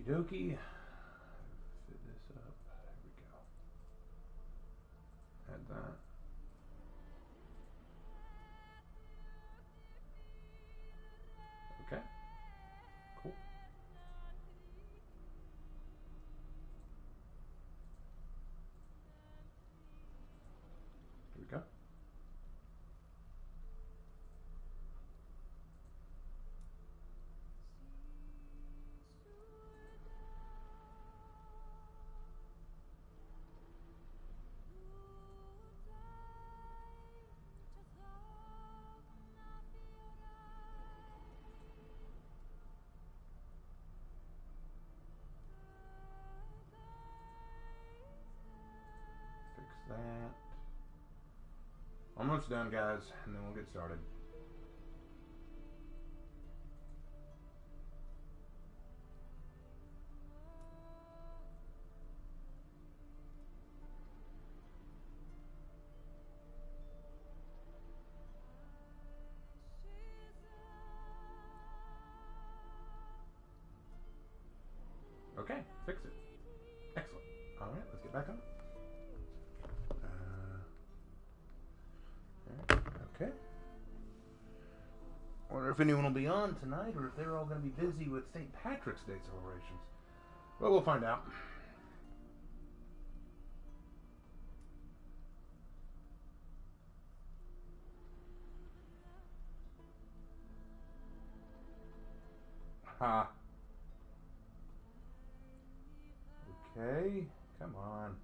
dokie. Fit this up. There we go. Add that. Okay. Cool. Here we go. That. Almost done, guys, and then we'll get started. Okay, fix it. Excellent. All right, let's get back on. Okay. Wonder if anyone will be on tonight, or if they're all going to be busy with St. Patrick's Day celebrations. Well, we'll find out. Ha. Okay, come on.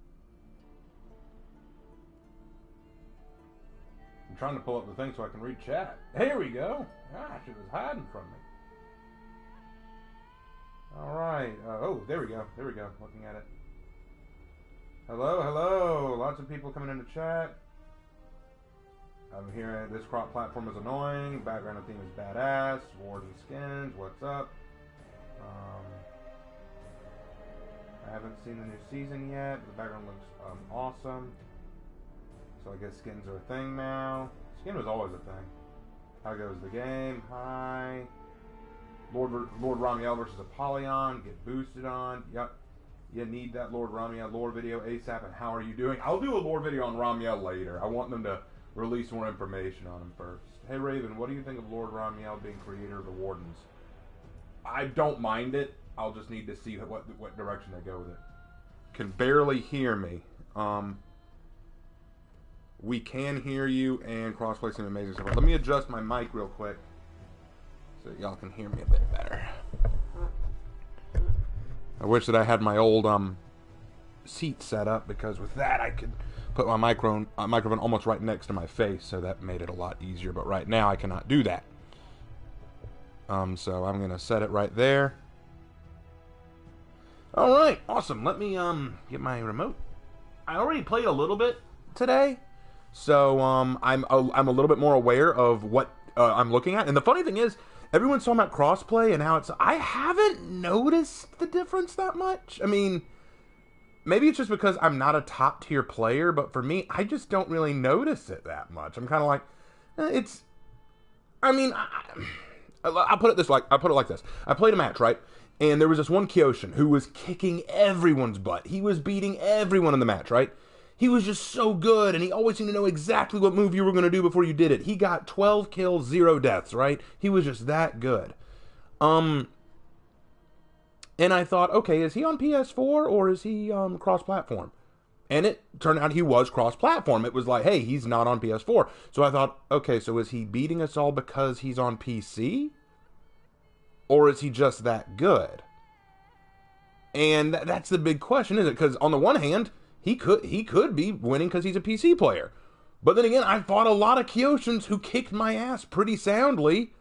I'm trying to pull up the thing so I can read chat. Here we go. Gosh, it was hiding from me. All right. Oh, there we go. There we go. Looking at it. Hello, hello. Lots of people coming into chat. I'm hearing this crop platform is annoying. Background theme is badass. Warden skins. What's up? I haven't seen the new season yet. The background looks awesome. So I guess skins are a thing now. Skin was always a thing. How goes the game? Hi. Lord Ramiel versus Apollyon. Get boosted on. Yep. You need that Lord Ramiel lore video ASAP. And how are you doing? I'll do a lore video on Ramiel later. I want them to release more information on him first. Hey Raven, what do you think of Lord Ramiel being creator of the Wardens? I don't mind it. I'll just need to see what direction they go with it. Can barely hear me. We can hear you, and crossplay seems amazing so far. Let me adjust my mic real quick so that y'all can hear me a bit better. I wish that I had my old seat set up, because with that I could put my microphone almost right next to my face, so that made it a lot easier. But right now I cannot do that. So I'm gonna set it right there. All right, awesome. Let me get my remote. I already played a little bit today. So I'm a little bit more aware of what I'm looking at. And the funny thing is, everyone's talking about crossplay and how it's... I haven't noticed the difference that much. I mean, maybe it's just because I'm not a top tier player, but for me, I just don't really notice it that much. I'm kind of like, it's... I mean, I'll put it like this. I played a match, right? And there was this one Kyoshin who was kicking everyone's butt. He was beating everyone in the match, right? He was just so good, and he always seemed to know exactly what move you were going to do before you did it. He got 12 kills, 0 deaths, right? He was just that good. And I thought, okay, is he on PS4 or is he cross-platform? And it turned out he was cross-platform. It was like, hey, he's not on PS4. So I thought, okay, so is he beating us all because he's on PC? Or is he just that good? And that's the big question, isn't it? Because on the one hand, he could be winning because he's a PC player. But then again, I fought a lot of Kyoshins who kicked my ass pretty soundly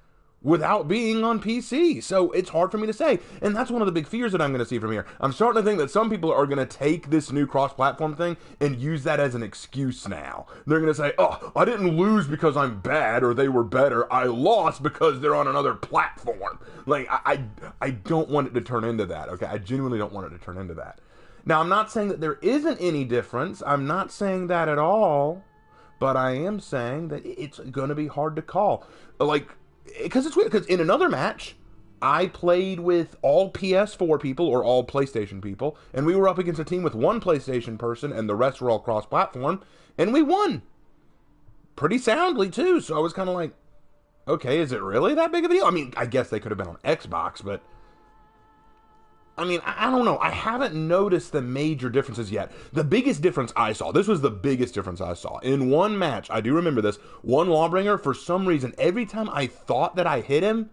without being on PC. So it's hard for me to say. And that's one of the big fears that I'm going to see from here. I'm starting to think that some people are going to take this new cross-platform thing and use that as an excuse now. They're going to say, oh, I didn't lose because I'm bad or they were better. I lost because they're on another platform. Like, I don't want it to turn into that, okay? I genuinely don't want it to turn into that. Now, I'm not saying that there isn't any difference. I'm not saying that at all. But I am saying that it's going to be hard to call. Like, because it's weird. Because in another match, I played with all PS4 people or all PlayStation people, and we were up against a team with one PlayStation person, and the rest were all cross-platform, and we won. Pretty soundly, too, so I was kind of like, okay, is it really that big of a deal? I mean, I guess they could have been on Xbox, but... I mean, I don't know. I haven't noticed the major differences yet. The biggest difference I saw, this was the biggest difference I saw. In one match, I do remember this, one Lawbringer, for some reason, every time I thought that I hit him,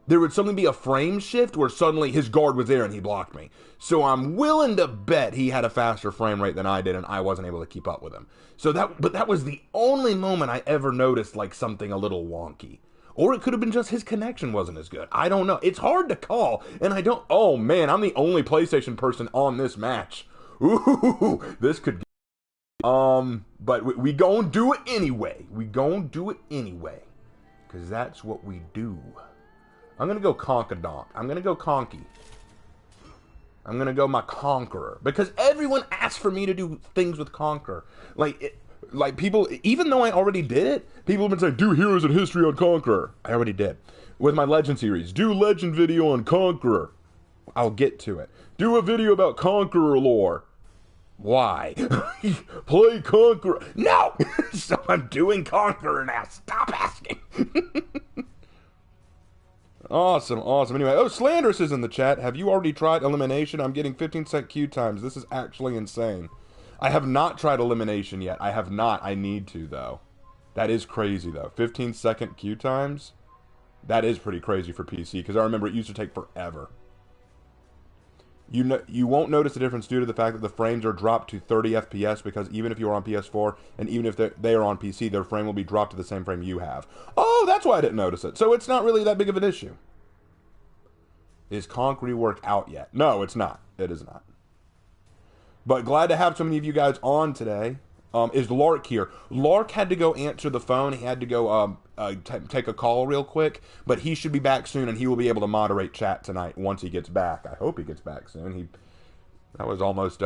there would suddenly be a frame shift where suddenly his guard was there and he blocked me. So I'm willing to bet he had a faster frame rate than I did and I wasn't able to keep up with him. But that was the only moment I ever noticed like something a little wonky. Or it could have been just his connection wasn't as good. I don't know. It's hard to call, and I don't... Oh, man, I'm the only PlayStation person on this match. Ooh, this could... But we gonna do it anyway. We gonna do it anyway. Because that's what we do. I'm gonna go Conkadonk. I'm gonna go Conky. I'm gonna go my Conqueror. Because everyone asks for me to do things with Conqueror. Like people, even though I already did it, people have been saying, do Heroes in History on Conqueror. I already did. With my Legend series, do Legend video on Conqueror. I'll get to it. Do a video about Conqueror lore. Why? Play Conqueror. No! So I'm doing Conqueror now. Stop asking. Awesome, awesome. Anyway, Slanderous is in the chat. Have you already tried Elimination? I'm getting 15-second queue times. This is actually insane. I have not tried Elimination yet. I have not. I need to, though. That is crazy, though. 15-second queue times? That is pretty crazy for PC, because I remember it used to take forever. You won't notice the difference due to the fact that the frames are dropped to 30 FPS, because even if you are on PS4, and even if they are on PC, their frame will be dropped to the same frame you have. Oh, that's why I didn't notice it. So it's not really that big of an issue. Is Conk reworked out yet? No, it's not. It is not. But glad to have so many of you guys on today. Is Lark here? Lark had to go answer the phone. He had to go take a call real quick. But he should be back soon, and he will be able to moderate chat tonight once he gets back. I hope he gets back soon. That was almost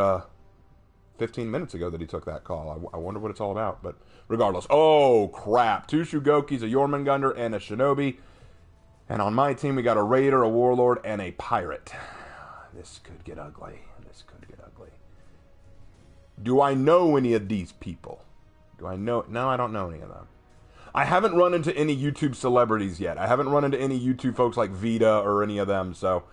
15 minutes ago that he took that call. I wonder what it's all about. But regardless. Oh, crap. 2 Shugokis, a Jormungandr, and a Shinobi. And on my team, we got a Raider, a Warlord, and a Pirate. This could get ugly. This could get ugly. Do I know any of these people? Do I know? No, I don't know any of them. I haven't run into any YouTube celebrities yet. I haven't run into any YouTube folks like Vita or any of them. So,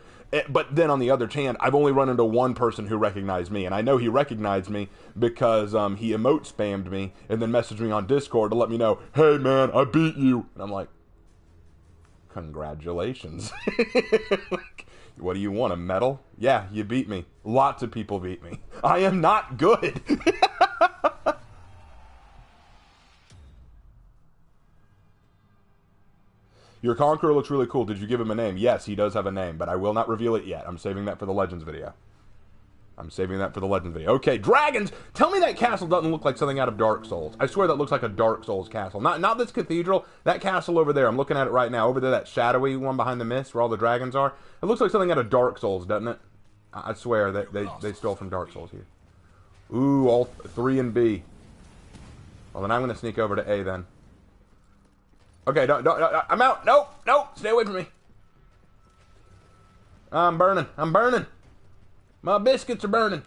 but then on the other hand, I've only run into one person who recognized me. And I know he recognized me because he emote spammed me and then messaged me on Discord to let me know, hey man, I beat you. And I'm like, congratulations. Like, what do you want, a medal? Yeah, you beat me. Lots of people beat me. I am not good. Your Conqueror looks really cool. Did you give him a name? Yes, he does have a name, but I will not reveal it yet. I'm saving that for the Legends video. Okay, dragons! Tell me that castle doesn't look like something out of Dark Souls. I swear that looks like a Dark Souls castle. Not this cathedral. That castle over there. I'm looking at it right now. Over there, that shadowy one behind the mist where all the dragons are. It looks like something out of Dark Souls, doesn't it? I swear they stole from Dark Souls here. Ooh, all 3 and B. Well, then I'm going to sneak over to A then. Okay, don't, I'm out. Nope, stay away from me. I'm burning. My biscuits are burning.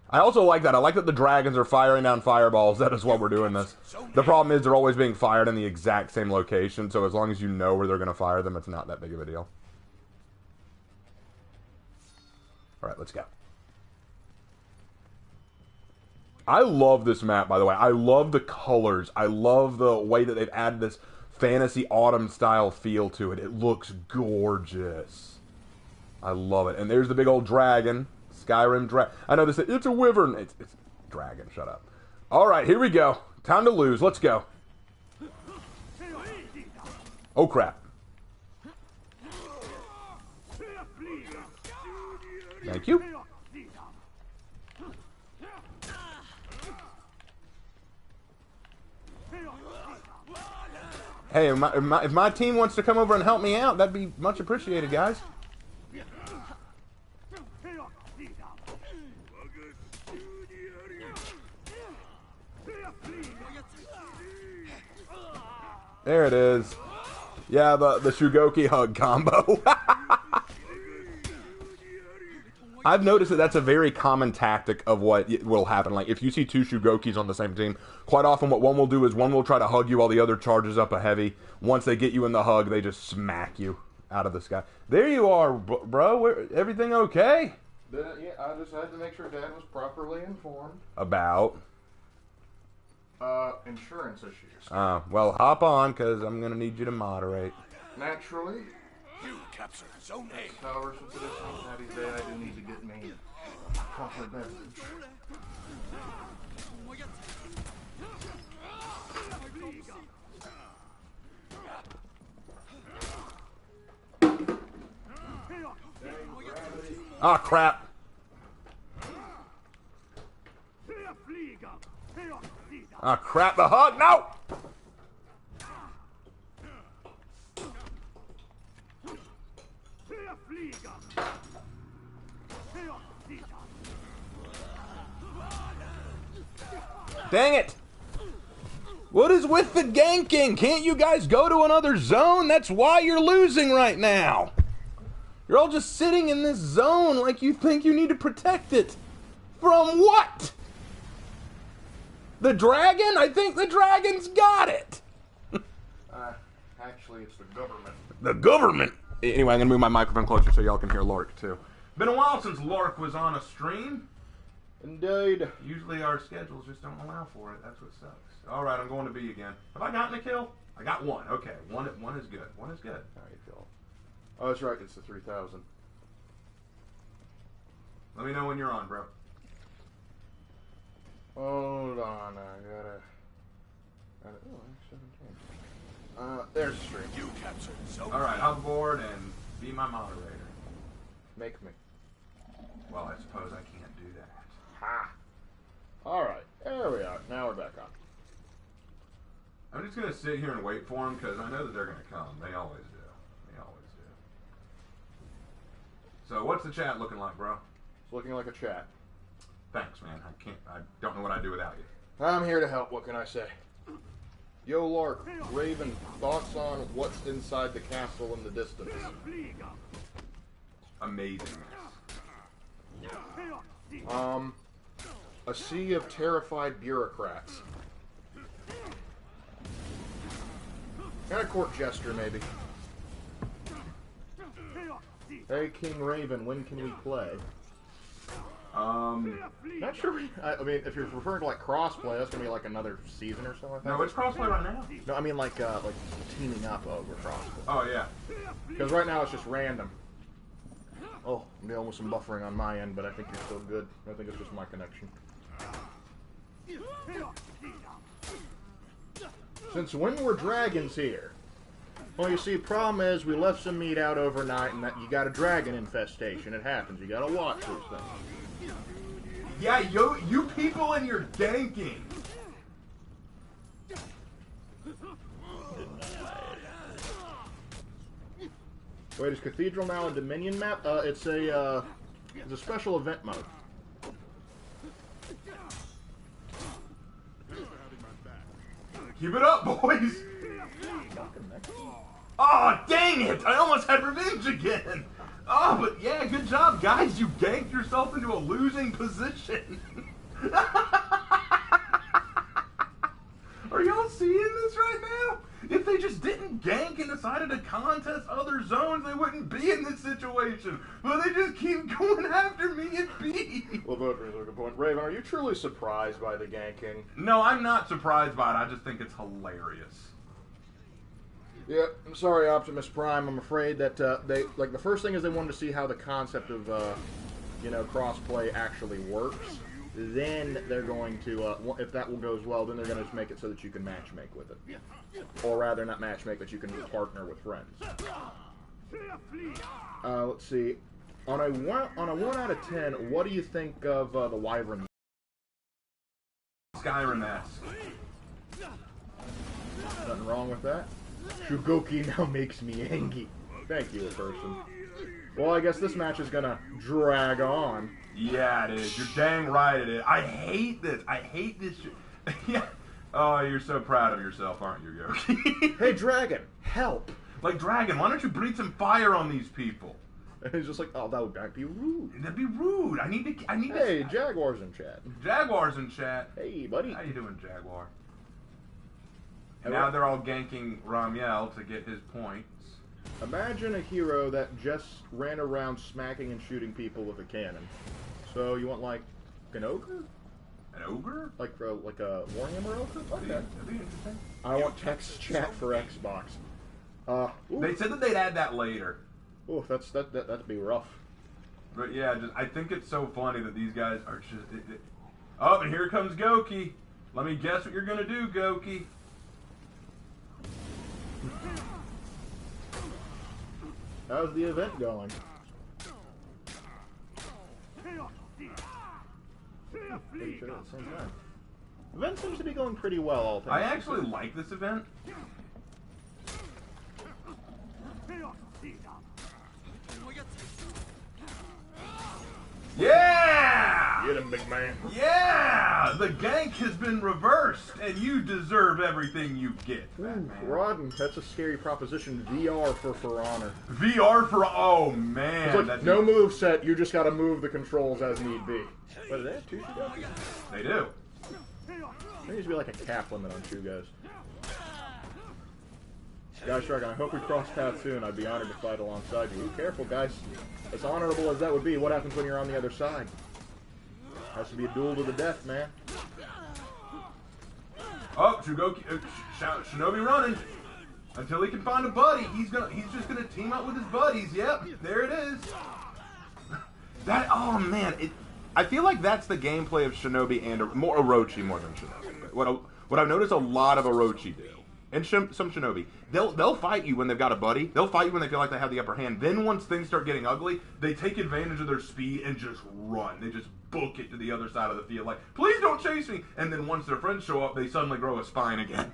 I also like that. I like that the dragons are firing down fireballs. That is why we're doing this. The problem is they're always being fired in the exact same location, so as long as you know where they're going to fire them, it's not that big of a deal. Alright, let's go. I love this map, by the way. I love the colors. I love the way that they've added this fantasy autumn style feel to it. It looks gorgeous. I love it. And there's the big old dragon. Skyrim dragon. I know they say, it's a wyvern. It's dragon. Shut up. Alright, here we go. Time to lose. Let's go. Oh, crap. Thank you. Hey, if my team wants to come over and help me out, that'd be much appreciated, guys. There it is. Yeah, the Shugoki Hug Combo. I've noticed that that's a very common tactic of what will happen. Like, if you see two Shugokis on the same team, quite often what one will do is one will try to hug you while the other charges up a heavy. Once they get you in the hug, they just smack you out of the sky. There you are, bro. Everything okay? Yeah, I just had to make sure Dad was properly informed. About? Insurance issues. Well, hop on, because I'm going to need you to moderate. Naturally. You captured Zone A. However, since it is St. Patty's Day, I do need to get me a chocolate beverage. Ah, crap. Ah, crap, the hug, no! Dang it! What is with the ganking? Can't you guys go to another zone? That's why you're losing right now. You're all just sitting in this zone like you think you need to protect it. From what? The dragon? I think the dragon's got it. Actually, it's the government. The government? Anyway, I'm going to move my microphone closer so y'all can hear Lark, too. Been a while since Lark was on a stream. Indeed. Usually our schedules just don't allow for it. That's what sucks. Alright, I'm going to B again. Have I gotten a kill? I got one. Okay, one is good. One is good. How you feel? Oh, that's right. It's the 3000. Let me know when you're on, bro. Hold on. I gotta oh, 17. There's the stream. You captured Zone A. Alright, hop aboard and be my moderator. Make me. Well, I suppose I can't do that. Ha! Alright, there we are. Now we're back on. I'm just going to sit here and wait for them because I know that they're going to come. They always do. They always do. So, what's the chat looking like, bro? It's looking like a chat. Thanks, man. I don't know what I'd do without you. I'm here to help. What can I say? Yo, Lark, Raven, thoughts on what's inside the castle in the distance? Amazing. A sea of terrified bureaucrats. Kind of court jester, maybe. Hey, King Raven, when can we play? Not sure. I mean, if you're referring to like crossplay, that's gonna be like another season or something. No, it's crossplay right now. No, I mean like teaming up over crossplay. Oh, yeah. Because right now it's just random. Oh, I'm dealing with some buffering on my end, but I think you're still good. I think it's just my connection. Since when were dragons here? Well, you see, problem is we left some meat out overnight, and that you got a dragon infestation. It happens. You gotta watch these things. Yeah, you people and your ganking. Wait, is Cathedral now a Dominion map? It's a special event mode. Keep it up, boys. Oh, dang it! I almost had revenge again. Oh, but yeah, good job, guys. You ganked yourself into a losing position. Are y'all seeing this right now? If they just didn't gank and decided to contest other zones, they wouldn't be in this situation. But they just keep going after me at B. Well, vote for a good point. Raven, are you truly surprised by the ganking? No, I'm not surprised by it. I just think it's hilarious. Yeah, I'm sorry, Optimus Prime. I'm afraid that the first thing is they wanted to see how the concept of crossplay actually works. Then they're going to, if that goes well, then they're going to just make it so that you can matchmake with it, or rather, not matchmake, but you can partner with friends. Let's see. On a 1 out of 10, what do you think of the Wyvern? Skyrim-esque. Nothing wrong with that. Shugoki now makes me angry. Thank you, person. Well, I guess this match is gonna drag on. Yeah, it is. You're dang right it is. I hate this. I hate this shit. Yeah. Oh, you're so proud of yourself, aren't you, Yoki? Hey, Dragon, help! Like, Dragon, why don't you breathe some fire on these people? And he's just like, oh, that'd be rude. That'd be rude. I need to. Hey, Jaguar's in chat. Jaguar's in chat. Hey, buddy. How you doing, Jaguar? And now they're all ganking Ramiel to get his points. Imagine a hero that just ran around smacking and shooting people with a cannon. So you want like an ogre? An ogre? Like a Warhammer ogre? Okay. That'd be interesting. I want text chat for Xbox. They said that they'd add that later. Ooh, that'd be rough. But yeah, I think it's so funny that these guys are just. Oh, and here comes Goki. Let me guess what you're gonna do, Goki. How's the event going? Pretty sure at the same time. Event seems to be going pretty well, all things I actually like this event. Yeah! Get him, big man. Yeah! The gank has been reversed, and you deserve everything you get. Ooh, Rodden, that's a scary proposition. VR for honor. VR for... Oh, man. It's like, no move set, you just gotta move the controls as need be. But do they have two Shugoki? They do. There needs to be like a cap limit on Shugo's. Guys, Dragon, I hope we cross paths soon. I'd be honored to fight alongside you. Be careful, guys. As honorable as that would be, what happens when you're on the other side? Has to be a duel to the death, man. Oh, Shugoki, Shinobi running until he can find a buddy. He's just gonna team up with his buddies. Yep, there it is. Oh man, I feel like that's the gameplay of Shinobi and more Orochi more than Shinobi. What I've noticed a lot of Orochi do, and some Shinobi, they'll fight you when they've got a buddy. They'll fight you when they feel like they have the upper hand. Then once things start getting ugly, they take advantage of their speed and just run. They just book it to the other side of the field, like, please don't chase me. And then once their friends show up, they suddenly grow a spine again.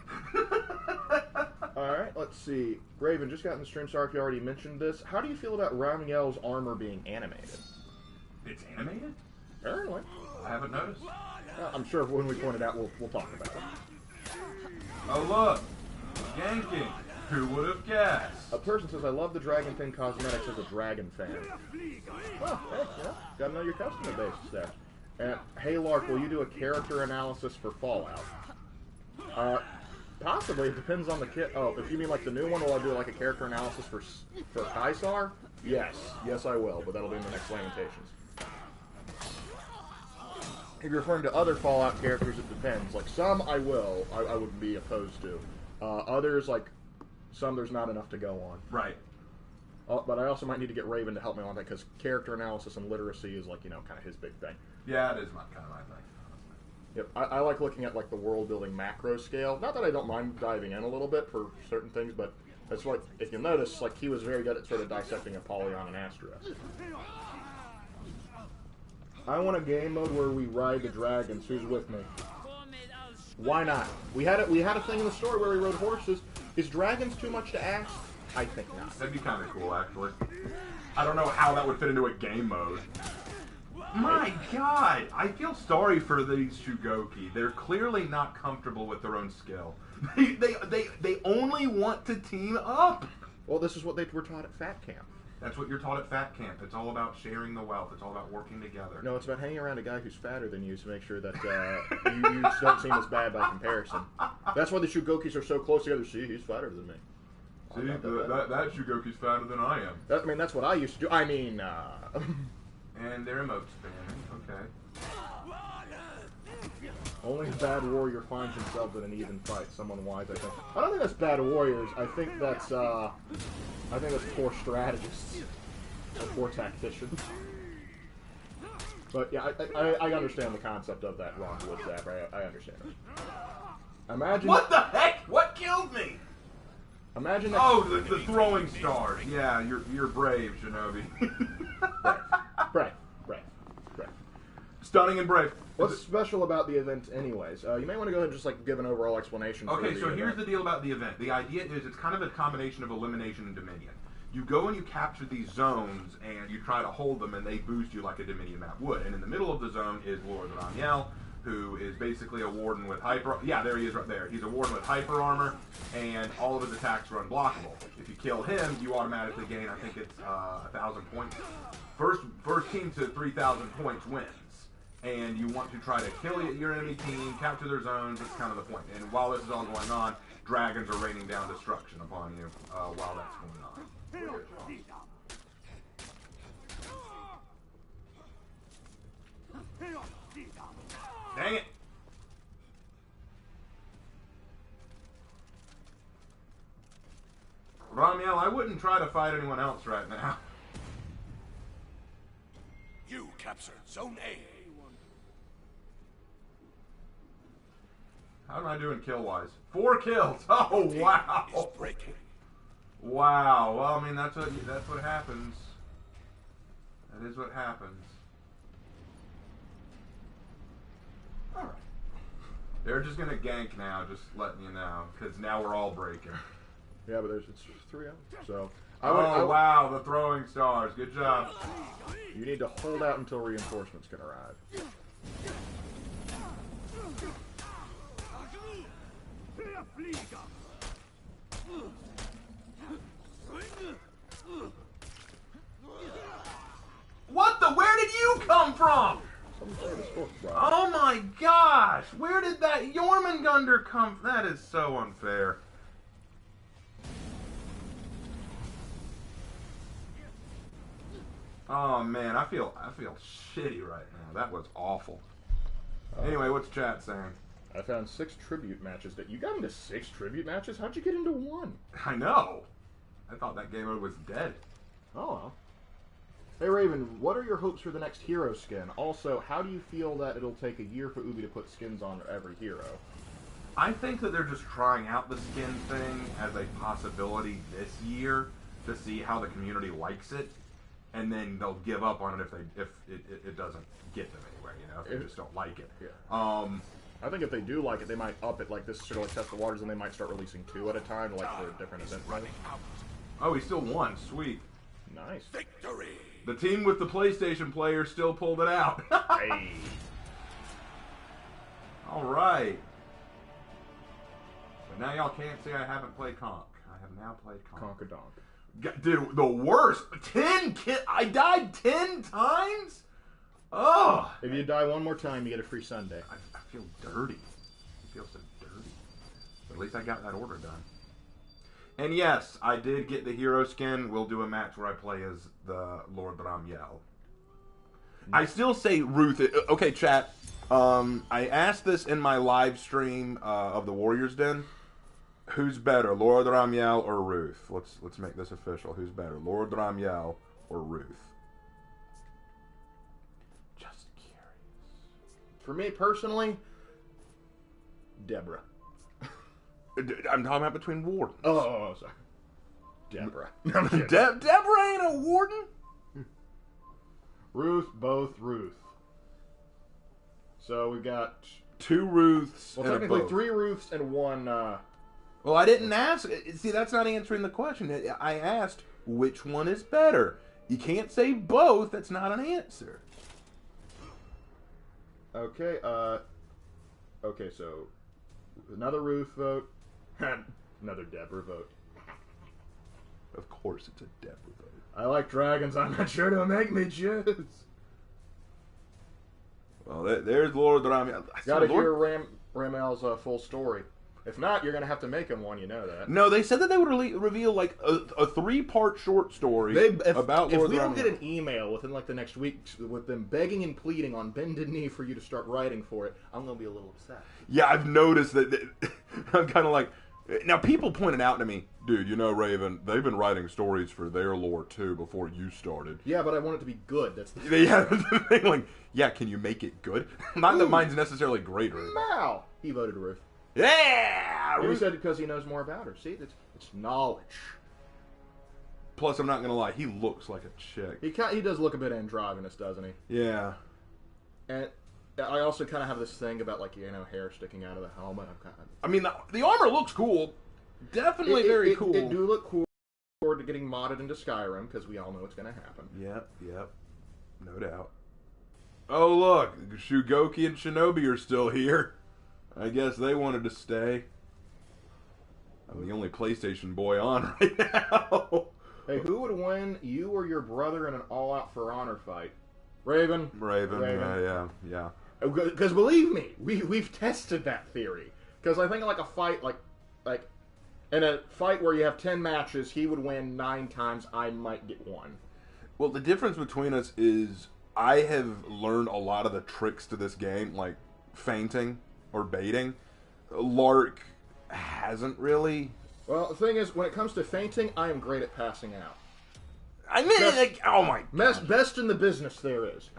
Alright, let's see. Raven, just got in the stream. Sorry if you already mentioned this. How do you feel about Ramiel's armor being animated? It's animated? Apparently. I haven't noticed. I'm sure when we point it out, we'll talk about it. Oh look, ganking. Who would have guessed? A person says, I love the Dragon Pin cosmetics as a Dragon fan. Oh, hey, yeah, gotta know your customer base there. And, hey Lark, will you do a character analysis for Fallout? Possibly, it depends on the kit. Oh, if you mean like the new one, will I do like a character analysis for Kaisar? Yes, I will, but that'll be in the next Lamentations. If you're referring to other Fallout characters, it depends. Like, some I will, I would be opposed to. Others, like, some there's not enough to go on. Right. But I also might need to get Raven to help me on that, because character analysis and literacy is, like, you know, kind of his big thing. Yeah, it is kind of my thing. Yep, I like looking at, like, the world-building macro scale. Not that I don't mind diving in a little bit for certain things, but it's like, if you'll notice, like, he was very good at sort of dissecting Apollyon and Astros. I want a game mode where we ride the dragons. Who's with me? Why not? We had a thing in the story where we rode horses. Is dragons too much to ask? I think not. That'd be kind of cool, actually. I don't know how that would fit into a game mode. My God, I feel sorry for these Shugoki. They're clearly not comfortable with their own skill. They only want to team up. Well, this is what they were taught at Fat Camp. That's what you're taught at Fat Camp. It's all about sharing the wealth. It's all about working together. No, it's about hanging around a guy who's fatter than you to make sure that you don't seem as bad by comparison. That's why the Shugokis are so close together. See, he's fatter than me. See, that Shugoki's fatter than I am. I mean, that's what I used to do. I mean, And their emote spamming. Okay. only a bad warrior finds himself in an even fight. Someone wise, I think. I don't think that's bad warriors. I think that's poor strategists or poor tacticians. But yeah, I understand the concept of that Ron Wood zap. I understand it. Imagine. What the heck? What killed me? Imagine. That Oh, the throwing stars. Yeah, you're brave, Shinobi. Brave. Stunning and brave. What's special about the event, anyways? You may want to go ahead and just like give an overall explanation. Okay, so here's the deal about the event. The idea is it's kind of a combination of elimination and dominion. You go and you capture these zones, and you try to hold them, and they boost you like a dominion map would. And in the middle of the zone is Lord Ramiel, who is basically a warden with hyper. Yeah, there he is right there. He's a warden with hyper armor, and all of his attacks are unblockable. If you kill him, you automatically gain, I think it's 1,000 points. First team to 3,000 points wins. And you want to try to kill your enemy team, capture their zones. That's kind of the point. And while this is all going on, dragons are raining down destruction upon you while that's going on. Dang it! Ramiel, I wouldn't try to fight anyone else right now. You captured Zone A. How am I doing kill-wise? 4 kills! Oh, wow! Is breaking. Wow. Well, I mean, that's what happens. That is what happens. Alright. They're just gonna gank now, just letting you know, because now we're all breaking. Yeah, but it's 3 out. So. Wow, the throwing stars. Good job. You need to hold out until reinforcements can arrive. What the? Where did you come from? Oh my gosh! Where did that Jormungandr come from? That is so unfair. Oh man, I feel shitty right now. That was awful. Anyway, what's chat saying? I found 6 tribute matches. You got into 6 tribute matches? How'd you get into 1? I know. I thought that game mode was dead. Oh well. Hey Raven, what are your hopes for the next hero skin? Also, how do you feel that it'll take a year for Ubi to put skins on every hero? I think that they're just trying out the skin thing as a possibility this year to see how the community likes it, and then they'll give up on it if it doesn't get them anywhere. You know, if they just don't like it. Yeah. I think if they do like it, they might up it like this, sort of like test the waters, and they might start releasing 2 at a time, like for different event modes. Oh, he still won. Sweet. Nice. Victory. The team with the PlayStation player still pulled it out. Hey. All right. But now y'all can't say I haven't played Conk. I have now played Conk. Conk-a-donk. Dude, the worst. 10 I died 10 times? Oh. If you die one more time, you get a free Sunday. I feel dirty. I feel so dirty. But at least I got that order done. And yes, I did get the hero skin. We'll do a match where I play as the Lord Ramiel. I still say Ruth. Okay, chat. I asked this in my live stream of the Warriors Den. Who's better, Lord Ramiel or Ruth? Let's make this official. Who's better, Lord Ramiel or Ruth? Just curious. For me personally, Deborah. I'm talking about between wardens. Oh, sorry. Deborah. Deborah ain't a warden? Ruth, both Ruth. So we got 2 Ruths. well, and technically a 3 Ruths and 1. Well, I didn't ask. See, that's not answering the question. I asked which one is better. You can't say both. That's not an answer. Okay. Okay. So another Ruth vote. Another Deborah vote. Of course, it's a Deborah vote. I like dragons. I'm not sure to make me choose. Well, there's Lord Ramiel. Gotta hear Ramel's full story. If not, you're gonna have to make him one. You know that. No, they said that they would reveal like a 3-part short story about Lord Ramiel. If we don't get an email within like the next week with them begging and pleading on bended knee for you to start writing for it, I'm gonna be a little upset. Yeah, I've noticed that. I'm kind of like. Now, people pointed out to me, dude, you know, Raven, they've been writing stories for their lore, too, before you started. Yeah, but I want it to be good. That's the Yeah, the thing. Like, yeah, can you make it good? Not that mine's necessarily great, Raven. Wow! He voted Ruth. Yeah! He said because he knows more about her. See, it's knowledge. Plus, I'm not going to lie, he looks like a chick. He does look a bit androgynous, doesn't he? Yeah. And I also kind of have this thing about, like, hair sticking out of the helmet. I mean, the armor looks cool. Definitely very cool. It do look cool. Forward to getting modded into Skyrim, because we all know it's going to happen. Yep. No doubt. Oh, look. Shugoki and Shinobi are still here. I guess they wanted to stay. I'm the only PlayStation boy on right now. Hey, who would win, you or your brother, in an all-out for honor fight? Raven. Raven. Yeah. Because believe me, we've tested that theory. Because I think like a fight, like in a fight where you have 10 matches, he would win 9 times. I might get 1. Well, the difference between us is I have learned a lot of the tricks to this game, like feinting or baiting. Lark hasn't really. Well, the thing is, when it comes to feinting, I am great at passing out. I mean, oh my god. Best in the business there is. It's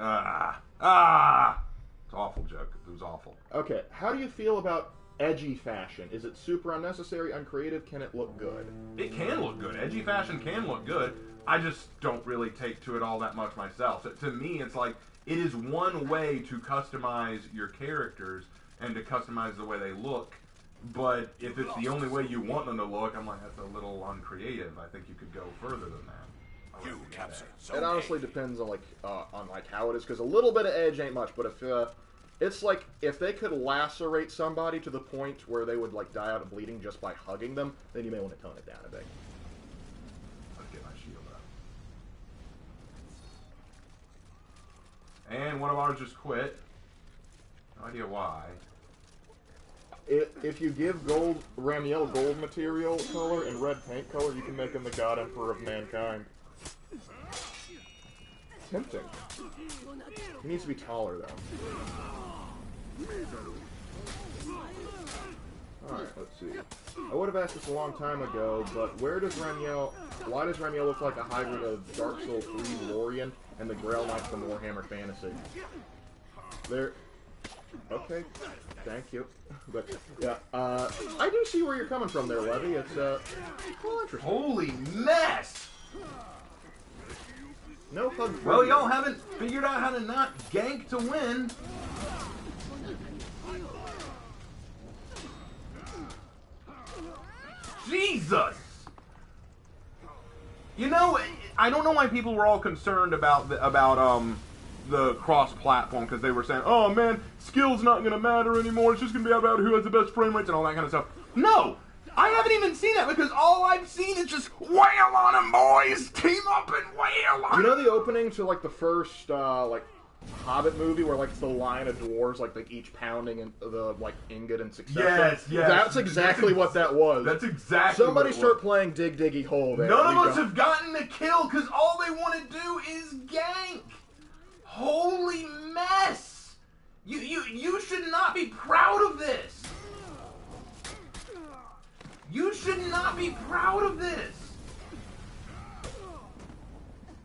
awful joke. It was awful. Okay, how do you feel about edgy fashion? Is it super unnecessary, uncreative? Can it look good? It can look good. Edgy fashion can look good. I just don't really take to it all that much myself. To me, it's like, it is one way to customize your characters and to customize the way they look. But if it's the only way you want them to look, I'm like, that's a little uncreative. I think you could go further than that. You captured Zone It honestly A. depends on how it is, because a little bit of edge ain't much. But if it's like if they could lacerate somebody to the point where they would like die out of bleeding just by hugging them, then you may want to tone it down a bit. Let's get my shield up. And one of ours just quit. No idea why. If you give Ramiel gold material color and red paint color, you can make him the God Emperor of Mankind. Tempting. He needs to be taller, though. Alright, let's see. I would have asked this a long time ago, but why does Ramiel look like a hybrid of Dark Souls 3 Lorien and the Grail Knight from Warhammer Fantasy? Okay, thank you. But, yeah, I do see where you're coming from there, Levy. It's, well, interesting. Holy mess! No hug. Well, y'all haven't figured out how to not gank to win. Jesus! You know, I don't know why people were all concerned about the cross-platform, because they were saying, oh man, skill's not going to matter anymore, it's just going to be about who has the best frame rates and all that kind of stuff. No! I haven't even seen that, because all I've seen is just wail on them, boys! Team up and wail on them! You know the opening to, like, the first, like, Hobbit movie where, like, it's the line of dwarves, like, each pounding in the, like, ingot in succession? Yes. That's exactly what that was. That's exactly Somebody what it start was. playing Dig Diggy Hole there. None of us have gotten the kill, because all they want to do is gank! Holy mess! You should not be proud of this! You should not be proud of this!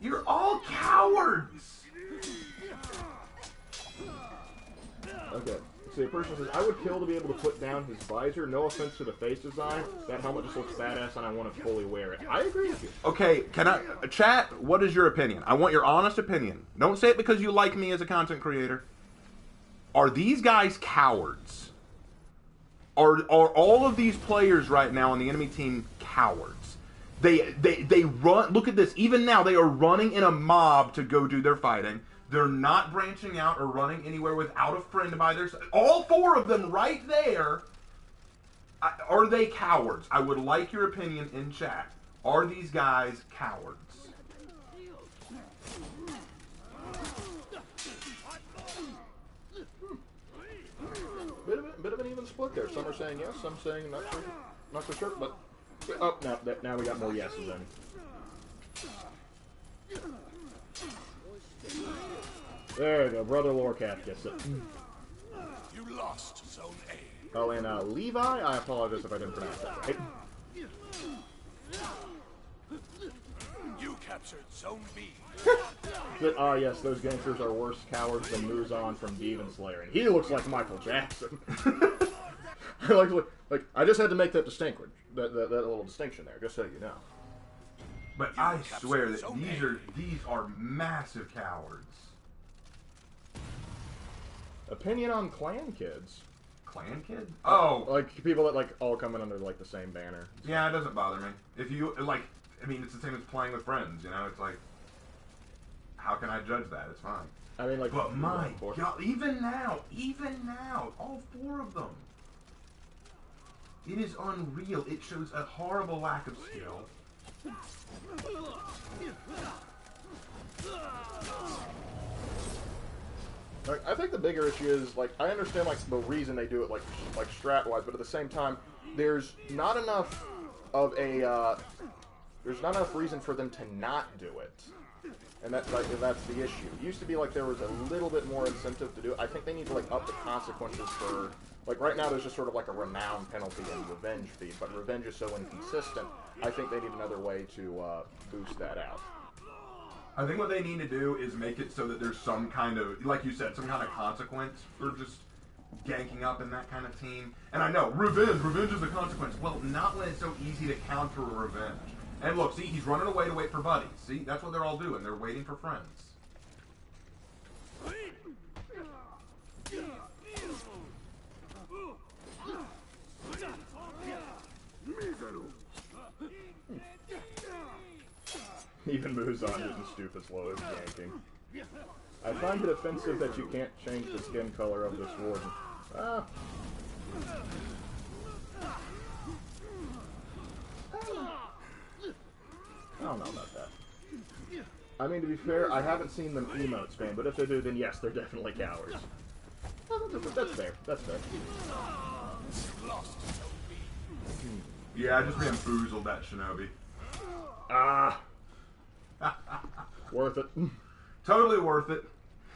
You're all cowards! Okay. See, a person says, I would kill to be able to put down his visor. No offense to the face design. That helmet just looks badass and I want to fully wear it. I agree with you. Okay, can I... Chat, what is your opinion? I want your honest opinion. Don't say it because you like me as a content creator. Are these guys cowards? Are all of these players right now on the enemy team cowards? They run... Look at this. Even now, they are running in a mob to go do their fighting. They're not branching out or running anywhere without a friend by their side. All 4 of them right there. Are they cowards? I would like your opinion in chat. Are these guys cowards? Bit of an even split there. Some are saying yes, some saying not so sure. But oh, now we got more yeses then. There you go, Brother Lorecat gets it. You lost Zone A. Oh, and Levi, I apologize if I didn't pronounce that right. You captured Zone B. Yes, those gangsters are worse cowards than Muzan from Demon Slayer, and he looks like Michael Jackson. like I just had to make that distinction, that little distinction there, just so you know. But I swear that these are massive cowards. Opinion on clan kids? Clan kid? Oh, Like people that like all come in under like the same banner. yeah, it doesn't bother me. If you like, I mean, it's the same as playing with friends. You know, it's like, how can I judge that? It's fine. I mean, like, but my God, even now, all 4 of them. It is unreal. It shows a horrible lack of skill. Like, I think the bigger issue is, like, I understand, like, the reason they do it, like strat-wise, but at the same time, there's not enough of a, there's not enough reason for them to not do it. And that's the issue. It used to be like there was a little bit more incentive to do it. I think they need to, like, up the consequences for, like, right now there's just sort of like a renown penalty and revenge fee, but revenge is so inconsistent, I think they need another way to boost that out. I think what they need to do is make it so that there's some kind of, like you said, some kind of consequence for just ganking up in that kind of team. And I know, revenge is the consequence. Well, not when it's so easy to counter a revenge. And look, see, he's running away to wait for buddies. See, that's what they're all doing. They're waiting for friends. Even Muzan didn't stoop as low as yanking. I find it offensive that you can't change the skin color of this warden. Ah. I don't know about that. I mean, to be fair, I haven't seen them emote spam, but if they do, then yes, they're definitely cowards. That's fair. That's fair. Yeah, I just bamboozled that shinobi. Ah. Worth it. Totally worth it.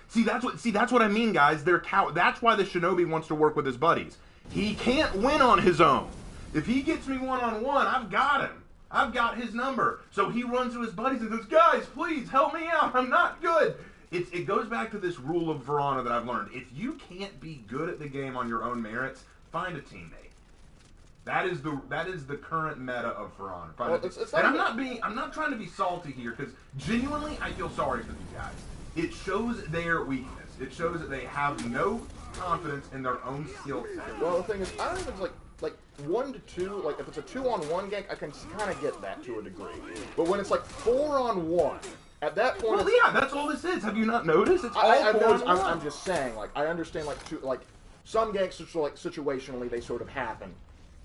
See, that's what I mean, guys. They're that's why the shinobi wants to work with his buddies. He can't win on his own. If he gets me one-on-one, I've got him. I've got his number. So he runs to his buddies and goes, guys, please help me out. I'm not good. It goes back to this rule of Verona that I've learned. If you can't be good at the game on your own merits, find a teammate. That is the current meta of Verona. Well, I'm not trying to be salty here, because genuinely I feel sorry for these guys. It shows their weakness. It shows that they have no confidence in their own skill set. Well, the thing is, I don't know if it's like 1 to 2, like if it's a 2-on-1 gank, I can kind of get that to a degree. But when it's like 4-on-1, at that point, well, yeah, that's all this is. Have you not noticed? It's all I've noticed. 4-on-1. I'm just saying, like, I understand, like some ganks, like situationally, they sort of happen,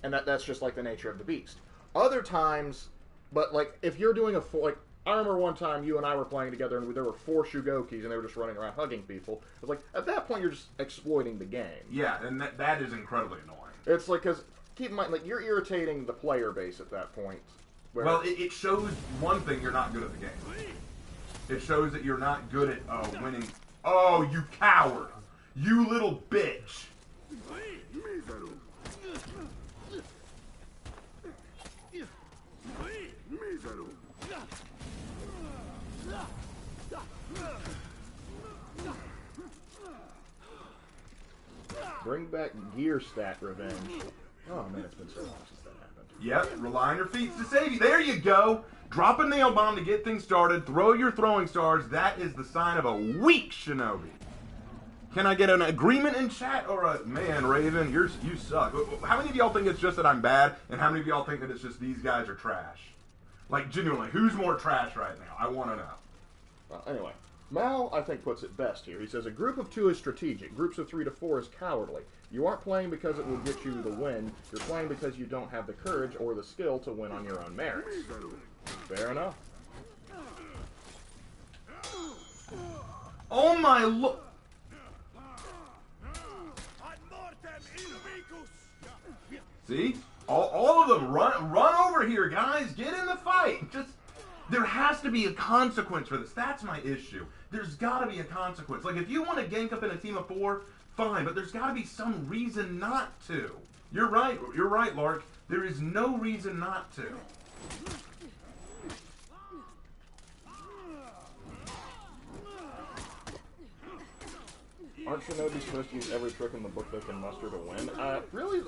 and that's just like the nature of the beast. Other times, but like if you're doing like. I remember one time you and I were playing together and there were 4 Shugokis and they were just running around hugging people. It was like, at that point you're just exploiting the game. Yeah, and that is incredibly annoying. It's like, because, keep in mind, like, you're irritating the player base at that point. Well, it shows one thing, you're not good at the game. It shows that you're not good at winning. Oh, you coward! You little bitch! Bring back gear stat revenge. Oh man, it's been so long since that happened. Yep, rely on your feet to save you. There you go. Drop a nail bomb to get things started. Throw your throwing stars. That is the sign of a weak shinobi. Can I get an agreement in chat or a man, Raven? You suck. How many of y'all think it's just that I'm bad, and how many of y'all think that it's just these guys are trash? Like genuinely, who's more trash right now? I want to know. Well, anyway. Mal, I think, puts it best here. He says, a group of 2 is strategic. Groups of 3 to 4 is cowardly. You aren't playing because it will get you the win. You're playing because you don't have the courage or the skill to win on your own merits. Fair enough. Oh my look! See? All of them, run over here, guys! Get in the fight! Just... There has to be a consequence for this. That's my issue. There's got to be a consequence. Like, if you want to gank up in a team of 4, fine, but there's got to be some reason not to. You're right, Lark. There is no reason not to. Aren't Shinobi supposed to use every trick in the book they can muster to win? Really,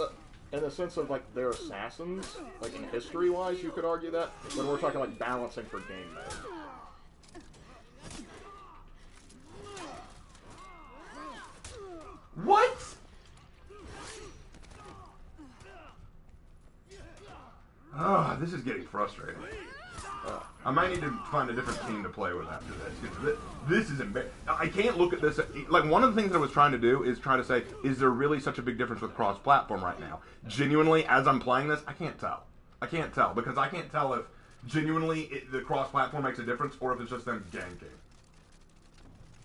in the sense of, like, they're assassins, like, in history-wise, you could argue that, when we're talking, like, balancing for game mode. What? Oh, this is getting frustrating. I might need to find a different team to play with after this. 'Cause this is embarrassing. I can't look at this. Like, one of the things that I was trying to do is try to say, is there really such a big difference with cross-platform right now? Genuinely, as I'm playing this, I can't tell. I can't tell. Because I can't tell if genuinely the cross-platform makes a difference or if it's just them ganking.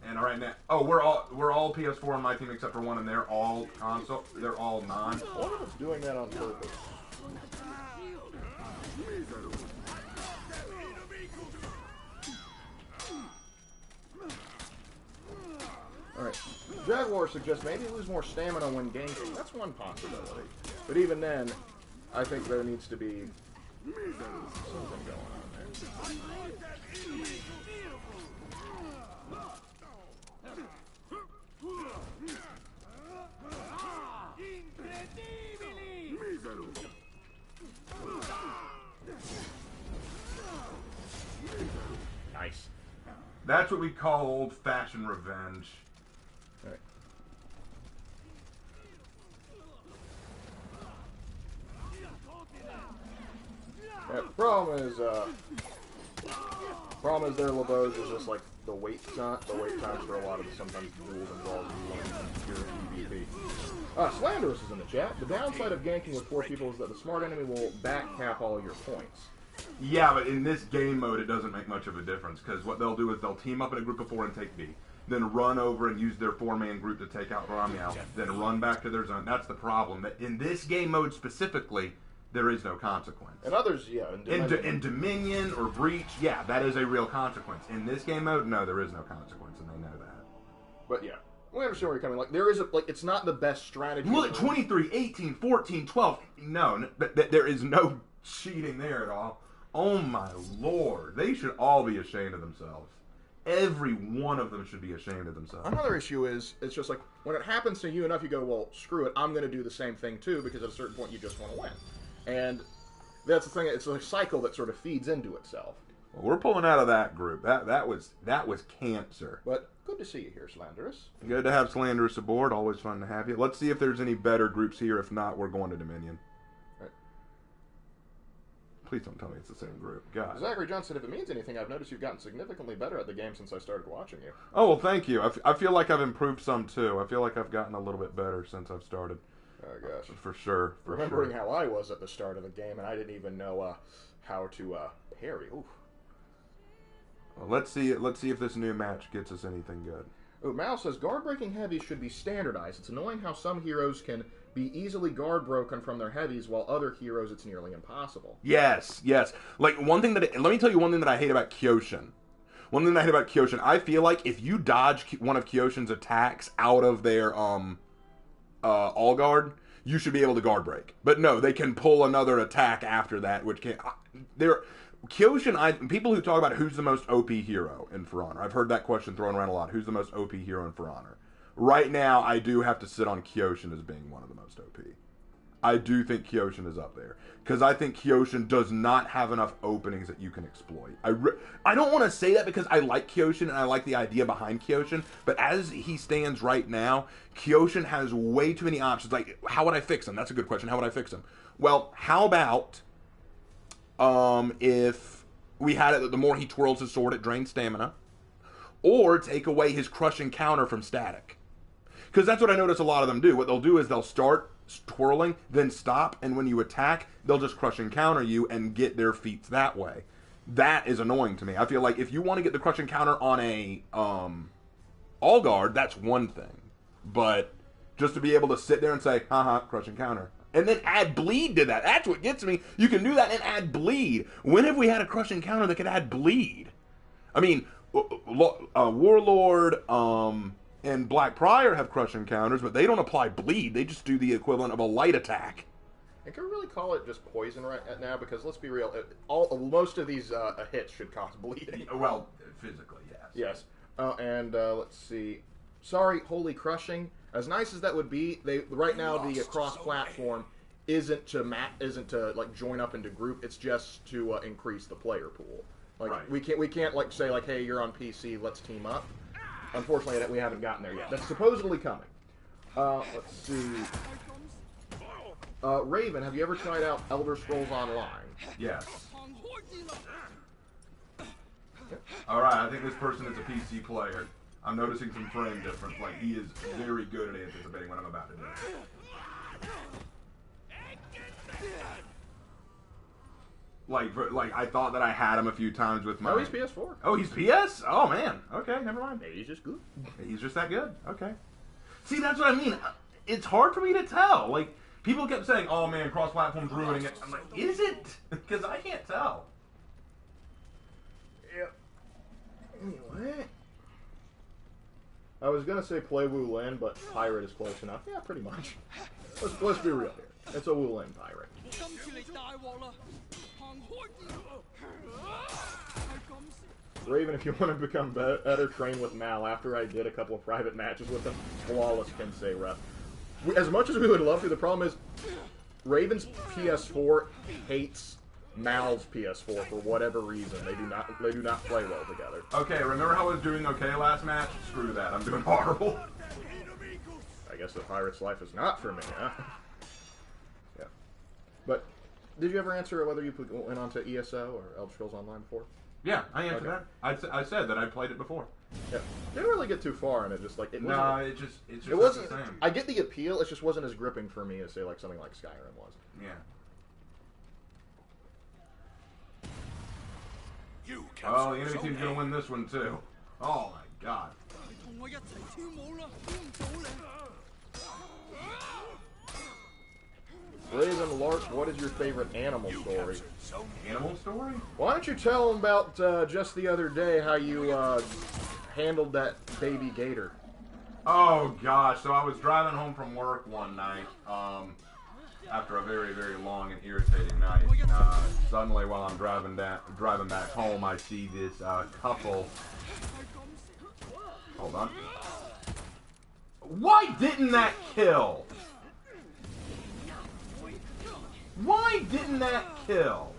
And right now, oh, we're all PS4 on my team except for one, and they're all console. They're all non. I wonder if it's doing that on purpose. Alright. Jaguar suggests maybe lose more stamina when ganking. That's one possibility. But even then, I think there needs to be something going on there. Nice. That's what we call old-fashioned revenge. Alright. Yeah, problem is their LeBeaus is just like the wait times for a lot of the sometimes rules involved in pure PvP. Slanderous is in the chat. The downside of ganking with 4 people is that the smart enemy will back cap all your points. Yeah, but in this game mode, it doesn't make much of a difference, because what they'll do is they'll team up in a group of 4 and take B, then run over and use their 4-man group to take out Ramiao, then run back to their zone. That's the problem. That in this game mode specifically, there is no consequence. And others, yeah. In Dominion or Breach, yeah, that is a real consequence. In this game mode, no, there is no consequence, and they know that. But yeah, we understand where you're coming. Like, there is it's not the best strategy. Look, 23, 18, 14, 12. No, there is no cheating there at all. Oh my lord. They should all be ashamed of themselves. Every one of them should be ashamed of themselves. Another issue is, it's just like, when it happens to you enough, you go, well, screw it, I'm going to do the same thing too, because at a certain point you just want to win. And that's the thing, it's a cycle that sort of feeds into itself. Well, we're pulling out of that group. That was cancer. But good to see you here, Slanderous. Good to have Slanderous aboard. Always fun to have you. Let's see if there's any better groups here. If not, we're going to Dominion. Right. Please don't tell me it's the same group. God. Zachary Johnson, if it means anything, I've noticed you've gotten significantly better at the game since I started watching you. Oh, well, thank you. I feel like I've improved some, too. I feel like I've gotten a little bit better since I've started. Oh, gosh. For sure. Remembering how I was at the start of the game, and I didn't even know how to parry. Oof. Well, let's see if this new match gets us anything good. Oh, Mal says, guard-breaking heavies should be standardized. It's annoying how some heroes can be easily guard-broken from their heavies, while other heroes it's nearly impossible. Yes. Like, let me tell you one thing that I hate about Kyoshin. One thing that I hate about Kyoshin, I feel like if you dodge one of Kyoshin's attacks out of their, all guard, you should be able to guard break. But no, they can pull another attack after that, which can... Kyoshin, people who talk about who's the most OP hero in For Honor, I've heard that question thrown around a lot. Who's the most OP hero in For Honor? Right now, I do have to sit on Kyoshin as being one of the most OP. I do think Kyoshin is up there. Because I think Kyoshin does not have enough openings that you can exploit. I don't want to say that because I like Kyoshin and I like the idea behind Kyoshin, but as he stands right now, Kyoshin has way too many options. Like, how would I fix him? That's a good question. How would I fix him? Well, how about if we had it that the more he twirls his sword, it drains stamina, or take away his crushing counter from static. Because that's what I notice a lot of them do. What they'll do is they'll start twirling, then stop, and when you attack, they'll just crush and counter you and get their feats that way. That is annoying to me. I feel like if you want to get the crush and counter on a all guard, that's one thing. But just to be able to sit there and say, haha, crush and counter. And then add bleed to that. That's what gets me. You can do that and add bleed. When have we had a crush and counter that could add bleed? I mean, Warlord and Black Prior have crush encounters, but they don't apply bleed. They just do the equivalent of a light attack. I can really call it just poison right now, because let's be real, most of these hits should cause bleeding. Well, physically, yes. Yes. Let's see. Sorry, Holy Crushing. As nice as that would be, right now the cross-platform isn't to like join up into group. It's just to increase the player pool. Like right. we can't like say like, hey, you're on PC, let's team up. Unfortunately, we haven't gotten there yet. That's supposedly coming. Let's see. Raven, have you ever tried out Elder Scrolls Online? Yes. Alright, I think this person is a PC player. I'm noticing some frame difference. Like, he is very good at anticipating what I'm about to do. Like I thought that I had him a few times with my... No, he's PS4. Oh, he's PS? Oh, man. Okay, never mind. Maybe he's just good. He's just that good. Okay. See, that's what I mean. It's hard for me to tell. Like, people kept saying, oh, man, cross-platform's ruining it. I'm like, is it? Because I can't tell. Yep. Anyway. I was going to say play Wu Lin, but Pirate is close enough. Yeah, pretty much. Let's be real here. It's a Wu Lin Pirate. Raven, if you want to become better, train with Mal. After I did a couple of private matches with him, flawless Kensei rep. As much as we would love to, the problem is Raven's PS4 hates Mal's PS4 for whatever reason. They do not play well together. Okay, remember how I was doing okay last match? Screw that, I'm doing horrible. I guess the Pirate's life is not for me, huh? Yeah. But, did you ever answer whether you went on to ESO or Elder Scrolls Online before? Yeah, I answered that. I said that I played it before. Yeah. Didn't really get too far, and it just, like, it wasn't... No, it just wasn't the same. I get the appeal, it just wasn't as gripping for me as, say, like, something like Skyrim was. Yeah. Oh, the enemy team's gonna win this one, too. Oh, my God. Raven Lark, what is your favorite animal story? Animal story? Why don't you tell them about just the other day how you handled that baby gator? Oh gosh, so I was driving home from work one night, after a very, very long and irritating night. Suddenly, while I'm driving back home, I see this couple. Hold on. Why didn't that kill? Why didn't that kill?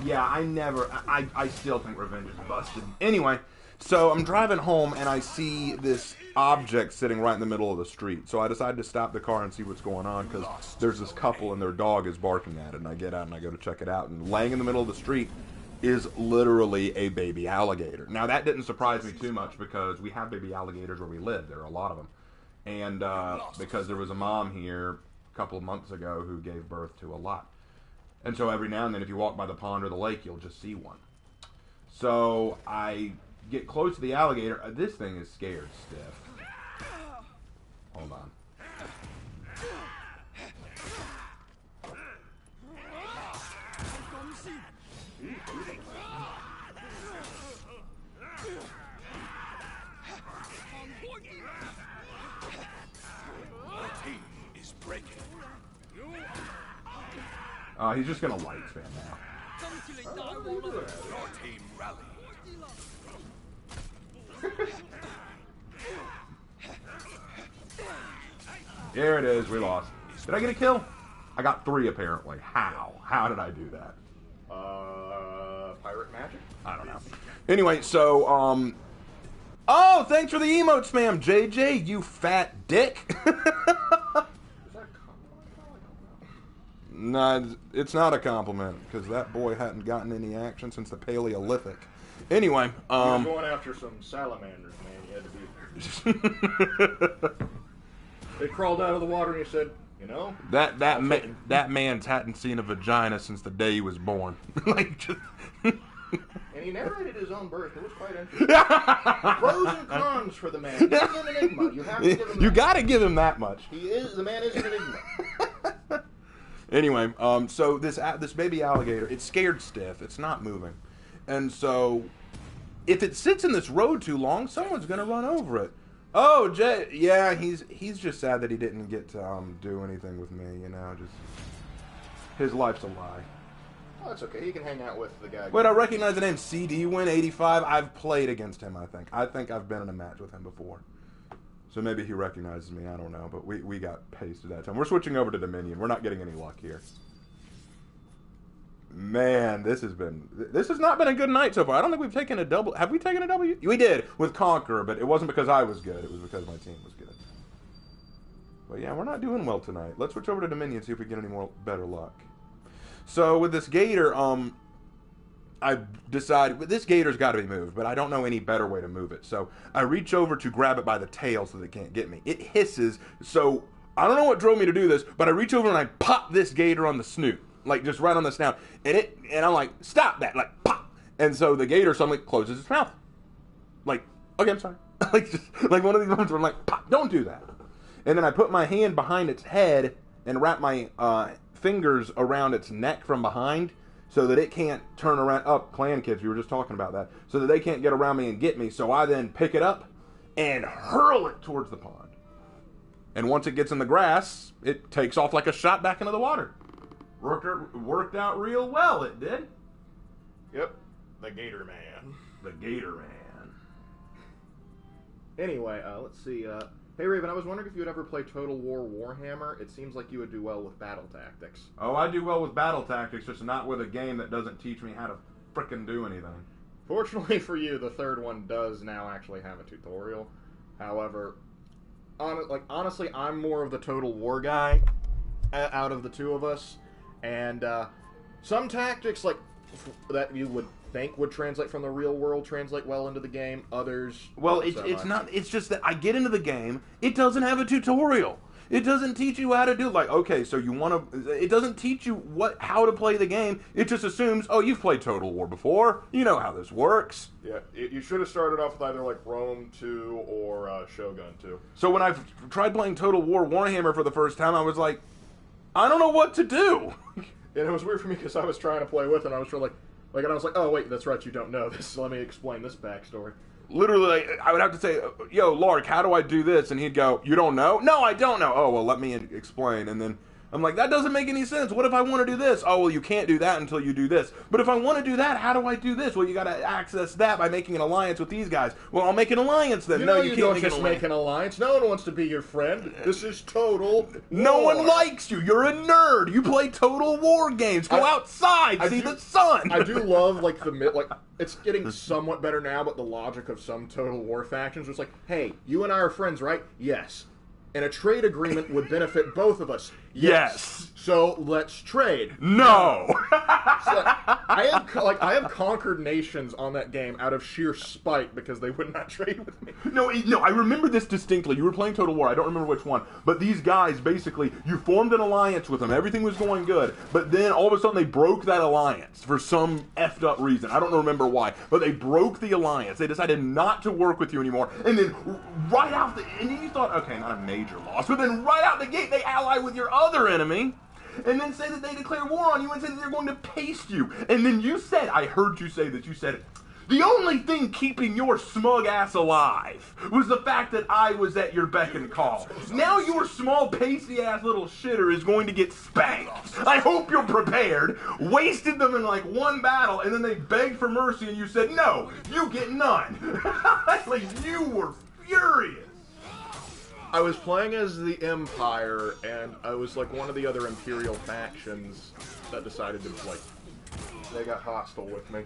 Yeah, I still think Revenge is busted. Anyway, so I'm driving home and I see this object sitting right in the middle of the street. So I decided to stop the car and see what's going on because there's this couple and their dog is barking at it. And I get out and I go to check it out. And laying in the middle of the street is literally a baby alligator. Now, that didn't surprise me too much because we have baby alligators where we live. There are a lot of them. And because there was a mom here a couple of months ago who gave birth to a lot. And so every now and then, if you walk by the pond or the lake, you'll just see one. So I get close to the alligator. This thing is scared stiff. Hold on. He's just gonna light spam now. Your team rally. There it is. We lost. Did I get a kill? I got 3 apparently. How? How did I do that? Pirate magic? I don't know. Anyway, so oh, thanks for the emote spam, JJ. You fat dick. No, it's not a compliment, because that boy hadn't gotten any action since the Paleolithic. Anyway, you were going after some salamanders, man. You had to be... They crawled out of the water and you said, you know... That man's hadn't seen a vagina since the day he was born. Like, just... And he narrated his own birth. It was quite interesting. Pros and cons for the man. He's an enigma. You have to give him that. You gotta give him that much. The man is an enigma. Anyway, so this baby alligator, it's scared stiff. It's not moving. And so, if it sits in this road too long, someone's going to run over it. Oh, Jay, yeah, he's just sad that he didn't get to do anything with me, you know, just... His life's a lie. Oh, that's okay. He can hang out with the guy. Wait, I recognize the name CD Win 85. I've played against him, I think. I think I've been in a match with him before. So maybe he recognizes me, I don't know, but we got pasted that time. We're switching over to Dominion. We're not getting any luck here. Man, this has not been a good night so far. I don't think we've taken a double. Have we taken a W? We did with Conqueror, but it wasn't because I was good. It was because my team was good. But yeah, we're not doing well tonight. Let's switch over to Dominion and see if we get any more better luck. So with this gator, I decided this gator's got to be moved, but I don't know any better way to move it. So I reach over to grab it by the tail so that it can't get me. It hisses, so I don't know what drove me to do this, but I reach over and I pop this gator on the snoot, like just right on the snout, and I'm like, stop that, like pop, and so the gator suddenly closes its mouth, like, okay, I'm sorry, like one of these moments where I'm like, pop, don't do that, and then I put my hand behind its head and wrap my fingers around its neck from behind, so that it can't turn around. Oh, Clan Kids, we were just talking about that. So that they can't get around me and get me. So I then pick it up and hurl it towards the pond. And once it gets in the grass, it takes off like a shot back into the water. Worked out real well, it did. Yep, the Gator Man. The Gator Man. Anyway, let's see. Hey Raven, I was wondering if you would ever play Total War Warhammer. It seems like you would do well with battle tactics. Oh, I do well with battle tactics, just not with a game that doesn't teach me how to frickin' do anything. Fortunately for you, the third one does now actually have a tutorial. However, honestly, I'm more of the Total War guy out of the two of us. And some tactics like that you would think would translate from the real world translate well into the game. Others, well, it's not. It's just that I get into the game. It doesn't have a tutorial. It doesn't teach you how to do. Like, okay, so you want to. It doesn't teach you how to play the game. It just assumes, oh, you've played Total War before. You know how this works. Yeah, you should have started off with either like Rome 2 or Shogun 2. So when I tried playing Total War Warhammer for the first time, I was like, I don't know what to do. And it was weird for me because I was trying to play with it, and I was sort of like, and I was like, oh, wait, that's right, you don't know this, so let me explain this backstory. Literally, I would have to say, yo, Lark, how do I do this? And he'd go, you don't know? No, I don't know. Oh, well, let me explain. And then I'm like, that doesn't make any sense. What if I want to do this? Oh, well, you can't do that until you do this. But if I want to do that, how do I do this? Well, you got to access that by making an alliance with these guys. Well, I'll make an alliance then. No, you can't just make an alliance. No one wants to be your friend. This is Total War. No one likes you. You're a nerd. You play Total War games. Go outside. See the sun. I do love, it's getting somewhat better now, but the logic of some Total War factions was like, hey, you and I are friends, right? Yes. And a trade agreement would benefit both of us. Yes. So let's trade. No. So I have conquered nations on that game out of sheer spite because they would not trade with me. No, I remember this distinctly. You were playing Total War. I don't remember which one. But these guys, basically, you formed an alliance with them. Everything was going good. But then, all of a sudden, they broke that alliance for some effed up reason. I don't remember why. But they broke the alliance. They decided not to work with you anymore. And then, and then you thought, okay, not a major loss. But then, right out the gate, they ally with your other enemy. And then say that they declare war on you and say that they're going to paste you. And then you said, I heard you say that, you said, the only thing keeping your smug ass alive was the fact that I was at your beck and call. Now your small, pasty ass little shitter is going to get spanked. I hope you're prepared. Wasted them in like one battle, and then they begged for mercy, and you said, no, you get none. Like, you were furious. I was playing as the Empire, and I was like one of the other Imperial factions that decided to, they got hostile with me.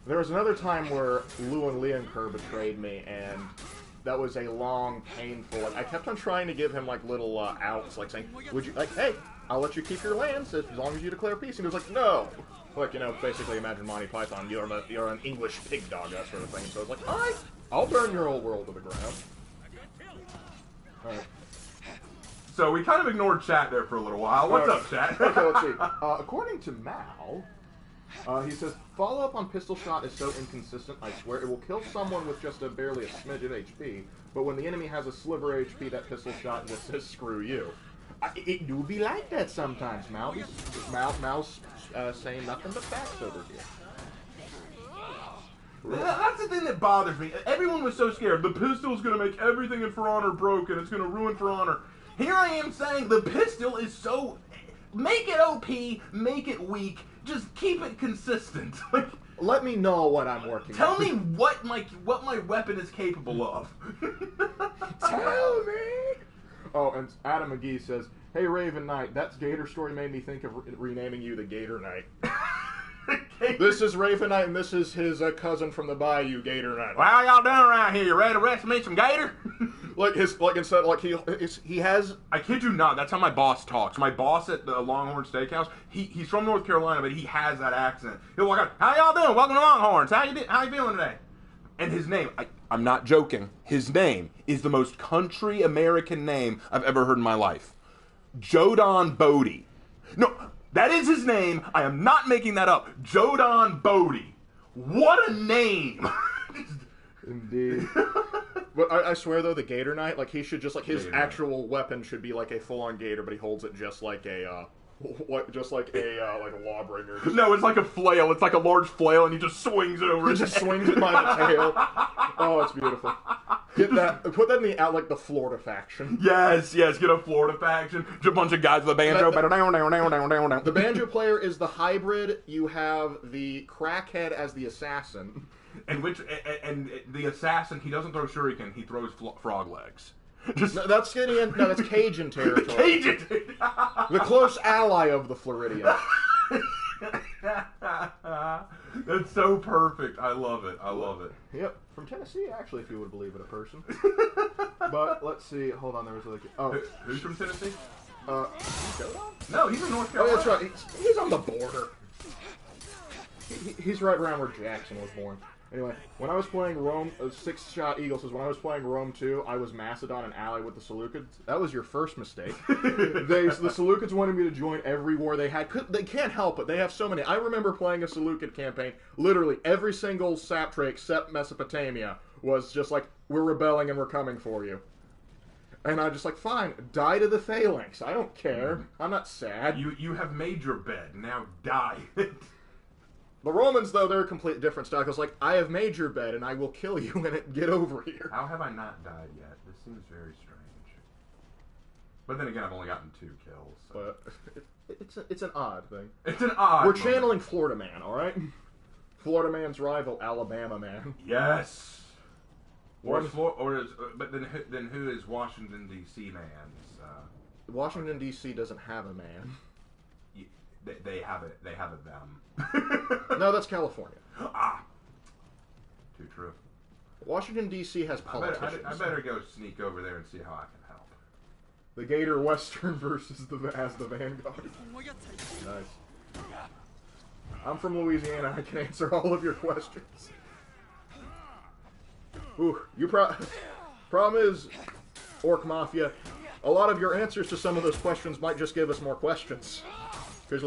There was another time where Lou and Leonker betrayed me, and that was a long, painful, I kept on trying to give him, little outs, saying, would you, hey, I'll let you keep your lands as long as you declare peace. And he was like, no. Basically imagine Monty Python, you're an English pig dog, that sort of thing. So I was like, all right, I'll burn your old world to the ground. Alright. So we kind of ignored chat there for a little while. What's up, chat? Okay, let's see. According to Mal, he says, follow-up on pistol shot is so inconsistent, I swear. It will kill someone with just barely a smidgen HP, but when the enemy has a sliver HP, that pistol shot just says, screw you. It do be like that sometimes, Mal. Mal's saying nothing but facts over here. That's the thing that bothers me. Everyone was so scared. The pistol's going to make everything in For Honor broken. It's going to ruin For Honor. Here I am saying the pistol is so... Make it OP, make it weak, just keep it consistent. Let me know what I'm working on. Tell me what my weapon is capable of. Tell me! Oh, and Adam McGee says, hey Raven Knight, that Gator story made me think of renaming you the Gator Knight. This is Raven Knight, and this is his cousin from the Bayou, Gator Knight. Well, how y'all doing around here? You ready to wrestle me some gator? He has. I kid you not. That's how my boss talks. My boss at the Longhorn Steakhouse. He's from North Carolina, but he has that accent. He'll walk out. How y'all doing? Welcome to Longhorns. How you feeling today? And his name, I'm not joking. His name is the most country American name I've ever heard in my life. Jodon Bodie. No, that is his name. I am not making that up. Jodon Bodie. What a name. Indeed. But I swear though, the Gator Knight, like he should just like his Gator actual weapon should be like a full-on gator, but he holds it just like a like a lawbringer. No, it's like a flail. It's like a large flail, and he just swings it over. He just swings it by the tail. Oh, it's beautiful. Get that. Put that in the like the Florida faction. Yes. Get a Florida faction. Just a bunch of guys with a banjo. The banjo player is the hybrid. You have the crackhead as the assassin. And the assassin, he doesn't throw shuriken. He throws frog legs. No, that's getting in. No, that's Cajun territory. Cajun. The close ally of the Floridian. That's so perfect. I love it. Yep, from Tennessee, actually, if you would believe it, a person. But let's see. Hold on, there was like who's from Tennessee? No, he's from North Carolina. Oh, that's right. He's on the border. He's right around where Jackson was born. Anyway, when I was playing Rome, Six Shot Eagle says, when I was playing Rome 2, I was Macedon and ally with the Seleucids. That was your first mistake. The Seleucids wanted me to join every war they had. They can't help it. They have so many. I remember playing a Seleucid campaign. Literally, every single satrap except Mesopotamia was just like, we're rebelling and we're coming for you. And I'm just like, fine, die to the phalanx. I don't care. I'm not sad. You have made your bed. Now die. The Romans, though, they're a completely different style. Because, like, I have made your bed, and I will kill you and get over here. How have I not died yet? This seems very strange. But then again, I've only gotten 2 kills. So. But it's an odd thing. It's an odd. We're channeling Florida Man, all right? Florida Man's rival, Alabama Man. Yes. But then who is Washington D.C. man's? Washington D.C. doesn't have a man. They have it. They have it them. No, that's California. Too true. Washington D.C. has politicians. I better go sneak over there and see how I can help. The Gator Western versus the Vanguard. Nice. I'm from Louisiana. I can answer all of your questions. Ooh, problem is, Orc Mafia, a lot of your answers to some of those questions might just give us more questions. Because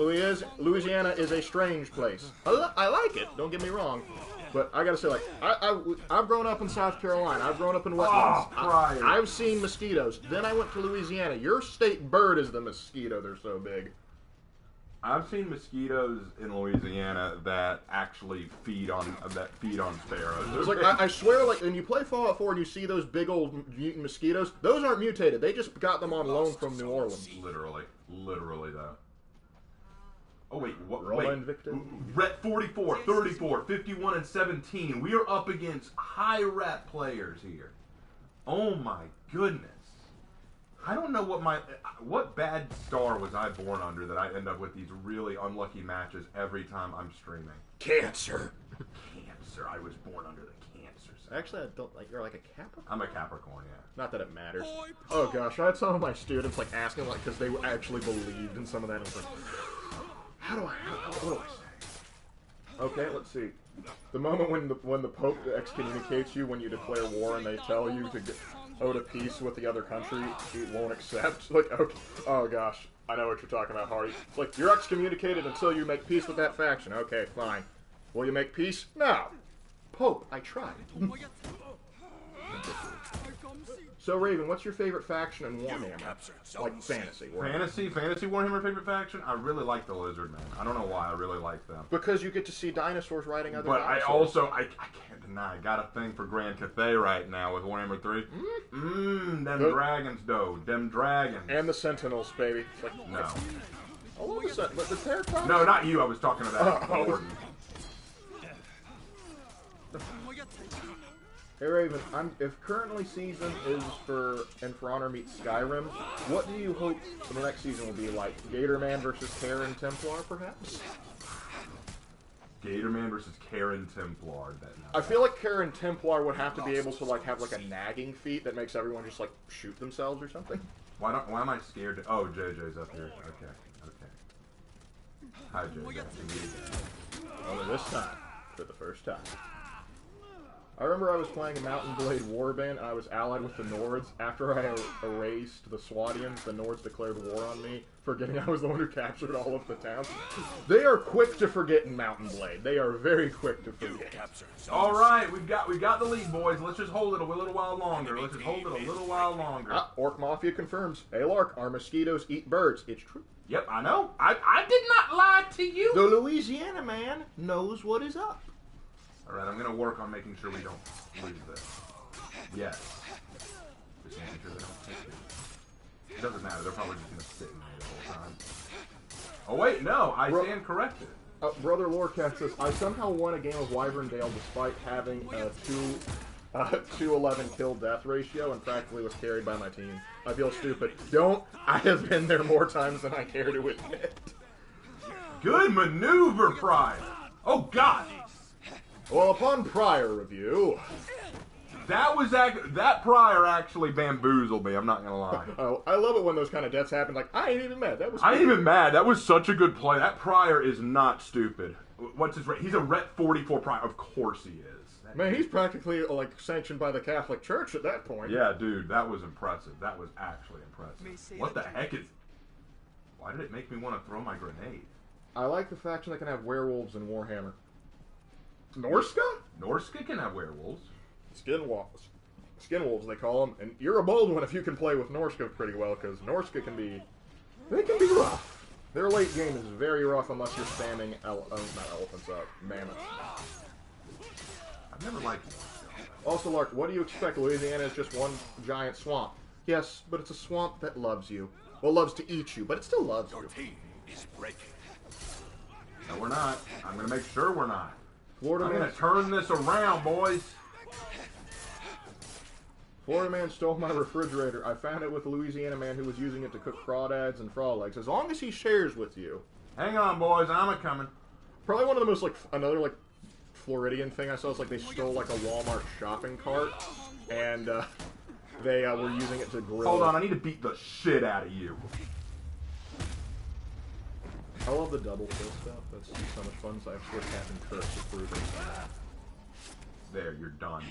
Louisiana is a strange place. I like it, don't get me wrong. But I gotta say, like, I've grown up in South Carolina. I've grown up in wetlands. I've seen mosquitoes. Then I went to Louisiana. Your state bird is the mosquito. They're so big. I've seen mosquitoes in Louisiana that actually feed on sparrows. It's like I swear, like when you play Fallout 4 and you see those big old mutant mosquitoes, those aren't mutated. They just got them on loan from New Orleans. Literally though. Oh wait, what? Roma Invicta? Rep 44, 34, 51, and 17. We are up against high rep players here. Oh my goodness. I don't know what bad star was I born under that I end up with these really unlucky matches every time I'm streaming. Cancer. Cancer. I was born under the cancer sign. Actually, I don't like. You're like a Capricorn. I'm a Capricorn, yeah. Not that it matters. Oh gosh, I had some of my students like asking like because they actually believed in some of that. And it's like, what do I say? Okay, let's see. The moment when the Pope excommunicates you when you declare war and they tell you to go to peace with the other country, he won't accept. Like, okay, oh gosh, I know what you're talking about, Hardy. It's like, you're excommunicated until you make peace with that faction. Okay, fine. Will you make peace? No. Pope, I tried. So, Raven, what's your favorite faction in Warhammer? Like fantasy Warhammer. Fantasy Warhammer favorite faction? I really like the Lizard Men. I don't know why, I really like them. Because you get to see dinosaurs riding other dinosaurs. But I also, I can't deny, I got a thing for Grand Cathay right now with Warhammer 3. Them dragons, though. Them dragons. And the Sentinels, baby. Like, no. I love the Sentinels. But the Terracons? No, not you, I was talking about Gordon. Hey Raven, if currently season is for Honor meets Skyrim, what do you hope the next season will be like? Gatorman versus Terran Templar, perhaps? Gatorman versus Karen Templar. I feel like Karen Templar would have to be able to like have like a nagging feat that makes everyone just like shoot themselves or something. Why am I scared? Oh, JJ's up here. Okay. Hi, JJ. Only this time, for the first time. I remember I was playing a Mountain Blade Warband, and I was allied with the Nords. After I erased the Swadians, the Nords declared war on me, forgetting I was the one who captured all of the towns. They are quick to forget in Mountain Blade. They are very quick to forget. All right, we've got the lead, boys. Let's just hold it a little while longer. Orc Mafia confirms. Hey, Lark, our mosquitoes eat birds. It's true. Yep, I know. I did not lie to you. The Louisiana man knows what is up. Alright, I'm going to work on making sure we don't lose this. Yes. Just making sure they don't take it. It doesn't matter, they're probably just going to sit in there the whole time. Oh wait, no, I stand corrected. Brother Lorecat says, I somehow won a game of Wyverndale despite having a 211 kill-death ratio and practically was carried by my team. I feel stupid. I have been there more times than I care to admit. Good maneuver, Pride! Oh god! Well, upon prior review... That prior actually bamboozled me, I'm not gonna lie. Oh, I love it when those kind of deaths happen. Like, I ain't even mad. I ain't even mad. That was such a good play. That prior is not stupid. What's his rate? He's a Ret 44 prior. Of course he is. Man, he's practically, like, sanctioned by the Catholic Church at that point. Yeah, dude, that was impressive. That was actually impressive. What the heck is... Why did it make me want to throw my grenade? I like the faction that can have werewolves in Warhammer. Norska? Norska can have werewolves. Skinwolves, they call them. And you're a bold one if you can play with Norska pretty well, because Norska can be... They can be rough. Their late game is very rough unless you're spamming mammoths. I've never liked Norska. Also, Lark, what do you expect? Louisiana is just one giant swamp. Yes, but it's a swamp that loves you. Well, loves to eat you, but it still loves you. Your team is breaking. No, we're not. I'm going to make sure we're not. Florida I'm going to turn this around, boys. Florida man stole my refrigerator. I found it with a Louisiana man who was using it to cook crawdads and frog legs. As long as he shares with you. Hang on, boys. I'm a-coming. Probably one of the most, like, another, like, Floridian thing I saw is, like, they stole, like, a Walmart shopping cart, and, they, were using it to grill. Hold on, I need to beat the shit out of you. I love the double kill stuff. That's so much fun, so I have to Captain Kirk to prove it. There, you're done.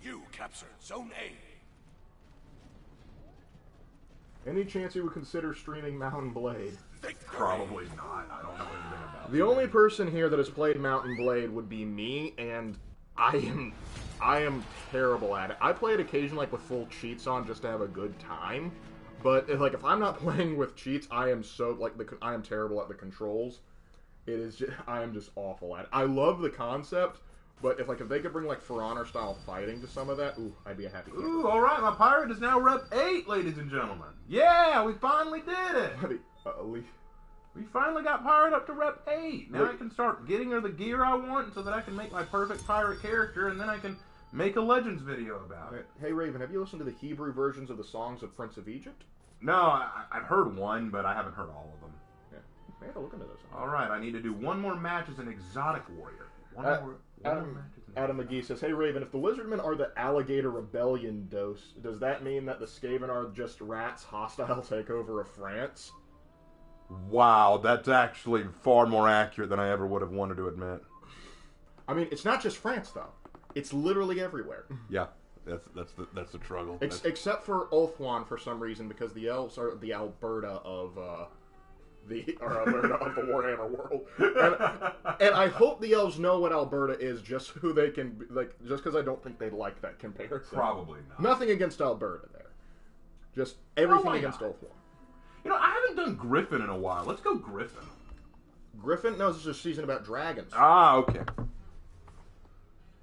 You captured Zone A. Any chance you would consider streaming Mountain Blade? Probably not. I don't know anything about it. The only person here that has played Mountain Blade would be me, and I am terrible at it. I play it occasionally, like, with full cheats on just to have a good time. But, if I'm not playing with cheats, I am so, like, I am terrible at the controls. I am just awful at it. I love the concept, but if they could bring, like, For Honor-style fighting to some of that, ooh, I'd be a happy camper. Ooh, alright, my pirate is now Rep 8, ladies and gentlemen. Yeah, we finally did it! We finally got pirate up to Rep 8. Now I can start getting her the gear I want so that I can make my perfect pirate character, and then I can make a Legends video about it. Hey, Raven, have you listened to the Hebrew versions of the songs of Prince of Egypt? No, I've heard one, but I haven't heard all of them. Yeah, I gotta look into those. Alright, I need to do one more match as an exotic warrior. Adam McGee says, hey Raven, if the Lizardmen are the Alligator Rebellion does that mean that the Skaven are just rats hostile takeover of France? Wow, that's actually far more accurate than I ever would have wanted to admit. I mean, it's not just France, though. It's literally everywhere. Yeah, that's the struggle. Except for Ulthuan for some reason, because the elves are the Alberta of the Warhammer world. And I hope the elves know what Alberta is, just who they can just because I don't think they'd like that comparison. Probably not. Nothing against Alberta there. Just everything against Ulthuan. You know, I haven't done Griffin in a while. Let's go Griffin. Griffin? No, this is a season about dragons. Ah, okay.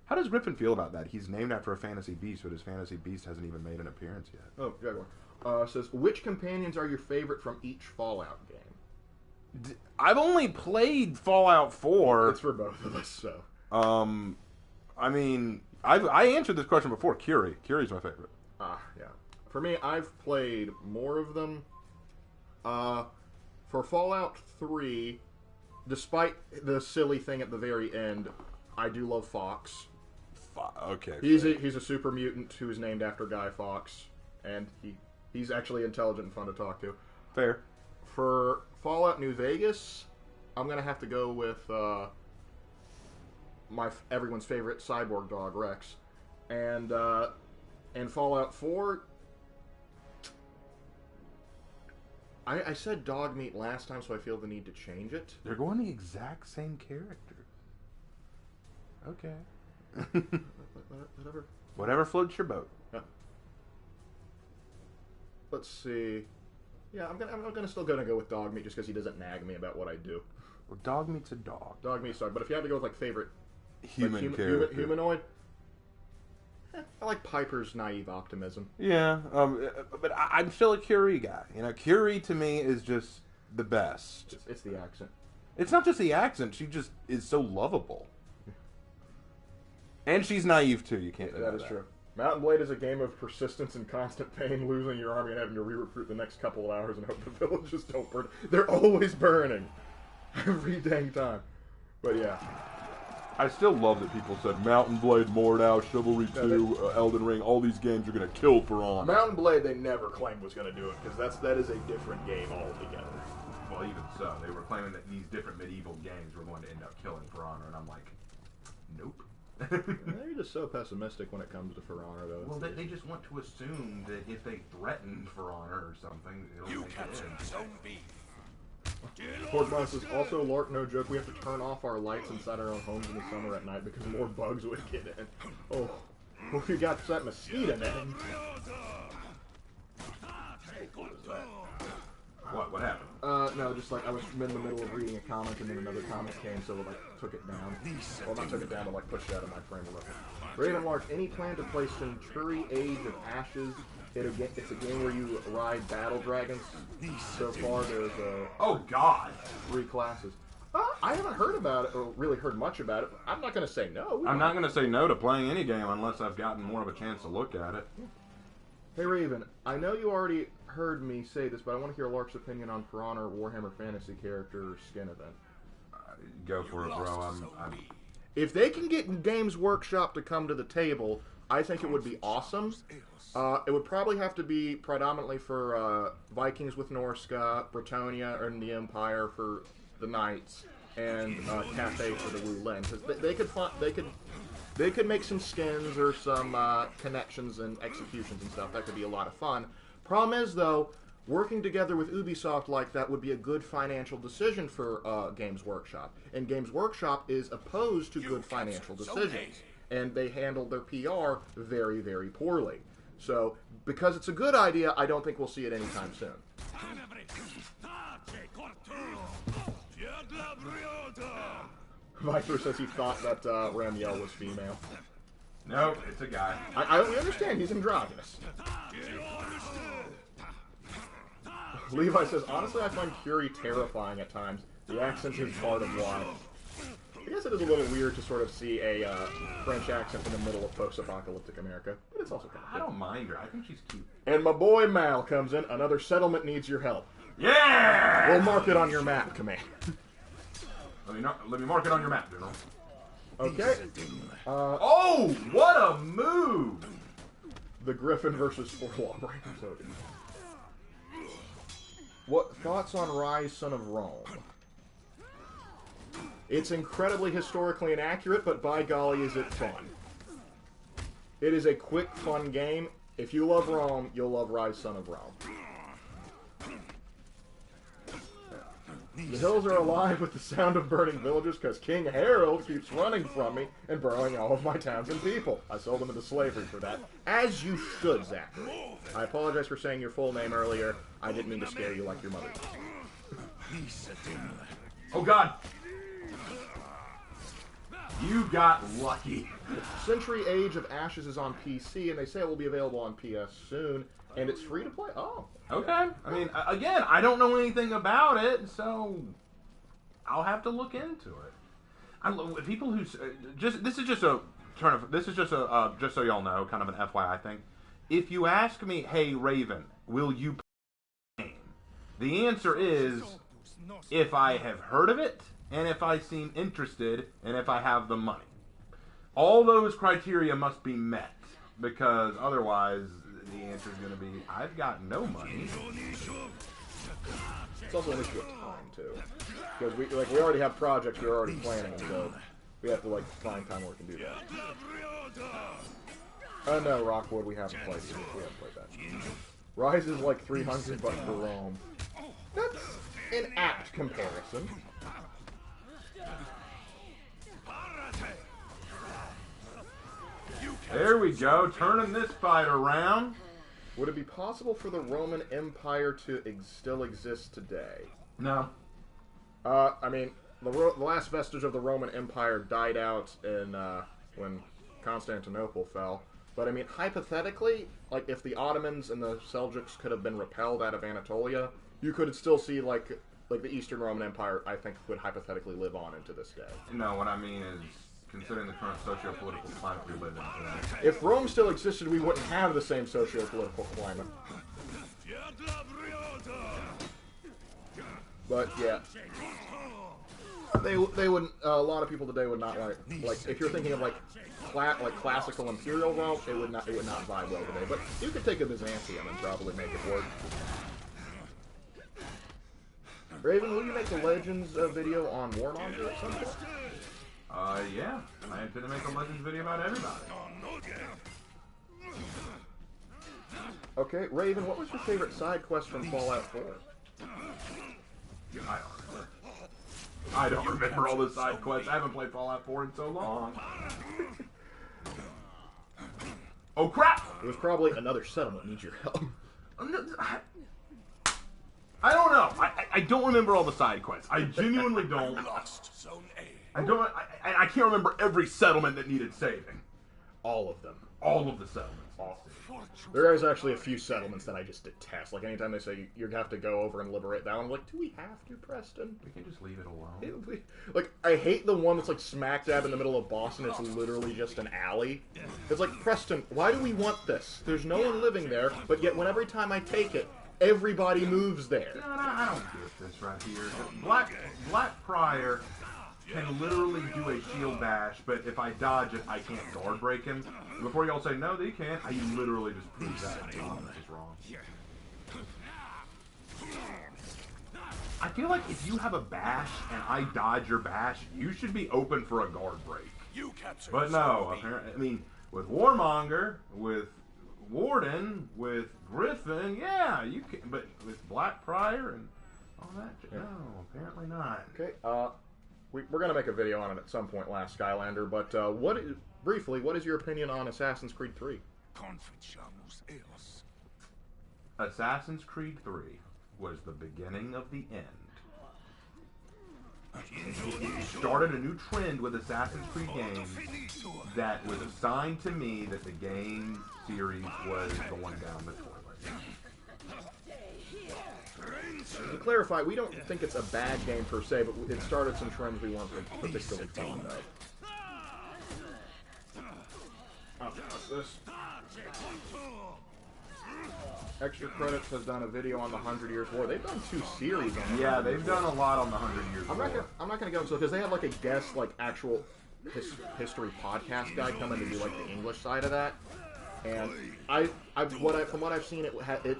How does Griffin feel about that? He's named after a fantasy beast, but his fantasy beast hasn't even made an appearance yet. Oh, Jaguar. Says, which companions are your favorite from each Fallout game? I've only played Fallout 4. It's for both of us, so. I mean, I answered this question before. Curie. Curie's my favorite. Yeah. For me, I've played more of them. For Fallout 3, despite the silly thing at the very end, I do love Fox. Okay. He's a super mutant who's named after Guy Fawkes, and he's actually intelligent and fun to talk to. Fair. For Fallout New Vegas, I'm gonna have to go with everyone's favorite cyborg dog Rex, and Fallout 4. I said dog meat last time, so I feel the need to change it. They're going the exact same characters. Okay. Whatever. Whatever floats your boat. Yeah. Let's see. Yeah, I'm still gonna go with dog meat just because he doesn't nag me about what I do. Well, dog meat's a dog. Dog meat's dog. But if you had to go with like favorite Character. humanoid, I like Piper's naive optimism. Yeah, but I'm still a Curie guy. You know, Curie to me is just the best. It's the accent. It's not just the accent; she just is so lovable, and she's naive too. You can't deny That is true. Mountain Blade is a game of persistence and constant pain, losing your army and having to re-recruit the next couple of hours and hope the villages don't burn. They're always burning, every dang time. But yeah. I still love that people said Mountain Blade, Mordau, Chivalry 2, Elden Ring, all these games are going to kill For Honor. Mountain Blade they never claimed was going to do it, because that is a different game altogether. Well, even so, they were claiming that these different medieval games were going to end up killing For Honor, and I'm like, nope. They're just so pessimistic when it comes to For Honor, though. Well, they just want to assume that if they threatened For Honor or something, it'll You make it captured in. Zone B. Corkmon says, also, Lark, no joke, we have to turn off our lights inside our own homes in the summer at night because more bugs would get in. Oh, well, you got that mosquito net. What happened? No, just like I was in the middle of reading a comic and then another comic came, so like took it down. Well, not took it down, but like pushed it out of my frame of reference. Raven Lark, any plan to play Century Age of Ashes? It's a game where you ride battle dragons. So far, there's Oh, God! 3 classes. I haven't heard about it, or really heard much about it. I'm not going to say no. I'm not going to say no to playing any game unless I've gotten more of a chance to look at it. Hey Raven, I know you already heard me say this, but I want to hear Lark's opinion on For Honor Warhammer Fantasy character skin event. Go for it, bro. If they can get Games Workshop to come to the table, I think it would be awesome. It would probably have to be predominantly for Vikings with Norska, Bretonnia, and the Empire for the Knights, and Cathay for the Wu Len. They could make some skins or some connections and executions and stuff. That could be a lot of fun. Problem is, though, working together with Ubisoft like that would be a good financial decision for Games Workshop. And Games Workshop is opposed to good financial decisions. And they handled their PR very, very poorly. So, because it's a good idea, I don't think we'll see it anytime soon. Viper says he thought that Ramiel was female. No, it's a guy. We understand he's androgynous. Levi says, honestly, I find Curie terrifying at times. The accent is part of why. I guess it is a little weird to sort of see a French accent in the middle of post-apocalyptic America, but it's also kind of I don't mind her. I think she's cute. And my boy Mal comes in. Another settlement needs your help. Yeah! We'll mark it on your map, Command. Let me mark it on your map, General. Okay. Oh, what a move! The Griffin versus 4 Lawbreakers. What thoughts on Rise, Son of Rome? It's incredibly historically inaccurate, but by golly is it fun. It is a quick, fun game. If you love Rome, you'll love Rise, Son of Rome. The hills are alive with the sound of burning villages because King Harold keeps running from me and burrowing all of my towns and people. I sold him into slavery for that. As you should, Zachary. I apologize for saying your full name earlier. I didn't mean to scare you like your mother did. Oh, God. You got lucky. Century Age of Ashes is on PC, and they say it will be available on PS soon, and it's free to play. Oh. Okay. I mean, again, I don't know anything about it, so I'll have to look into it. People who this is just so y'all know, kind of an FYI thing. If you ask me, hey Raven, will you play the game? The answer is if I have heard of it, and if I seem interested, and if I have the money. All those criteria must be met, because otherwise the answer is going to be, I've got no money. It's also an issue of time, too. Because we already have projects we're already planning, so we have to, find time where we can do that. No, Rockwood, we haven't played it. We haven't played that. Rise is like 300 bucks for Rome. That's an apt comparison. There we go, turning this fight around. Would it be possible for the Roman Empire to still exist today? No. I mean, the last vestige of the Roman Empire died out in when Constantinople fell. But I mean, hypothetically, if the Ottomans and the Seljuks could have been repelled out of Anatolia, you could still see like the Eastern Roman Empire, I think, would hypothetically live on into this day. No, what I mean is, considering the current socio-political climate we live in today. If Rome still existed, we wouldn't have the same socio-political climate. But yeah, they wouldn't. A lot of people today would not like if you're thinking of classical imperial Rome, it would not vibe well today. But you could take a Byzantium and probably make it work. Raven, will you make the Legends video on Warmonger at some point? Yeah. I intend to make a Legends video about everybody. Okay, Raven, what was your favorite side quest from Fallout 4? I don't remember all the side quests. I haven't played Fallout 4 in so long. Oh, crap! It was probably another settlement needs your help. I don't know. I don't remember all the side quests. I genuinely don't. Lost Zone A. I can't remember every settlement that needed saving. All of them. All of the settlements. There is actually a few settlements that I just detest. Like, anytime they say you have to go over and liberate that one, I'm like, do we have to, Preston? We can just leave it alone. Like, I hate the one that's, smack dab in the middle of Boston. It's literally just an alley. It's like, Preston, why do we want this? There's no one living there, but yet every time I take it, everybody moves there. No, I don't get this right here. Black Prior can literally do a shield bash, but if I dodge it, I can't guard break him. Before y'all say, no, they can't, I literally just prove that. This is wrong. I feel like if you have a bash and I dodge your bash, you should be open for a guard break. But no, apparently, I mean, with Warmonger, with Warden, with Griffin, yeah, you can, but with Black Prior and all that, no, apparently not. Okay, we're going to make a video on it at some point, Last Skylander, but briefly, what is your opinion on Assassin's Creed 3? Assassin's Creed 3 was the beginning of the end. It started a new trend with Assassin's Creed games that was assigned to me that the game series was going down the toilet. To clarify, we don't think it's a bad game per se, but it started some trends we weren't particularly fond of. Extra Credits has done a video on the 100 Years War. They've done 2 series on it. Yeah, they've done a lot on the 100 Years War. I'm not gonna go into it because they have a guest, actual history podcast guy come in to do the English side of that. And from what I've seen,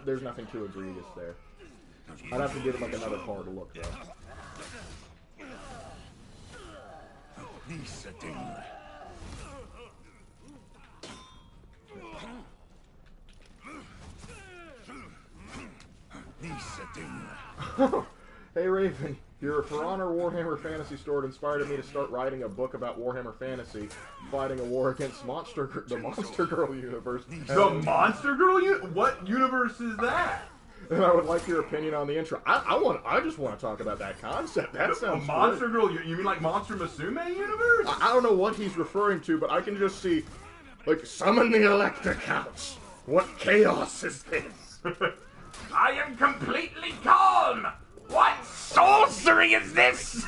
there's nothing too egregious there. I'd have to give it another hard look though. Hey Raven, your For Honor Warhammer Fantasy store inspired me to start writing a book about Warhammer Fantasy, fighting a war against the Monster Girl universe. The Monster Girl universe? What universe is that? And I would like your opinion on the intro. I just want to talk about that concept. That sounds Monster Girl. You mean like Monster Musume universe? I don't know what he's referring to, but I can just see, summon the Electric Couch. What chaos is this? I am completely calm. What sorcery is this?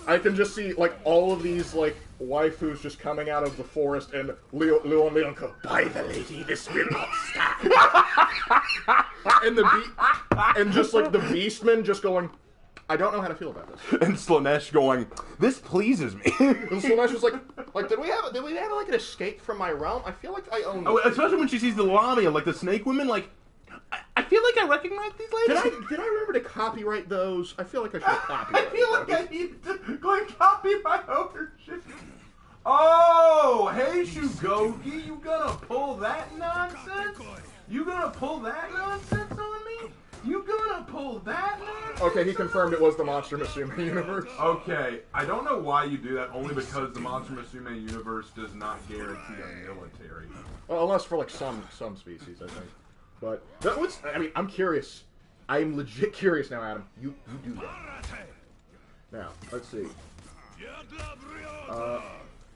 I can just see all of these waifus just coming out of the forest, and Leon go, by the lady, this will not stop. And just the beastmen just going, I don't know how to feel about this. And Slanesh going, this pleases me. And Slanesh was like, did we have like an escape from my realm? I feel like I own this. Oh, especially when she sees the Lamia, like the snake women, like, I feel like I recognize these ladies. Did I remember to copyright those? I feel like I should copyright I feel like those. I need to go and copy my ownership. Oh, hey, Shugoki, you gonna pull that nonsense? You gonna pull that nonsense on me? You gonna pull that nonsense? Okay, he confirmed it was the Monster Musume universe. Okay, I don't know why you do that, only because the Monster Musume universe does not guarantee a military. Well, unless for like some species, I think. But that was, I mean, I'm curious. I'm legit curious now, Adam. You do that. Now, let's see.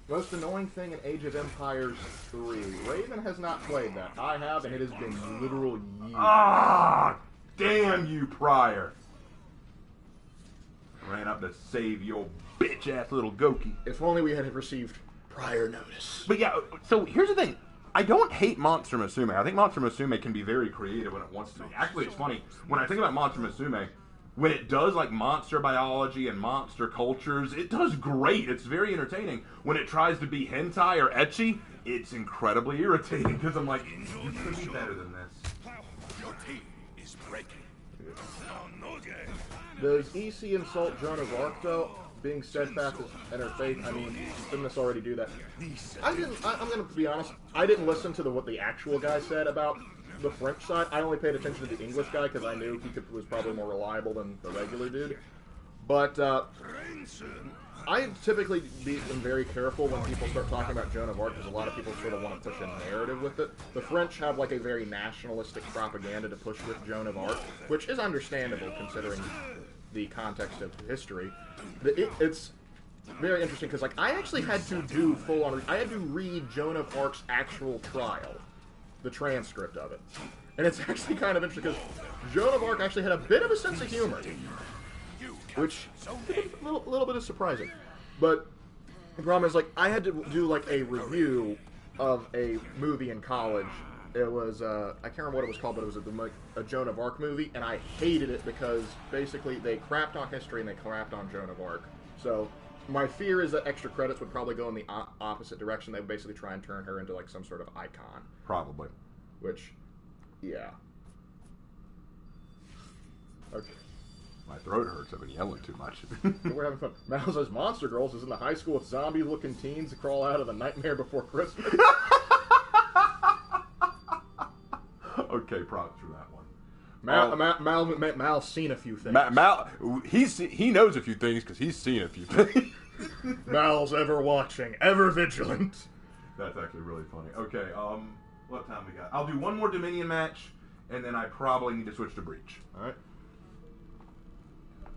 Most annoying thing in Age of Empires 3. Raven has not played that. I have, and it has been literal years. Ah, damn you, Pryor. Ran up to save your bitch-ass little Goki. If only we had received prior notice. But yeah, so here's the thing. I don't hate Monster Musume. I think Monster Musume can be very creative when it wants to be. Actually, it's funny. When I think about Monster Musume, when it does like monster biology and monster cultures, it does great. It's very entertaining. When it tries to be hentai or ecchi, it's incredibly irritating because I'm like, you could be better than this. Your team is breaking. Does EC insult Joan of Arc, though? Being steadfast in her faith, I mean, didn't this already do that? I'm going to be honest, I didn't listen to what the actual guy said about the French side. I only paid attention to the English guy because I knew he was probably more reliable than the regular dude. But I typically am very careful when people start talking about Joan of Arc because a lot of people sort of want to push a narrative with it. The French have like a very nationalistic propaganda to push with Joan of Arc, which is understandable considering the context of history. It's very interesting because like I actually had to do full-on. I had to read Joan of Arc's actual trial, the transcript of it, and it's actually kind of interesting because Joan of Arc actually had a bit of a sense of humor, which is a little bit of surprising. But the problem is like I had to do like a review of a movie in college. It was, I can't remember what it was called, but it was a Joan of Arc movie, and I hated it because basically they crapped on history and they crapped on Joan of Arc. So my fear is that extra credits would probably go in the opposite direction. They would basically try and turn her into like some sort of icon. Probably. Which, yeah. Okay. My throat hurts. I've been yelling too much. We're having fun. Mal says Monster Girls is in the high school with zombie-looking teens that crawl out of the Nightmare Before Christmas. Okay, props for that one. Mal's seen a few things. Mal, he knows a few things because he's seen a few things. Mal's ever watching, ever vigilant. That's actually really funny. Okay, what time we got? I'll do one more Dominion match, and then I probably need to switch to Breach. Alright.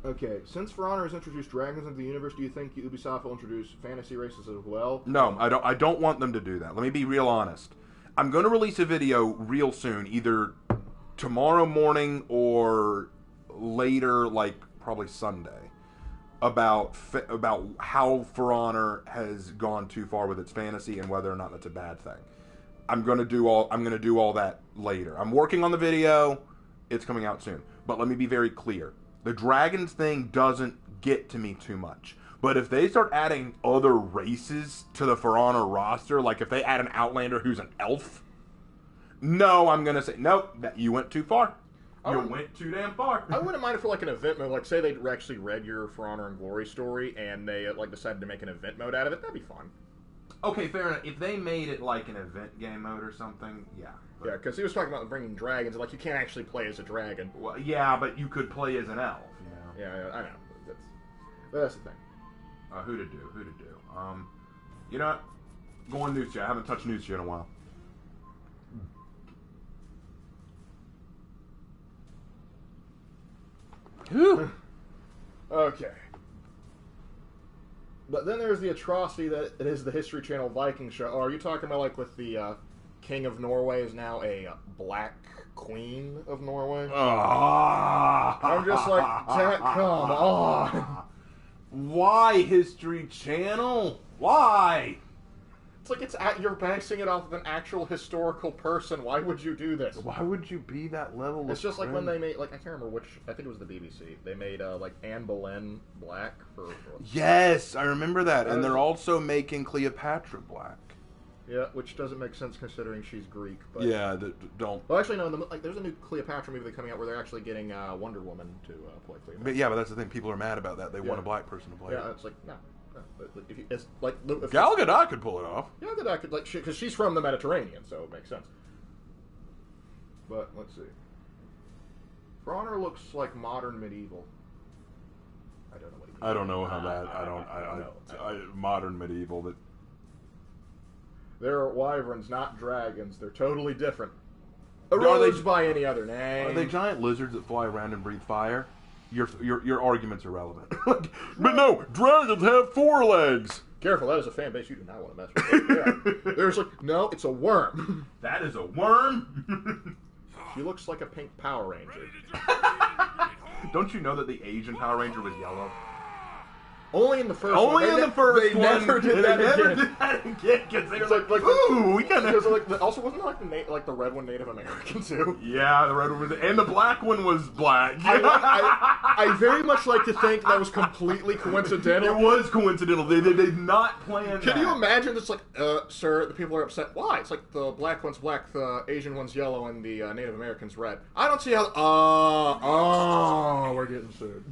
Okay, since For Honor has introduced dragons into the universe, do you think Ubisoft will introduce fantasy races as well? No, I don't want them to do that. Let me be real honest. I'm going to release a video real soon, either tomorrow morning or later, like probably Sunday, about how For Honor has gone too far with its fantasy and whether or not that's a bad thing. I'm going to do all that later. I'm working on the video. It's coming out soon. But let me be very clear. The dragons thing doesn't get to me too much. But if they start adding other races to the For Honor roster, like if they add an Outlander who's an elf, no, I'm going to say, nope, you went too far. You went too damn far. I wouldn't mind it for like an event mode. Like say they actually read your For Honor and Glory story and they like decided to make an event mode out of it. That'd be fun. Okay, fair enough. If they made it like an event game mode or something, yeah. Yeah, because he was talking about bringing dragons. Like you can't actually play as a dragon. Well, yeah, but you could play as an elf. You know? Yeah, I know. That's the thing. Who to do? You know what? Go on Nucia. I haven't touched Nucia in a while. Okay. But then there's the atrocity that it is the History Channel Viking show. Oh, are you talking about like with the King of Norway is now a Black Queen of Norway? I'm just like, come on. Why History Channel? Why? It's like you're basing it off of an actual historical person. Why would you do this? Why would you be that level? It's just like when they made, like, I can't remember which. I think it was the BBC. They made like Anne Boleyn black for. Yes, I remember that, and they're also making Cleopatra black. Yeah, which doesn't make sense considering she's Greek. But yeah, don't. Well, actually, no. There's a new Cleopatra movie coming out where they're actually getting Wonder Woman to play Cleopatra. But yeah, but that's the thing. People are mad about that. They want a black person to play. Yeah, it's like no. But if you, it's like if Gal Gadot could pull it off. Gal Gadot could, like, because she's from the Mediterranean, so it makes sense. But let's see. For Honor looks like modern medieval. I don't know what he means. I don't know how that. I don't. Modern medieval. That. They're wyverns, not dragons. They're totally different. Are they by any other name? Are they giant lizards that fly around and breathe fire? Your argument's irrelevant. But no, dragons have 4 legs. Careful, that is a fan base you do not want to mess with. Yeah. There's like, no, it's a worm. That is a worm. She looks like a pink Power Ranger. Don't you know that the Asian Power Ranger was yellow? Only in the first one. Only in the first one. They never did that again. Because they were like, ooh, we kind of... Also, wasn't it like the red one Native American, too? Yeah, the red one was... And the black one was black. I very much like to think that was completely coincidental. It was coincidental. They did not plan that. Can you imagine this, like, sir, the people are upset. Why? It's like the black one's black, the Asian one's yellow, and the Native American's red. I don't see how... we're getting sued.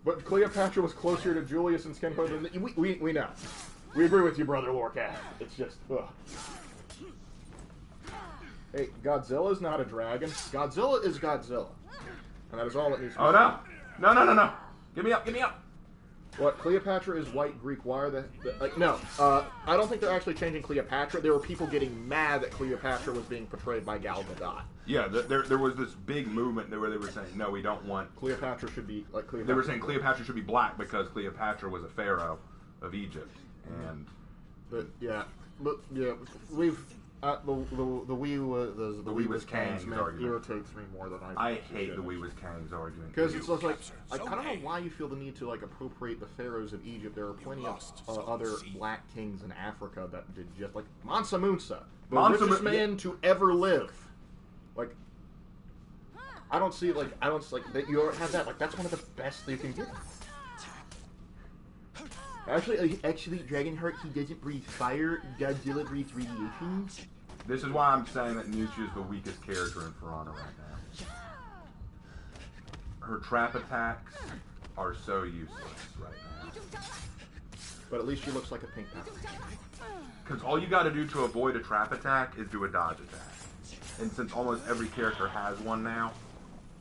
But Cleopatra was closer to Julius and skin color than... We know. We agree with you, brother Lorcat. It's just... Ugh. Hey, Godzilla's not a dragon. Godzilla is Godzilla. And that is all it needs to be. Oh, no. No. Give me up. What? Cleopatra is white Greek. Why are they... Like, no. I don't think they're actually changing Cleopatra. There were people getting mad that Cleopatra was being portrayed by Gal Gadot. Yeah, there was this big movement where they were saying, no, we don't want... Cleopatra should be... like Cleopatra. They were saying Cleopatra should be black because Cleopatra was a pharaoh of Egypt. And... But, yeah. But, yeah, we've... the Wee was Kang's argument irritates me more than I hate the Wee was Kang's argument. Because it's like I don't know why you feel the need to, like, appropriate the pharaohs of Egypt. There are plenty of other black kings in Africa that did just, like, Mansa Musa, the richest man to ever live. Like, I don't see, like, that you have that. Like, that's one of the best you can get. Actually, Dragonheart, he doesn't breathe fire. Godzilla breathes radiation. This is why I'm saying that Nushi is the weakest character in For Honor right now. Her trap attacks are so useless right now. But at least she looks like a pink Power. Because all you got to do to avoid a trap attack is do a dodge attack. And since almost every character has one now...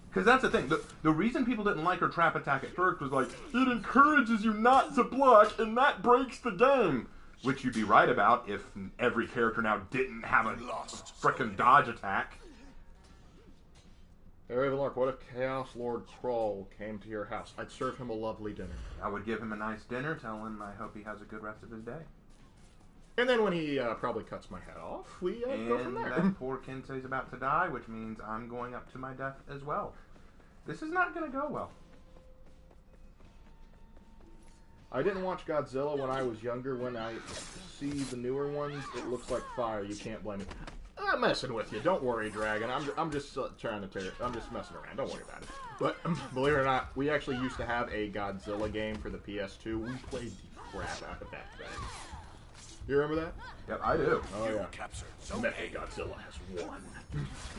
Because that's the thing. The reason people didn't like her trap attack at first was like, it encourages you not to block, and that breaks the game. Which you'd be right about if every character now didn't have a frickin' dodge attack. Hey, Ravenlark, what if Chaos Lord Kroll came to your house? I'd serve him a lovely dinner. I would give him a nice dinner, tell him I hope he has a good rest of his day. And then when he probably cuts my head off, we go from there. And that poor Kensei's about to die, which means I'm going up to my death as well. This is not going to go well. I didn't watch Godzilla when I was younger. When I see the newer ones, it looks like fire. You can't blame me. I'm messing with you. Don't worry, Dragon. I'm just trying to tear it. I'm just messing around. Don't worry about it. But believe it or not, we actually used to have a Godzilla game for the PS2. We played the crap out of that thing. You remember that? Yep, I do. Oh, yeah. Mecha Godzilla has won.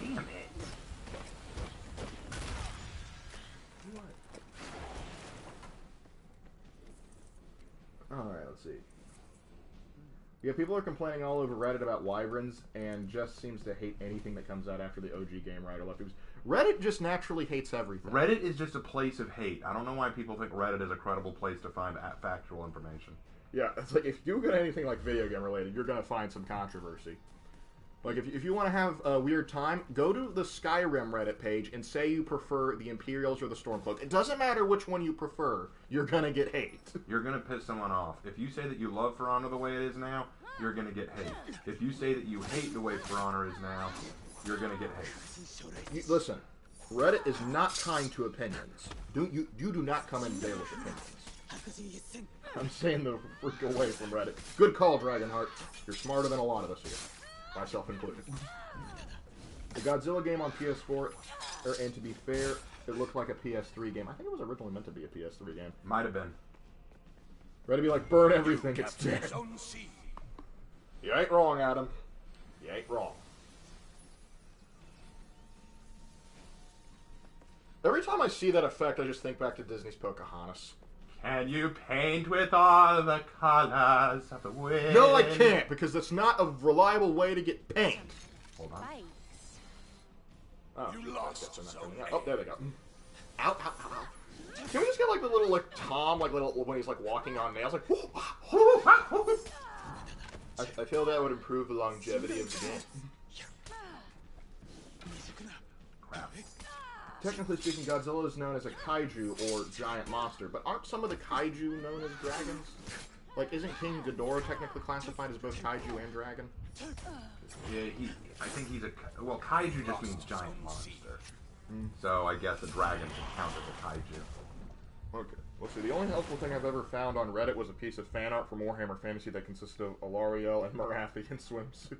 Damn it. Alright, let's see. Yeah, people are complaining all over Reddit about wyverns and just seems to hate anything that comes out after the OG game right or left. Reddit just naturally hates everything. Reddit is just a place of hate. I don't know why people think Reddit is a credible place to find factual information. Yeah, it's like if you get anything like video game related, you're going to find some controversy. Like, if you want to have a weird time, go to the Skyrim Reddit page and say you prefer the Imperials or the Stormcloaks. It doesn't matter which one you prefer. You're going to get hate. You're going to piss someone off. If you say that you love For Honor the way it is now, you're going to get hate. If you say that you hate the way For Honor is now, you're going to get hate. Listen, Reddit is not kind to opinions. You do not come in there with opinions. I'm saying the freak away from Reddit. Good call, Dragonheart. You're smarter than a lot of us here. Myself included. The Godzilla game on PS4, and to be fair, it looked like a PS3 game. I think it was originally meant to be a PS3 game. Might have been. Ready to be like, burn everything, it's dead. You ain't wrong, Adam. You ain't wrong. Every time I see that effect, I just think back to Disney's Pocahontas. Can you paint with all the colors of the wind? No, I can't, because that's not a reliable way to get paint. Hold on. Oh, You lost, Zone oh, there they go. Ow, ow, ow, ow. Can we just get like the little, like, Tom, like, little, when he's, like, walking on nails, like, I feel that would improve the longevity of the game. Crap. Technically speaking, Godzilla is known as a kaiju, or giant monster, but aren't some of the kaiju known as dragons? Like, isn't King Ghidorah technically classified as both kaiju and dragon? Yeah, I think he's a... Well, kaiju just means giant monster. So I guess a dragon can count as a kaiju. Okay. Let's see, the only helpful thing I've ever found on Reddit was a piece of fan art for Warhammer Fantasy that consisted of Alariel and Marathi in swimsuit.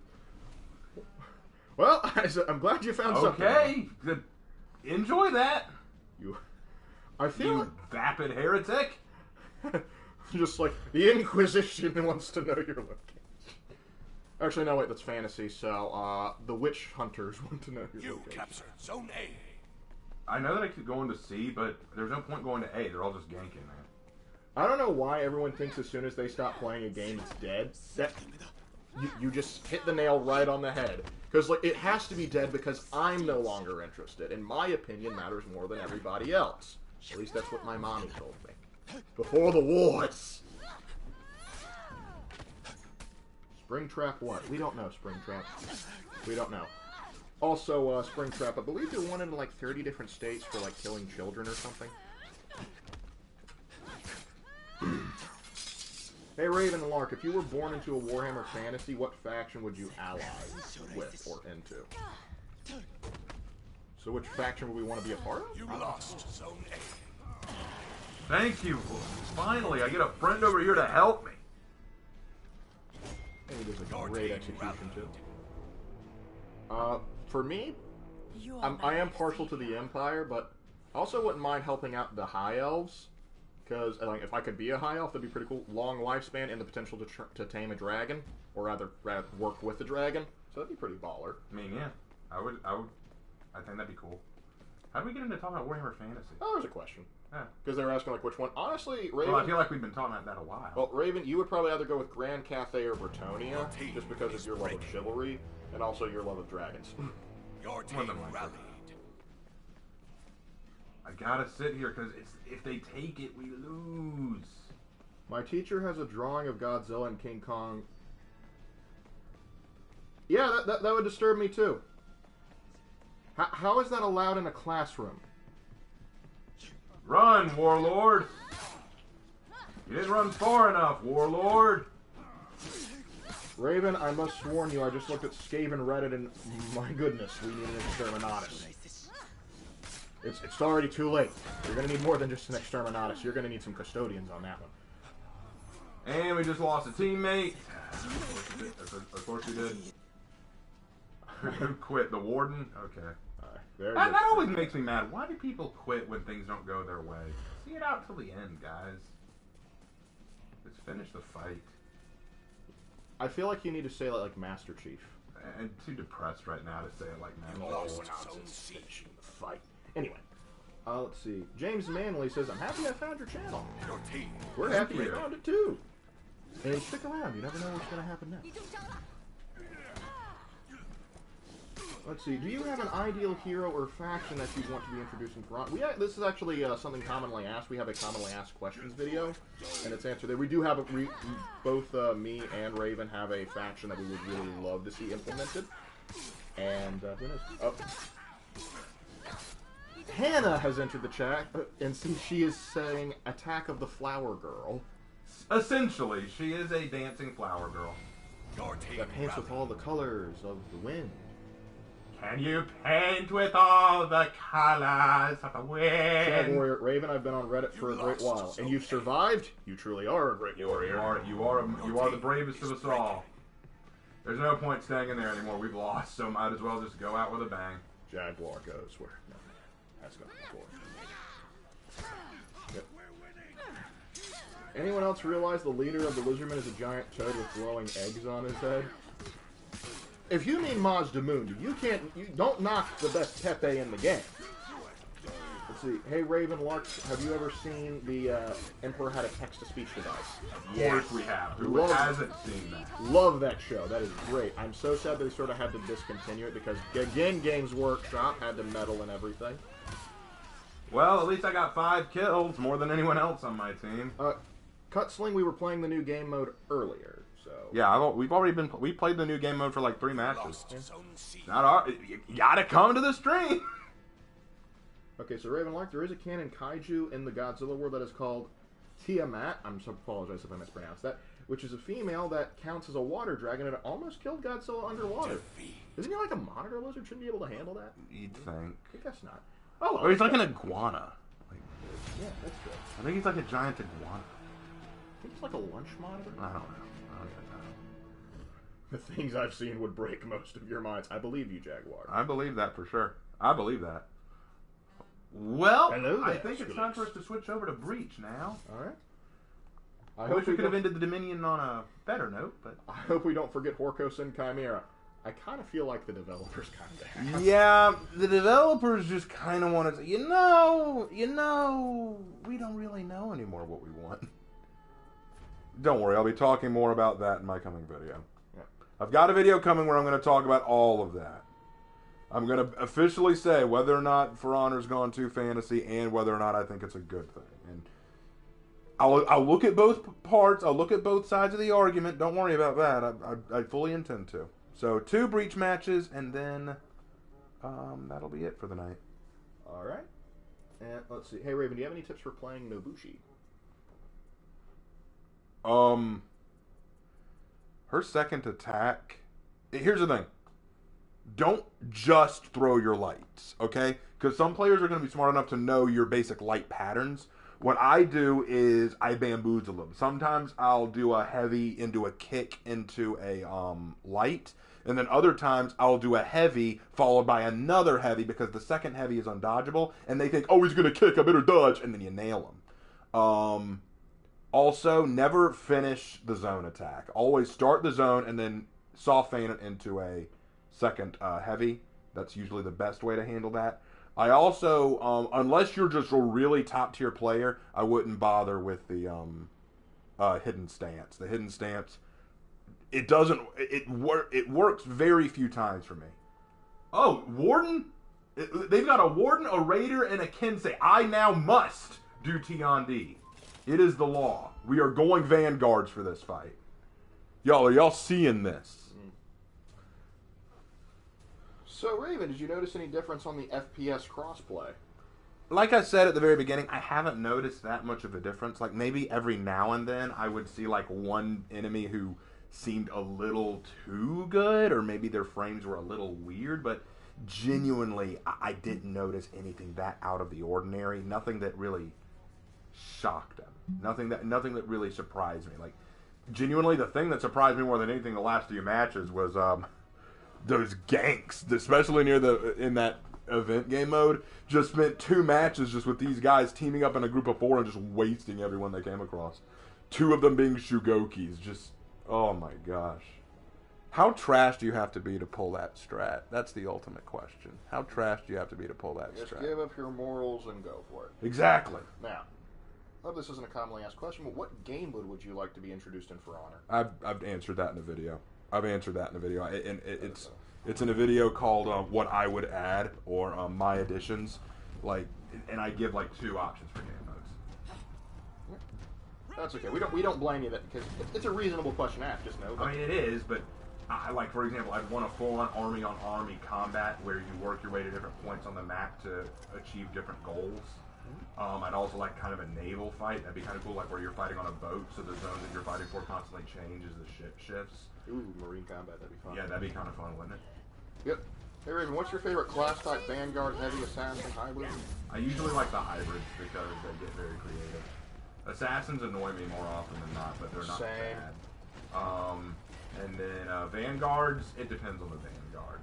Well, I'm glad you found something. Okay, good. Enjoy that, I feel you vapid heretic. just like, the Inquisition wants to know your location. Actually, no, wait, that's fantasy, so, the Witch Hunters want to know your You location. captured Zone A. I know that I could go into C, but there's no point going to A. They're all just ganking, man. I don't know why everyone thinks as soon as they stop playing a game, it's dead. That you just hit the nail right on the head. Because, like, it has to be dead because I'm no longer interested. And my opinion matters more than everybody else. At least that's what my mommy told me. Before the wars! Springtrap what? We don't know, Springtrap. We don't know. Also, Springtrap, I believe you're one in, like, 30 different states for, like, killing children or something. Hey, Raven and Lark, if you were born into a Warhammer Fantasy, what faction would you ally with or into? So which faction would we want to be a part of? You lost Zone A. Thank you. Finally, I get a friend over here to help me. Hey, there's a great execution, too. For me, I am partial to the Empire, but I also wouldn't mind helping out the High Elves. Because, like, if I could be a High Elf, that'd be pretty cool. Long lifespan and the potential to tame a dragon. Or rather work with the dragon. So that'd be pretty baller. I mean, yeah. I think that'd be cool. How did we get into talking about Warhammer Fantasy? Oh, there's a question. Yeah. Because they were asking, like, which one. Honestly, Raven... Well, I feel like we've been talking about that a while. Well, Raven, you would probably either go with Grand Cathay or Bretonia, just because of your love of chivalry, and also your love of dragons. Your team More than likely. rallied. I gotta sit here, because if they take it, we lose. My teacher has a drawing of Godzilla and King Kong. Yeah, that would disturb me, too. How is that allowed in a classroom? Run, Warlord! You didn't run far enough, Warlord! Raven, I must warn you, I just looked at Skaven Reddit and, my goodness, we need an Exterminatus. It's already too late. You're gonna need more than just an Exterminatus. You're gonna need some custodians on that one. And we just lost a teammate. Of course we did. Who quit? The Warden? Okay. That always makes me mad. Why do people quit when things don't go their way? See it out till the end, guys. Let's finish the fight. I feel like you need to say that like Master Chief. I'm too depressed right now to say it like Master Chief. Nonsense. Finishing the fight. Anyway, let's see. James Manley says, I'm happy I found your channel. Your team. We're happy you found it too. And stick around. You never know what's going to happen next. Let's see. Do you have an ideal hero or faction that you want to be introducing for? This is actually something commonly asked. We have a commonly asked questions video, and it's answered there. We do have both me and Raven have a faction that we would really love to see implemented. And who knows? Oh. Hannah has entered the chat, and she is saying Attack of the Flower Girl. Essentially, she is a dancing flower girl. Your team That paints with all the colors of the wind. Can you paint with all the colors of the Shag wind? Warrior Raven, I've been on Reddit for a great while, and you've survived. You truly are a great warrior. You are the bravest of us all. There's no point staying in there anymore. We've lost, so might as well just go out with a bang. Jaguar goes where no, has gone before. Yep. Anyone else realize the leader of the lizardmen is a giant toad with glowing eggs on his head? If you mean Mazda Moon, you don't knock the best Pepe in the game. Let's see. Hey, Raven Lark, have you ever seen the Emperor Had a Text-to-Speech Device? Of course we have. Who hasn't seen that? Love that show. That is great. I'm so sad they sort of had to discontinue it because, again, Games Workshop had to meddle and everything. Well, at least I got 5 kills, more than anyone else on my team. Cut Sling, we were playing the new game mode earlier, so... Yeah, we played the new game mode for like 3 matches. You gotta come to the stream! Okay, so Ravenlark, there is a canon kaiju in the Godzilla world that is called Tiamat. I'm so apologize if I mispronounced that. Which is a female that counts as a water dragon and it almost killed Godzilla underwater. Isn't he like a monitor lizard? Shouldn't be able to handle that? You'd think. I guess not. Oh, or he's like an iguana. Yeah, that's good. I think he's like a giant iguana. I think it's like a lunch monitor. I don't know. The things I've seen would break most of your minds. I believe you, Jaguar. I believe that for sure. I believe that. Well, Hello there, I think it's time for us to switch over to Breach now. Alright. I wish we could have ended the Dominion on a better note, but... I hope we don't forget Horkos and Chimera. I kind of feel like the developers kind of have. Yeah, the developers just kind of want to... You know, we don't really know anymore what we want. Don't worry, I'll be talking more about that in my coming video. Yeah. I've got a video coming where I'm going to talk about all of that. I'm going to officially say whether or not For Honor's gone to fantasy and whether or not I think it's a good thing. And I'll look at both parts. I'll look at both sides of the argument. Don't worry about that. I fully intend to. So 2 Breach matches, and then that'll be it for the night. All right. And let's see. Hey, Raven, do you have any tips for playing Nobushi? Her second attack... Here's the thing. Don't just throw your lights, okay? Because some players are going to be smart enough to know your basic light patterns. What I do is I bamboozle them. Sometimes I'll do a heavy into a kick into a light. And then other times I'll do a heavy followed by another heavy because the second heavy is undodgeable. And they think, oh, he's going to kick, I better dodge. And then you nail him. Also, never finish the zone attack. Always start the zone and then soft feint it into a second heavy. That's usually the best way to handle that. I also, unless you're just a really top tier player, I wouldn't bother with the hidden stance. The hidden stance, it works very few times for me. Oh, Warden? They've got a Warden, a Raider, and a Kensei. I now must do T-on-D. It is the law. We are going Vanguards for this fight. Y'all, are y'all seeing this? So, Raven, did you notice any difference on the FPS crossplay? Like I said at the very beginning, I haven't noticed that much of a difference. Like, maybe every now and then I would see, like, one enemy who seemed a little too good, or maybe their frames were a little weird, but genuinely, I didn't notice anything that out of the ordinary. Nothing that really shocked them. Nothing that really surprised me. Like, genuinely, the thing that surprised me more than anything the last few matches was, those ganks, especially in that event game mode. Just spent 2 matches just with these guys teaming up in a group of 4 and just wasting everyone they came across. 2 of them being Shugokis. Just, oh my gosh. How trash do you have to be to pull that strat? That's the ultimate question. How trash do you have to be to pull that Just strat? give up your morals and go for it. Exactly. Now, I hope this isn't a commonly asked question, but what game mode would you like to be introduced in For Honor? I've answered that in a video. And it's in a video called What I Would Add, or My Additions. Like, and I give like 2 options for game modes. That's okay. We don't blame you that because it's a reasonable question to ask. Just know. I mean, it is, but like for example, I'd want a full-on army-on-army combat where you work your way to different points on the map to achieve different goals. I'd also like kind of a naval fight. That'd be kind of cool, like where you're fighting on a boat, so the zone that you're fighting for constantly changes, the ship shifts. Ooh, marine combat. That'd be fun. Yeah, that'd be kind of fun, wouldn't it? Yep. Hey Raven, what's your favorite class type? Vanguard, heavy, assassin, hybrid? I usually like the hybrids because they get very creative. Assassins annoy me more often than not, but they're not Same. bad. And then Vanguards, it depends on the Vanguard.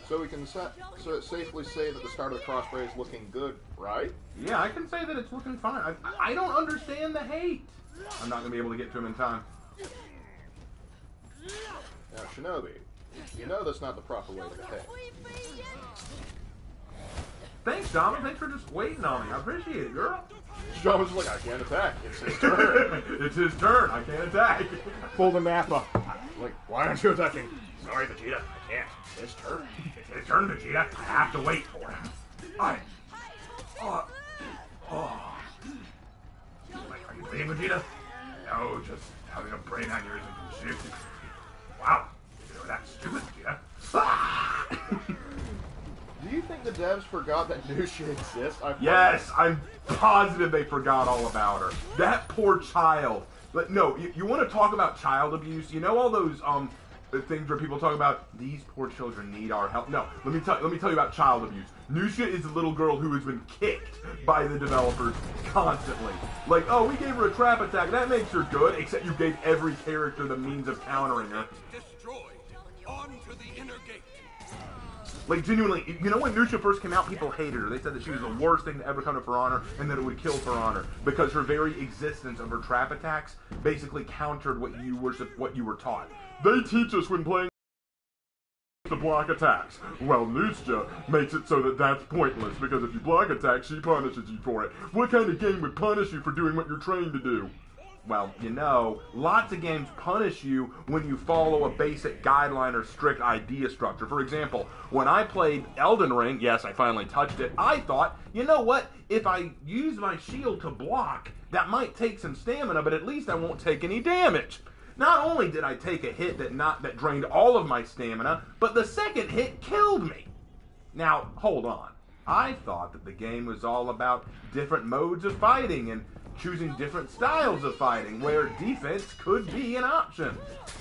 So we can safely say that the start of the crossplay is looking good, right? Yeah, I can say that it's looking fine. I don't understand the hate. I'm not going to be able to get to him in time. Now, Shinobi, you know that's not the proper way to behave. Thanks, Dom. Thanks for just waiting on me. I appreciate it, girl. John was like, I can't attack. It's his turn. It's his turn. I can't attack. Pull the map up. Like, why aren't you attacking? Sorry, Vegeta. I can't. It's his turn. It's his turn, Vegeta. I have to wait for him. Are you bleeding, Vegeta? No, just having a brain aneurysm from shit. Wow. You're that stupid, Vegeta. Do you think the devs forgot that Nobushi exists? Yes, I'm positive they forgot all about her. That poor child. But no, you want to talk about child abuse? You know all those things where people talk about these poor children need our help. No, let me tell you about child abuse. Nusha is a little girl who has been kicked by the developers constantly. Like, oh, we gave her a trap attack. That makes her good. Except you gave every character the means of countering her. Destroyed. On to the inner gate. Like, genuinely, you know when Nusha first came out, people hated her. They said that she was the worst thing to ever come to For Honor, and that it would kill For Honor, because her very existence of her trap attacks basically countered what you were taught. They teach us when playing to block attacks. Well, Nusha makes it so that that's pointless, because if you block attacks, she punishes you for it. What kind of game would punish you for doing what you're trained to do? Well, you know, lots of games punish you when you follow a basic guideline or strict idea structure. For example, when I played Elden Ring, yes, I finally touched it, I thought, you know what, if I use my shield to block, that might take some stamina, but at least I won't take any damage. Not only did I take a hit that drained all of my stamina, but the second hit killed me. Now, hold on. I thought that the game was all about different modes of fighting and choosing different styles of fighting where defense could be an option.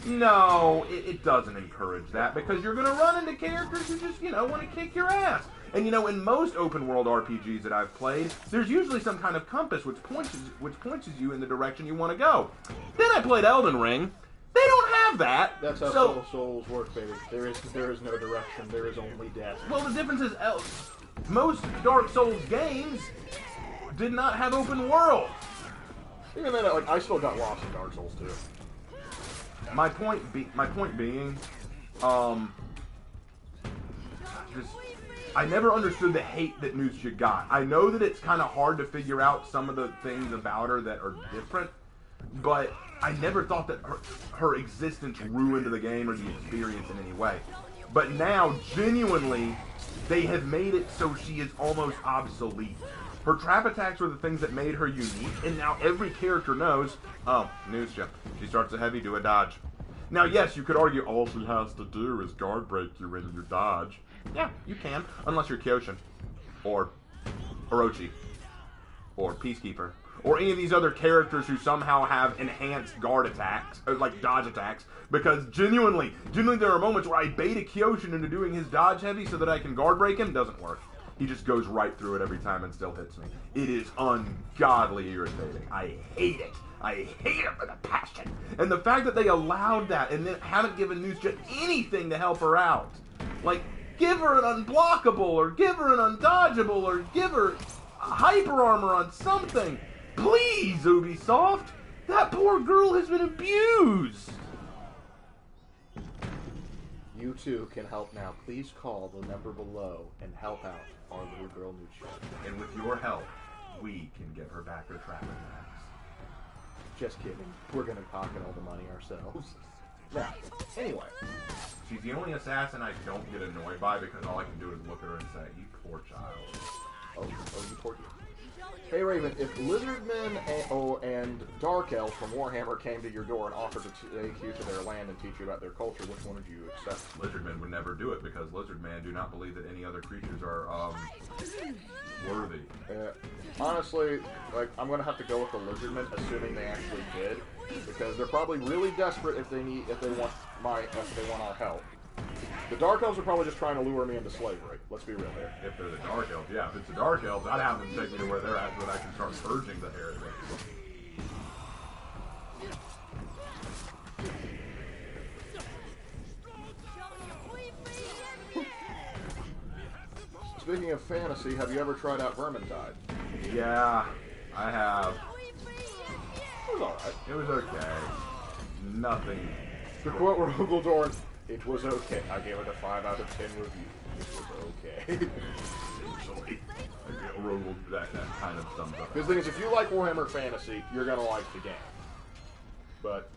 No, it doesn't encourage that, because you're going to run into characters who just, want to kick your ass. And in most open world RPGs that I've played, there's usually some kind of compass which points you in the direction you want to go. Then I played Elden Ring. They don't have that. That's how Soul Souls work, baby. There is no direction. There is only death. Well, the difference is most Dark Souls games did not have open world. Even then, I still got lost in Dark Souls 2. My point being, I never understood the hate that Nusha got. I know that it's kind of hard to figure out some of the things about her that are different, but I never thought that her existence ruined the game or the experience in any way. But now, genuinely, they have made it so she is almost obsolete. Her trap attacks were the things that made her unique, and now every character knows, oh, Nusha, she starts a heavy, do a dodge. Now, yes, you could argue all she has to do is guard break you when you dodge. Yeah, you can, unless you're Kyoshin, or Orochi, or Peacekeeper, or any of these other characters who somehow have enhanced guard attacks, or like dodge attacks, because genuinely there are moments where I bait a Kyoshin into doing his dodge heavy so that I can guard break him. Doesn't work. He just goes right through it every time and still hits me. It is ungodly irritating. I hate it. I hate it with a passion. And the fact that they allowed that and then haven't given Nusha anything to help her out. Like, give her an unblockable, or give her an undodgeable, or give her hyper armor on something. Please, Ubisoft. That poor girl has been abused. You too can help now. Please call the number below and help out our little girl Nusha. And with your help, we can give her back her trap attacks. Just kidding. We're gonna pocket all the money ourselves. Now, anyway. She's the only assassin I don't get annoyed by, because all I can do is look at her and say, you poor child. Oh, you poor kid. Hey Raven, if Lizardmen and Dark Elves from Warhammer came to your door and offered to take you to their land and teach you about their culture, which one would you accept? Lizardmen would never do it because Lizardmen do not believe that any other creatures are worthy. Honestly, like I'm gonna have to go with the Lizardmen, assuming they actually did, because they're probably really desperate if they want our help. The Dark Elves are probably just trying to lure me into slavery. Let's be real here. If they're the Dark Elves, yeah. If it's the Dark Elves, I'd have them take me to where they're at so that I can start purging the heretics. Speaking of fantasy, have you ever tried out Vermintide? Yeah, I have. It was alright. It was okay. Nothing. To quote Rogel Dorn, it was okay. I gave it a 5 out of 10 review. It was okay. That kind of sums up. Because the thing is, if you like Warhammer Fantasy, you're going to like the game. But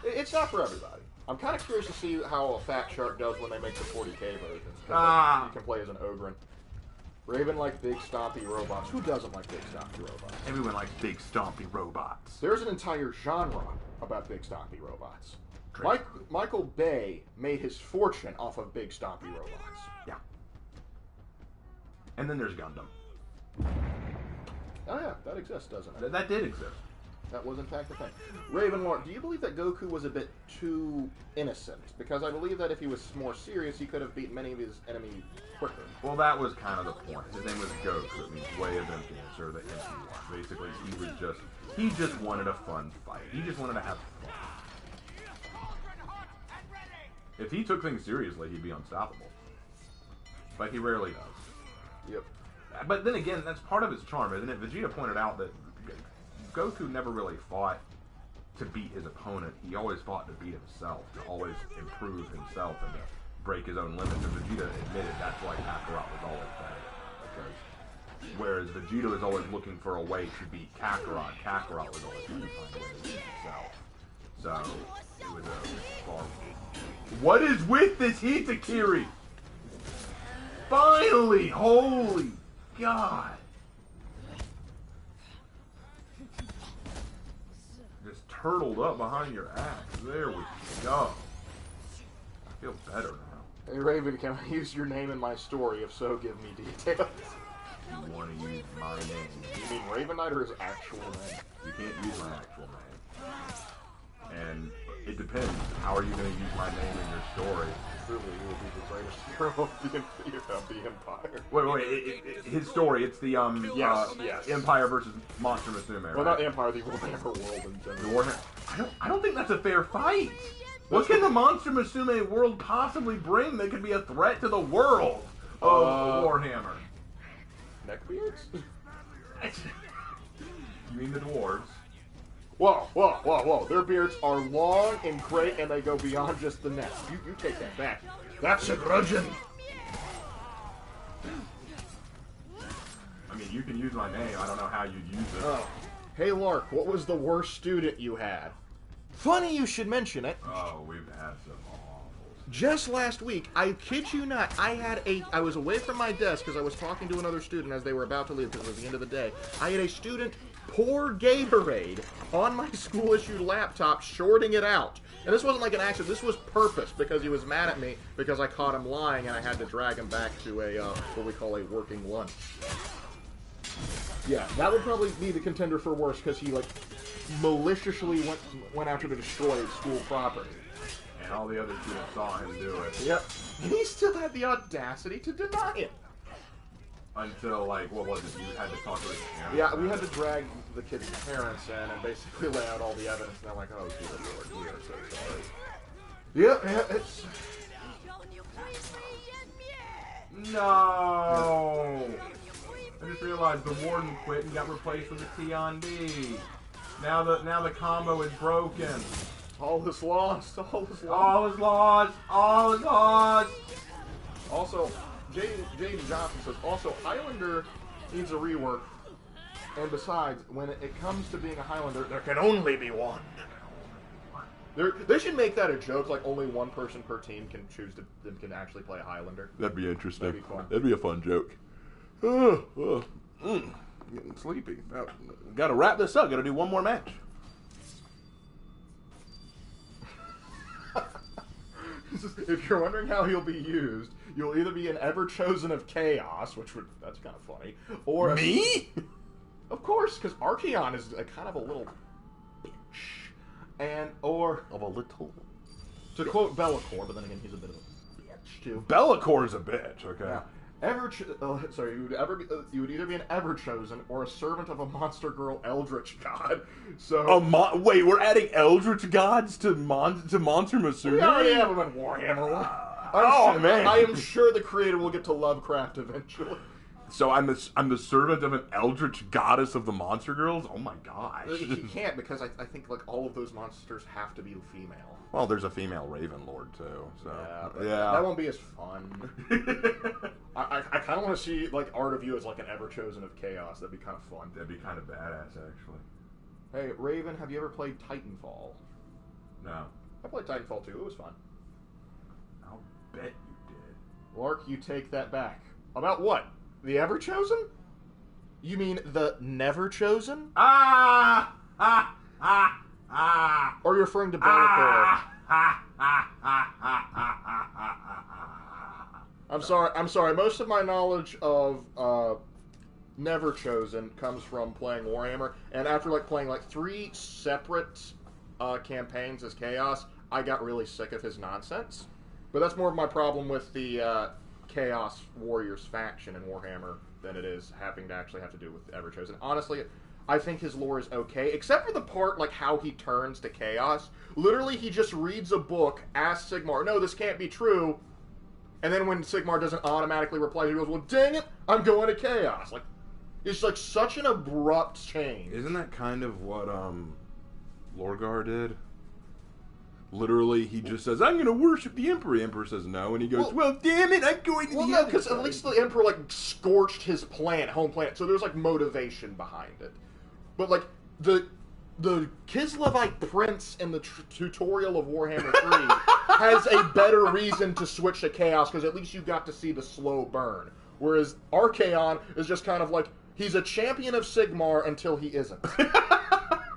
it's not for everybody. I'm kind of curious to see how a Fat Shark does when they make the 40k versions. You can play as an Ogren. Raven likes big stompy robots. Who doesn't like big stompy robots? Everyone likes big stompy robots. There's an entire genre about big stompy robots. Michael Bay made his fortune off of big stompy robots. Yeah. And then there's Gundam. Oh yeah, that exists, doesn't it? That did exist. That was in fact the thing. Ravenlord, do you believe that Goku was a bit too innocent? Because I believe that if he was more serious, he could have beaten many of his enemies quicker. Well, that was kind of the point. His name was Goku. It means Way of Emptiness, or the Empty One. Basically, he just wanted a fun fight. He just wanted to have fun. If he took things seriously, he'd be unstoppable. But he rarely does. Yep. But then again, that's part of his charm, isn't it? Vegeta pointed out that Goku never really fought to beat his opponent. He always fought to beat himself, to always improve himself and to break his own limits. And Vegeta admitted that's why Kakarot was always better. Because whereas Vegeta was always looking for a way to beat Kakarot, Kakarot was always trying to find a way to beat himself. So, it was a far... What is with this Hitakiri? Finally! Holy God! Just turtled up behind your axe. There we go. I feel better now. Hey Raven, can I use your name in my story? If so, give me details. You want to use my name? You mean Ravenite or his actual name? You can't use my actual name. And it depends. How are you going to use my name in your story? Truly, he will be the greatest hero of the Empire. Wait. His story. It's the yes. Empire versus Monster Musume. Right? Well, not the Empire, the Warhammer world in general. I don't think that's a fair fight. What can the Monster Musume world possibly bring that could be a threat to the world of Warhammer? Neckbeards? You mean the dwarves? Whoa. Their beards are long and great, and they go beyond just the neck. You take that back. That's a grudgeon. I mean, you can use my name. I don't know how you'd use it. Oh. Hey, Lark, what was the worst student you had? Funny you should mention it. Oh, we've had some awfuls. Just last week, I kid you not, I was away from my desk because I was talking to another student as they were about to leave because it was the end of the day. I had a student pour Gatorade on my school-issued laptop, shorting it out. And this wasn't like an accident, this was purpose, because he was mad at me because I caught him lying and I had to drag him back to a, what we call a working lunch. Yeah, that would probably be the contender for worst, because he, like, maliciously went after to destroy school property. And all the other students saw him do it. Yep. And he still had the audacity to deny it. Until, like, what was it? You had to talk to his parents? Yeah, we had to drag the kid's parents in and basically lay out all the evidence, and they're like, oh, dear Lord, we are so sorry. Yep, it's... No! I just realized the warden quit and got replaced with a T-on-D. Now the combo is broken. All is lost, all is lost. All is lost, all is lost! Also, Jaden Johnson says, also, Highlander needs a rework. And besides, when it comes to being a Highlander, there can only be one. They should make that a joke, like only one person per team can can actually play a Highlander. That'd be interesting. That'd be fun. That'd be a fun joke. sleepy. Gotta wrap this up. Gotta do one more match. If you're wondering how he'll be used, you'll either be an Ever-Chosen of Chaos, that's kind of funny, or Me? Of course, because Archeon is a kind of a little bitch, or Of a little. to quote Be'lakor, but then again, he's a bit of a bitch too. Bellacor's a bitch. Okay. Yeah. You would either be an Ever-Chosen or a servant of a monster girl eldritch god. So Wait, we're adding eldritch gods to Monster Musume? we already have them in Warhammer. Man! I am sure the creator will get to Lovecraft eventually. So I'm the servant of an eldritch goddess of the monster girls? Oh my gosh. He can't because I think like all of those monsters have to be female. Well, there's a female Raven Lord too, so Yeah, that won't be as fun. I kind of want to see like Art of You as like an Ever-Chosen of Chaos. That'd be kind of fun. That'd be kind of badass, actually. Hey, Raven, have you ever played Titanfall? No. I played Titanfall too. It was fun. I'll bet you did. Lark, you take that back. About what? The Ever-Chosen? You mean the Never-Chosen? Ah! Or you're referring to Be'lakor? I'm sorry. Most of my knowledge of Never-Chosen comes from playing Warhammer, and after like playing like 3 separate campaigns as Chaos, I got really sick of his nonsense. But that's more of my problem with the Chaos Warriors faction in Warhammer than it is having to actually have to do with Ever-Chosen. Honestly, I think his lore is okay, except for the part like how he turns to Chaos. Literally, he just reads a book, asks Sigmar, "No, this can't be true," and then when Sigmar doesn't automatically reply, he goes, "Well, dang it, I'm going to Chaos." Like, it's like such an abrupt change. Isn't that kind of what Lorgar did? Literally, he just says, "I'm going to worship the Emperor." The Emperor says no, and he goes, "Well, damn it, I'm going to the no, other because side." at least the Emperor like scorched his home planet, so there's like motivation behind it. But like the Kislevite prince in the tutorial of Warhammer 3 has a better reason to switch to Chaos because at least you got to see the slow burn. Whereas Archeon is just kind of like he's a champion of Sigmar until he isn't.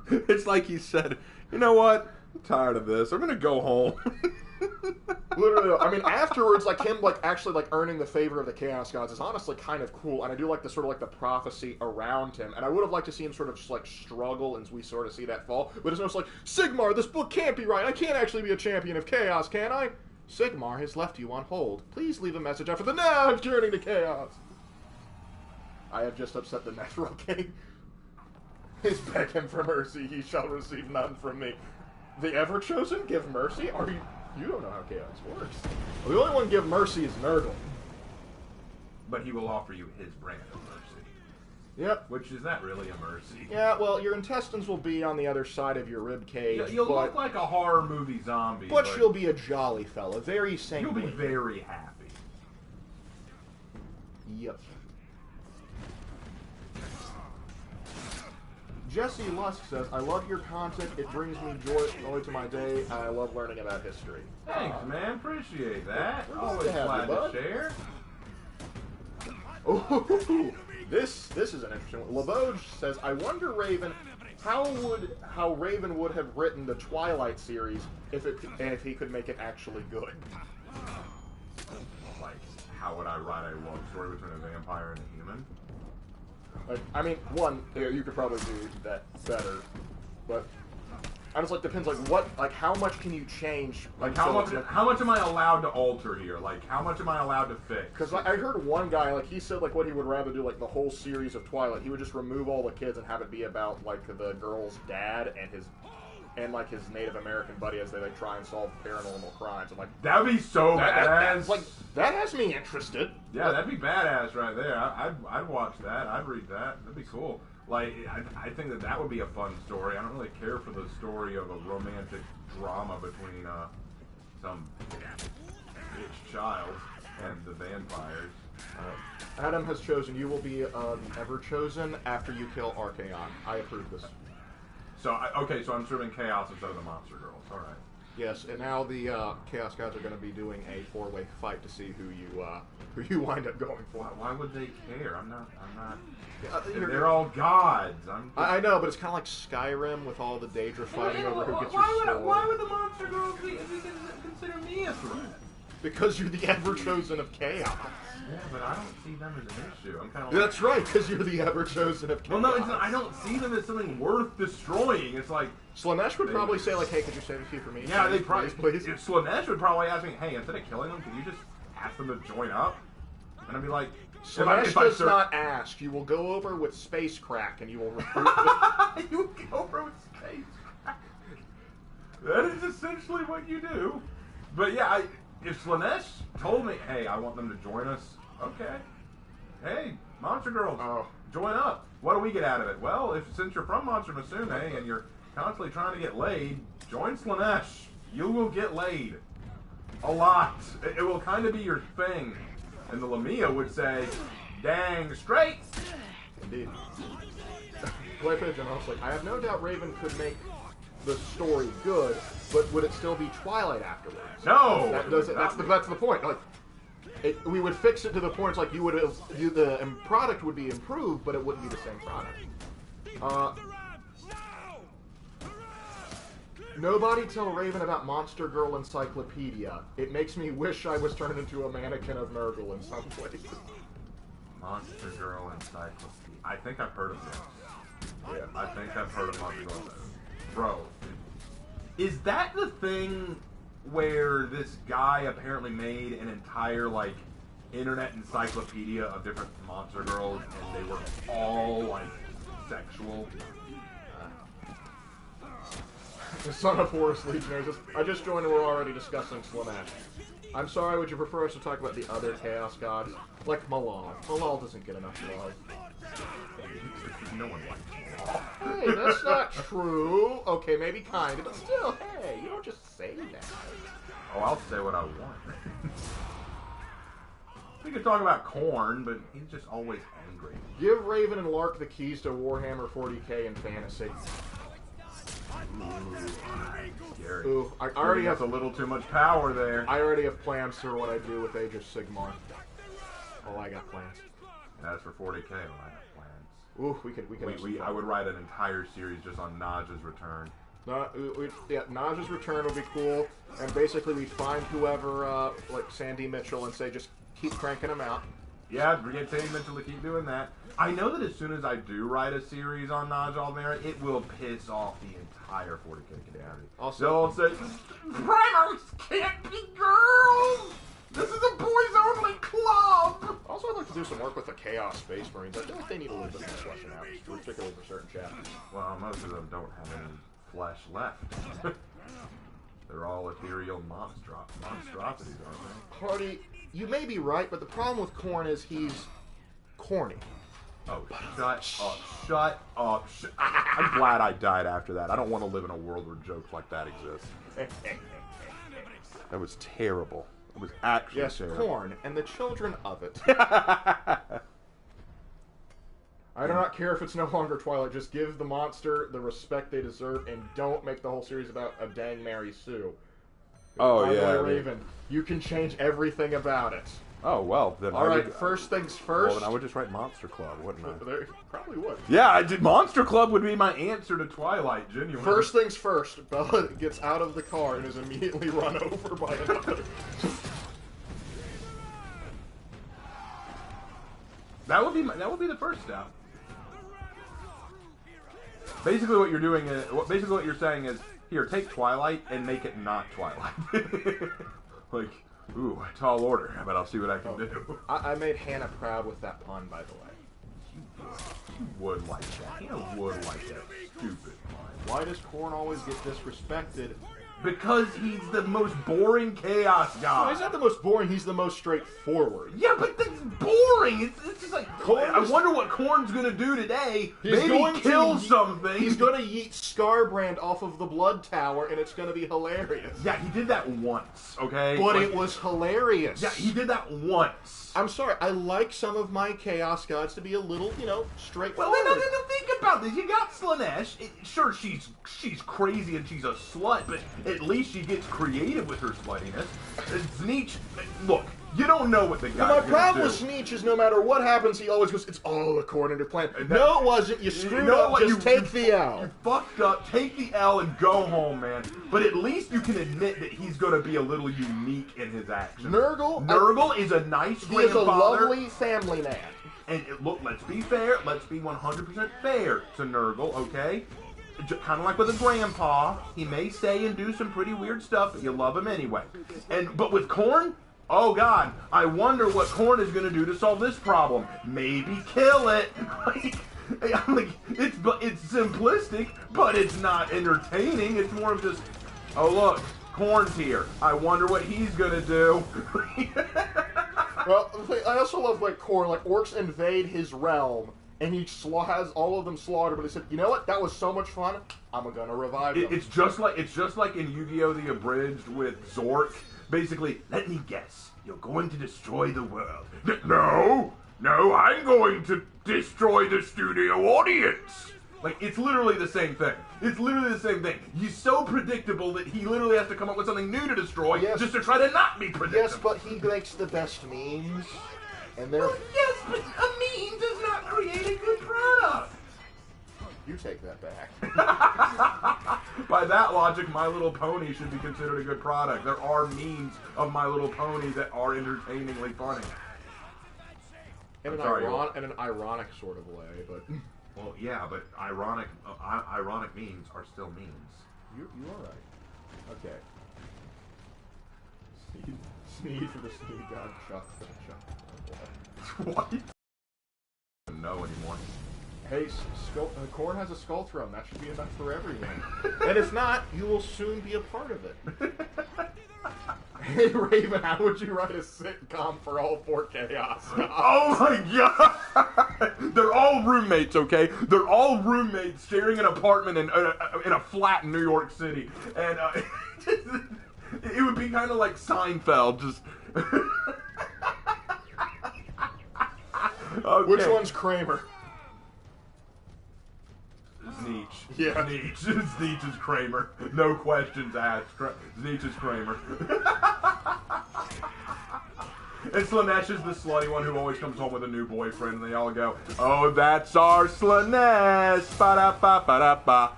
It's like he said, "You know what? I'm tired of this. I'm gonna go home." Literally, I mean, afterwards, like him, like actually, like earning the favor of the Chaos Gods is honestly kind of cool, and I do like the sort of like the prophecy around him, and I would have liked to see him sort of just like struggle, and we sort of see that fall. But it's almost like Sigmar, this book can't be right. I can't actually be a champion of Chaos, can I? Sigmar has left you on hold. Please leave a message after the "Now I'm turning to Chaos." I have just upset the Nethril King. Please beg him for mercy. He shall receive none from me. The Ever-Chosen give mercy? Are you? You don't know how Chaos works. Well, the only one give mercy is Nurgle. But he will offer you his brand of mercy. Yep. Which is not really a mercy. Yeah, well, your intestines will be on the other side of your rib cage. You'll look like a horror movie zombie. But you'll be a jolly fella, very sanguine. You'll be very happy. Yep. Jesse Lusk says, "I love your content. It brings me joy to my day. And I love learning about history." Thanks, man. Appreciate that. We're glad Always to have glad you, to bud. share. Oh, this is an interesting one. Lavoge says, "I wonder, Raven, how Raven would have written the Twilight series if he could make it actually good." Like, how would I write a love story between a vampire and a human? Like, I mean, one, you could probably do that better, but I just like depends like how much can you change? Like how much am I allowed to alter here? Like how much am I allowed to fix? Because I heard one guy like he said like what he would rather do like the whole series of Twilight. He would just remove all the kids and have it be about like the girl's dad and like his Native American buddy as they like try and solve paranormal crimes. I'm like, that'd be so badass. That has me interested. Yeah, that'd be badass right there. I'd watch that. I'd read that. That'd be cool. Like, I think that would be a fun story. I don't really care for the story of a romantic drama between some bitch child and the vampires. Adam has chosen. You will be the Ever-Chosen after you kill Archeon. I approve this. So, so I'm serving Chaos instead of the Monster Girls. All right. Yes, and now the Chaos Gods are going to be doing a four-way fight to see who you wind up going for. Why would they care? I'm not. They're all gods. I know, but it's kind of like Skyrim with all the Daedra fighting over who gets your sword. Why would the monster girls consider me a threat? Because you're the ever-chosen of chaos. Yeah, but I don't see them as an issue. I'm kind of That's right, because you're the ever-chosen of chaos. Well, no, I don't see them as something worth destroying. It's like... Slanesh would probably say, like, hey, could you save a few for me? Yeah, they probably... Please. Slanesh would probably ask me, hey, instead of killing them, can you just ask them to join up? And I'd be like... Slanesh does not ask. You will go over with space crack, and you will recruit them. You will go over with space crack. That is essentially what you do. But yeah, if Slanesh told me, hey, I want them to join us, okay. Hey, Monster Girls, join up. What do we get out of it? Well, since you're from Monster Musume and you're constantly trying to get laid, join Slanesh. You will get laid. A lot. It will kind of be your thing. And the Lamia would say, dang straight. Indeed. Play Pigeon, I was like, I have no doubt Raven could make the story good, but would it still be Twilight afterwards? No! That's the point. Like, we would fix it to the point it's like the product would be improved, but it wouldn't be the same product. Nobody tell Raven about Monster Girl Encyclopedia. It makes me wish I was turned into a mannequin of Nurgle in some way. Monster Girl Encyclopedia. I think I've heard of this. Yeah, I think I've heard of Monster Girl. Bro, is that the thing where this guy apparently made an entire, like, internet encyclopedia of different monster girls, and they were all, like, sexual? The Son of Forest Legionnaires. I just joined and we're already discussing Slanesh. I'm sorry, would you prefer us to talk about the other Chaos Gods? Like Malal. Malal doesn't get enough love. No one likes Malal. Hey, that's not true. Okay, maybe kind of, but still, hey, you don't just say that. Oh, I'll say what I want. We could talk about Korn, but he's just always angry. Give Raven and Lark the keys to Warhammer 40k and fantasy. Scary. Ooh, I already have a little too much power there. I already have plans for what I do with Age of Sigmar. Oh, I got plans. And as for 40k, well, I have plans. Ooh, we could. I would write an entire series just on Naj's return. Yeah, Naj's return would be cool, and basically we find whoever, like Sandy Mitchell, and say just keep cranking them out. Yeah, get Sandy Mitchell to keep doing that. I know that as soon as I do write a series on Naj Almera, it will piss off the entire 40k community. Also, they'll say, primers can't be girls! This is a boys-only club! Also, I'd like to do some work with the Chaos Space Marines. I feel like they need a little bit more fleshing out, particularly for certain chapters. Well, most of them don't have any flesh left. They're all ethereal monstrosities, aren't they? Hardy, you may be right, but the problem with Korn is he's corny. Oh, shut up. I'm glad I died after that. I don't want to live in a world where jokes like that exist. That was terrible. It was actually terrible. Yes, Korn, and the children of it. I do not care if it's no longer Twilight. Just give the monster the respect they deserve, and don't make the whole series about a dang Mary Sue. Oh, yeah. Raven, you can change everything about it. Oh, well, then first things first. Well, then I would just write Monster Club, wouldn't I? Probably would. Yeah, Monster Club would be my answer to Twilight, genuinely. First things first, Bella gets out of the car and is immediately run over by another. That would be the first step. Basically, what you're saying is, here, take Twilight and make it not Twilight. Like, ooh, tall order, but I'll see what I can do. I made Hannah proud with that pun, by the way. You would like that. Hannah would like that stupid pun. Why does Korn always get disrespected? Because he's the most boring Chaos God. No, he's not the most boring, he's the most straightforward. Yeah, but that's boring. It's just like, I wonder what Korn's going to do today. Maybe kill something. He's going to yeet Scarbrand off of the Blood Tower, and it's going to be hilarious. Yeah, he did that once, okay? But it was hilarious. Yeah, he did that once. I'm sorry, I like some of my Chaos Gods to be a little, straightforward. Well, then think about this. You got Slanesh. Sure, she's crazy and she's a slut, but at least she gets creative with her sluttiness. Sneech, look, you don't know what the guy's My gonna problem do. with Sneech is no matter what happens, he always goes, it's all according to plan. No, it wasn't. You screwed up. what? Just take the L. You fucked up. Take the L and go home, man. But at least you can admit that he's going to be a little unique in his actions. Nurgle is a nice He is a grandfather. lovely family man. And look, let's be fair. Let's be 100% fair to Nurgle, okay? Kind of like with a grandpa, he may say and do some pretty weird stuff, but you love him anyway. But with Korn, oh God, I wonder what Korn is going to do to solve this problem. Maybe kill it. It's simplistic, but it's not entertaining. It's more of just, oh look, Korn's here. I wonder what he's going to do. Well, I also love like Korn, like orcs invade his realm, and he has all of them slaughtered. But they said, you know what? That was so much fun. I'm gonna revive them. It's just like in Yu-Gi-Oh! The Abridged with Zork. Basically, let me guess. You're going to destroy the world. No, I'm going to destroy the studio audience. Like, it's literally the same thing. He's so predictable that he literally has to come up with something new to destroy just to try to not be predictable. Yes, but he makes the best memes. And they're... Yes, but a meme does not create a good product. You take that back. By that logic, My Little Pony should be considered a good product. There are memes of My Little Pony that are entertainingly funny. In an ironic sort of way, but... Well, yeah, but ironic memes are still memes. You are right. Okay. Sneed for the Sneed God, Chuck for the Chuck. What? I don't know anymore. Hey, Korn has a skull throne. That should be enough for everyone. And if not, you will soon be a part of it. Hey, Raven, how would you write a sitcom for all 4 Chaos Gods? Oh my God! They're all roommates, okay? They're all roommates sharing an apartment in a flat in New York City, and it would be kind of like Seinfeld, just. Okay. Which one's Kramer? Sneech. Yeah. Sneech is Kramer. No questions asked. Sneech is Kramer. And Slanesh is the slutty one who always comes home with a new boyfriend, and they all go, oh, that's our Slanesh. Ba-da-ba-ba-da-ba.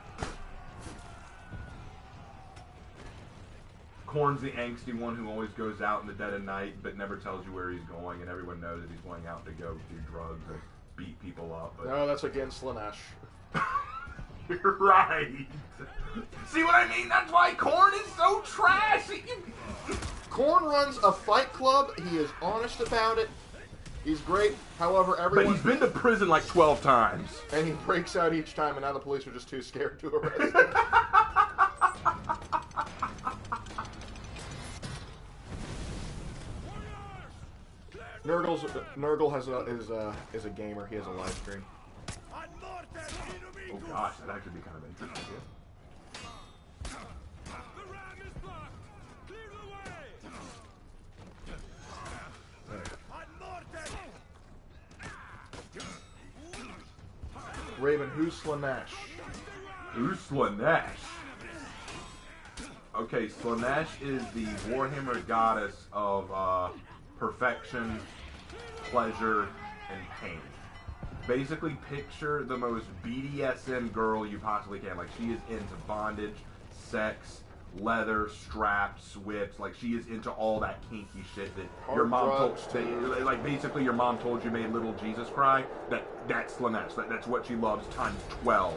Korn's the angsty one who always goes out in the dead of night, but never tells you where he's going, and everyone knows that he's going out to go do drugs and beat people up. But... No, that's against Slanesh. You're right. See what I mean? That's why Korn is so trashy. Korn runs a fight club. He is honest about it. He's great. However, everyone... But he's been to prison like 12 times. And he breaks out each time, and now the police are just too scared to arrest him. Nurgle is a gamer. He has a live stream. Oh gosh, that'd actually be kind of interesting. Raven, who's Slanesh? Who's Slanesh? Okay, Slanesh is the Warhammer goddess of perfection, pleasure, and pain. Basically, picture the most BDSM girl you possibly can. Like, she is into bondage, sex, leather, straps, whips. Like, she is into all that kinky shit that your mom told. Like, basically, your mom told you made little Jesus cry. That's Slanesh. That's what she loves times 12.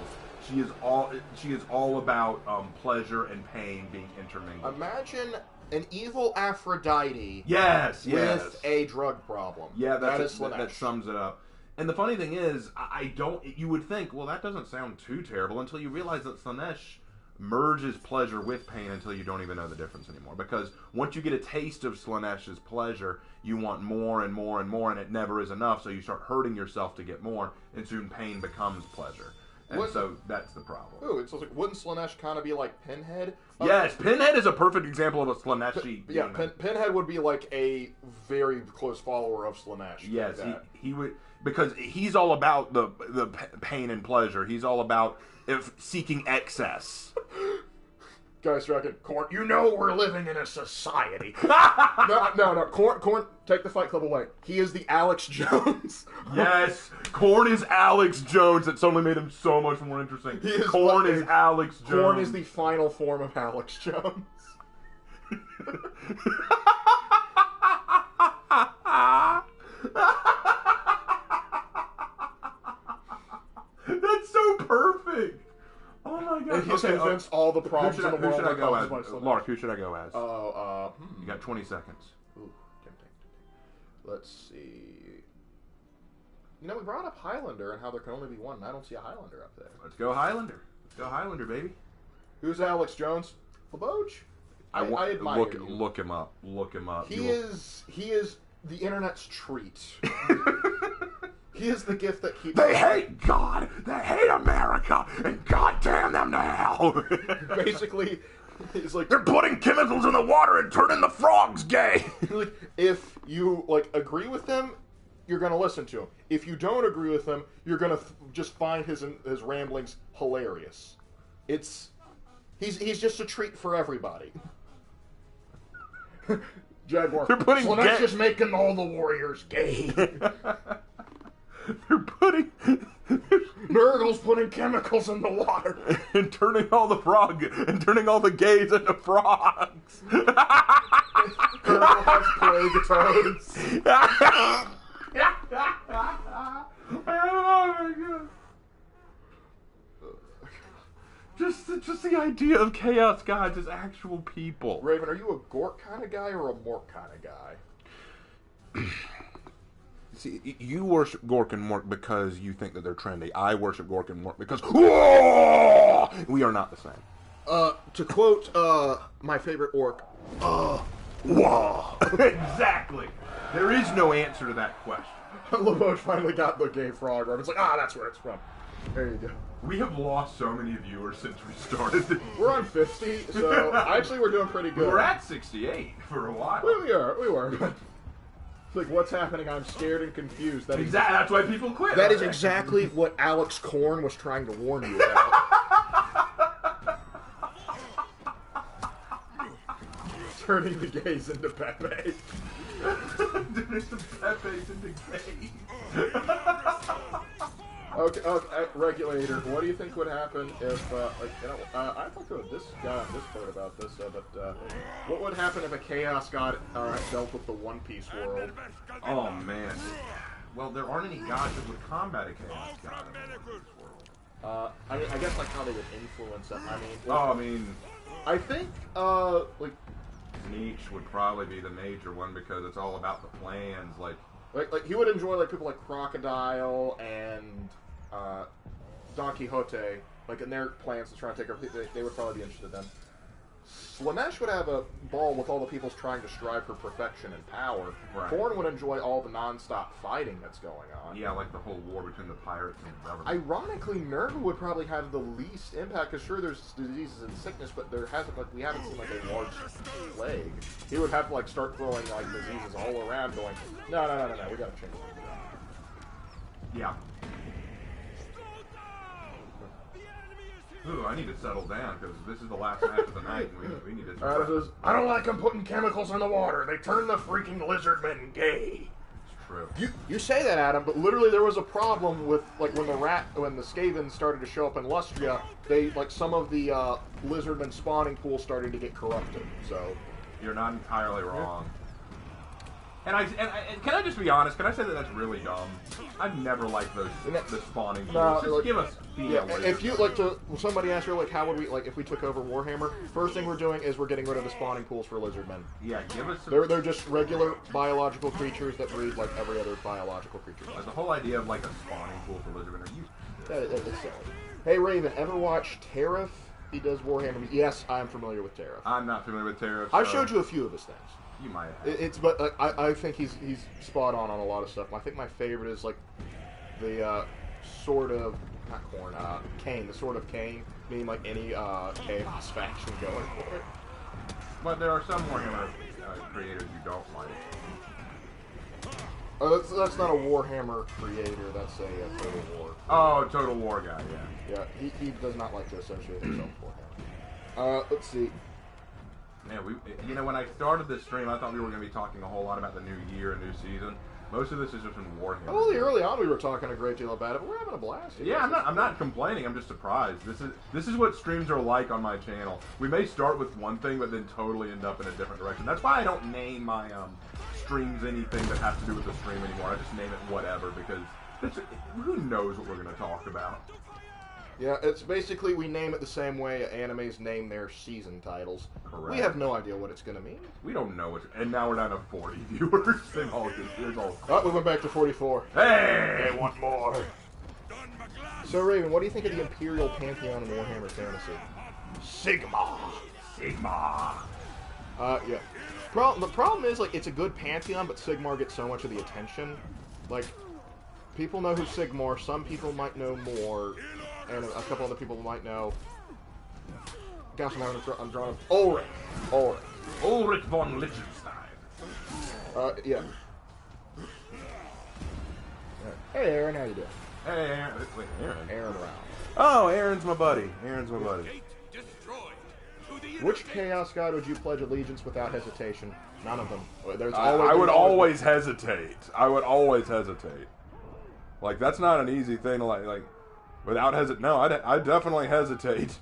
She is all about pleasure and pain being intermingled. Imagine an evil Aphrodite. Yes. With a drug problem. Yeah, that is Slanesh. That sums it up. And the funny thing is, you would think, well, that doesn't sound too terrible until you realize that Slanesh merges pleasure with pain until you don't even know the difference anymore. Because once you get a taste of Slanesh's pleasure, you want more and more and more, and it never is enough, so you start hurting yourself to get more, and soon pain becomes pleasure. And so that's the problem. Ooh, it's like, wouldn't Slanesh kind of be like Pinhead? Yes, Pinhead is a perfect example of a Slaneshi. Yeah, Pinhead would be like a very close follower of Slanesh. Yes, he would, because he's all about the pain and pleasure. He's all about seeking excess. Guy striking. Corn, you know we're living in a society. No. Corn, take the Fight Club away. He is the Alex Jones. Yes, Corn is Alex Jones. That suddenly made him so much more interesting. Corn is Alex Jones. Corn is the final form of Alex Jones. That's so perfect. Oh my god. And he's convinced all the problems in the world. Who should I go as? Mark, who should I go as? You got 20 seconds. Ooh, tempting. Let's see. You know, we brought up Highlander and how there can only be one, and I don't see a Highlander up there. Let's go Highlander. Let's go Highlander, baby. Who's Alex Jones? Laboge? I admire you. Look him up. Look him up. He is the internet's treat. He is the gift that keeps... They hate God, they hate America, and God damn them to hell. Basically, he's like... They're putting chemicals in the water and turning the frogs gay. Like, if you, like, agree with them, you're going to listen to him. If you don't agree with him, you're going to just find his ramblings hilarious. He's just a treat for everybody. Jaguar. They're putting Slanesh is making all the warriors gay. They're putting... Nurgle's putting chemicals in the water. And turning all the gays into frogs. Nurgle has plague toads. Oh my god. Just the idea of Chaos Gods as actual people. Raven, are you a Gork kind of guy or a Mork kind of guy? See, you worship Gork and Mork because you think that they're trendy. I worship Gork and Mork because we are not the same. To quote my favorite orc, Exactly. There is no answer to that question. Laboge finally got the gay frog rub. It's like, that's where it's from. There you go. We have lost so many viewers since we started. We're on 50, so actually we're doing pretty good. We were at 68 for a while. We were. It's like, what's happening? I'm scared and confused. That's why people quit. That is exactly what Alex Korn was trying to warn you about. Turning the gays into Pepe. Turning the Pepes into gays. Okay, Regulator, what do you think would happen if, I talked to this guy on Discord about this, but what would happen if a Chaos God dealt with the One Piece world? Oh, man. Well, there aren't any gods that would combat a Chaos God in the One Piece world. I mean, I guess, like, how they would influence it. I I think, Nietzsche would probably be the major one because it's all about the plans, like he would enjoy, like, people like Crocodile and Don Quixote, like, in their plans to try and take over, they would probably be interested then. Slanesh would have a ball with all the peoples trying to strive for perfection and power. Right. Korn would enjoy all the non-stop fighting that's going on. Yeah, like the whole war between the pirates and the government. Ironically, Nurgle would probably have the least impact, because sure, there's diseases and sickness, but we haven't seen, like, a large plague. He would have to, like, start throwing, like, diseases all around, going, no, we gotta change it. Yeah. Ooh, I need to settle down, because this is the last match of the night, and we need to... I don't like them putting chemicals in the water. They turn the freaking lizardmen gay. It's true. You say that, Adam, but literally there was a problem with, like, when the Skavens started to show up in Lustria, some of the lizardmen spawning pools started to get corrupted, so... You're not entirely wrong. And can I just be honest? Can I say that that's really dumb? I've never liked the spawning pools. Just give us if you somebody asked you, like, how would we, like, if we took over Warhammer, first thing we're doing is we're getting rid of the spawning pools for lizardmen. Yeah, give us some... They're just regular biological creatures that breed like every other biological creature. Like, the whole idea of, like, a spawning pool for lizardmen, are you... That's silly. Hey, Raven, ever watch Tariff? He does Warhammer. Yes, I'm familiar with Tariff. I'm not familiar with Tariff. I've showed you a few of his things. You might have. But I think he's spot on a lot of stuff. I think my favorite is, like, the Sword of, not Khorne, Khaine, the Sword of Khaine, meaning, like, any Chaos faction going for it. But there are some Warhammer creators you don't like. That's not a Warhammer creator, that's a Total War. Oh, Total War guy, yeah. Yeah, he does not like to associate himself with Warhammer. Let's see. Man, when I started this stream, I thought we were going to be talking a whole lot about the new year and new season. Most of this is just in Warhammer. Well, early on we were talking a great deal about it, but we're having a blast. Yeah, I'm not complaining. I'm just surprised. This is what streams are like on my channel. We may start with one thing, but then totally end up in a different direction. That's why I don't name my streams anything that has to do with the stream anymore. I just name it whatever because who knows what we're going to talk about. Yeah, it's basically we name it the same way animes name their season titles. Correct. We have no idea what it's going to mean. We don't know it, and now we're down to 40 viewers. Oh, we went back to 44. Hey! They want more. So, Raven, what do you think of the Imperial Pantheon in Warhammer Fantasy? Sigma. Yeah. The problem is, like, it's a good Pantheon, but Sigmar gets so much of the attention. Like, people know who Sigmar, some people might know more, and a couple other people might know. Gosh, I'm drawing Ulrich. Ulrich von Liechtenstein. Yeah. Hey, Aaron, how you doing? Hey, Aaron. Wait, Aaron? Aaron Rao. Oh, Aaron's my buddy. Gate destroyed. To the Which Chaos God would you pledge allegiance without hesitation? None of them. I would always hesitate. Like, that's not an easy thing to, like without hesitate. No, I definitely hesitate.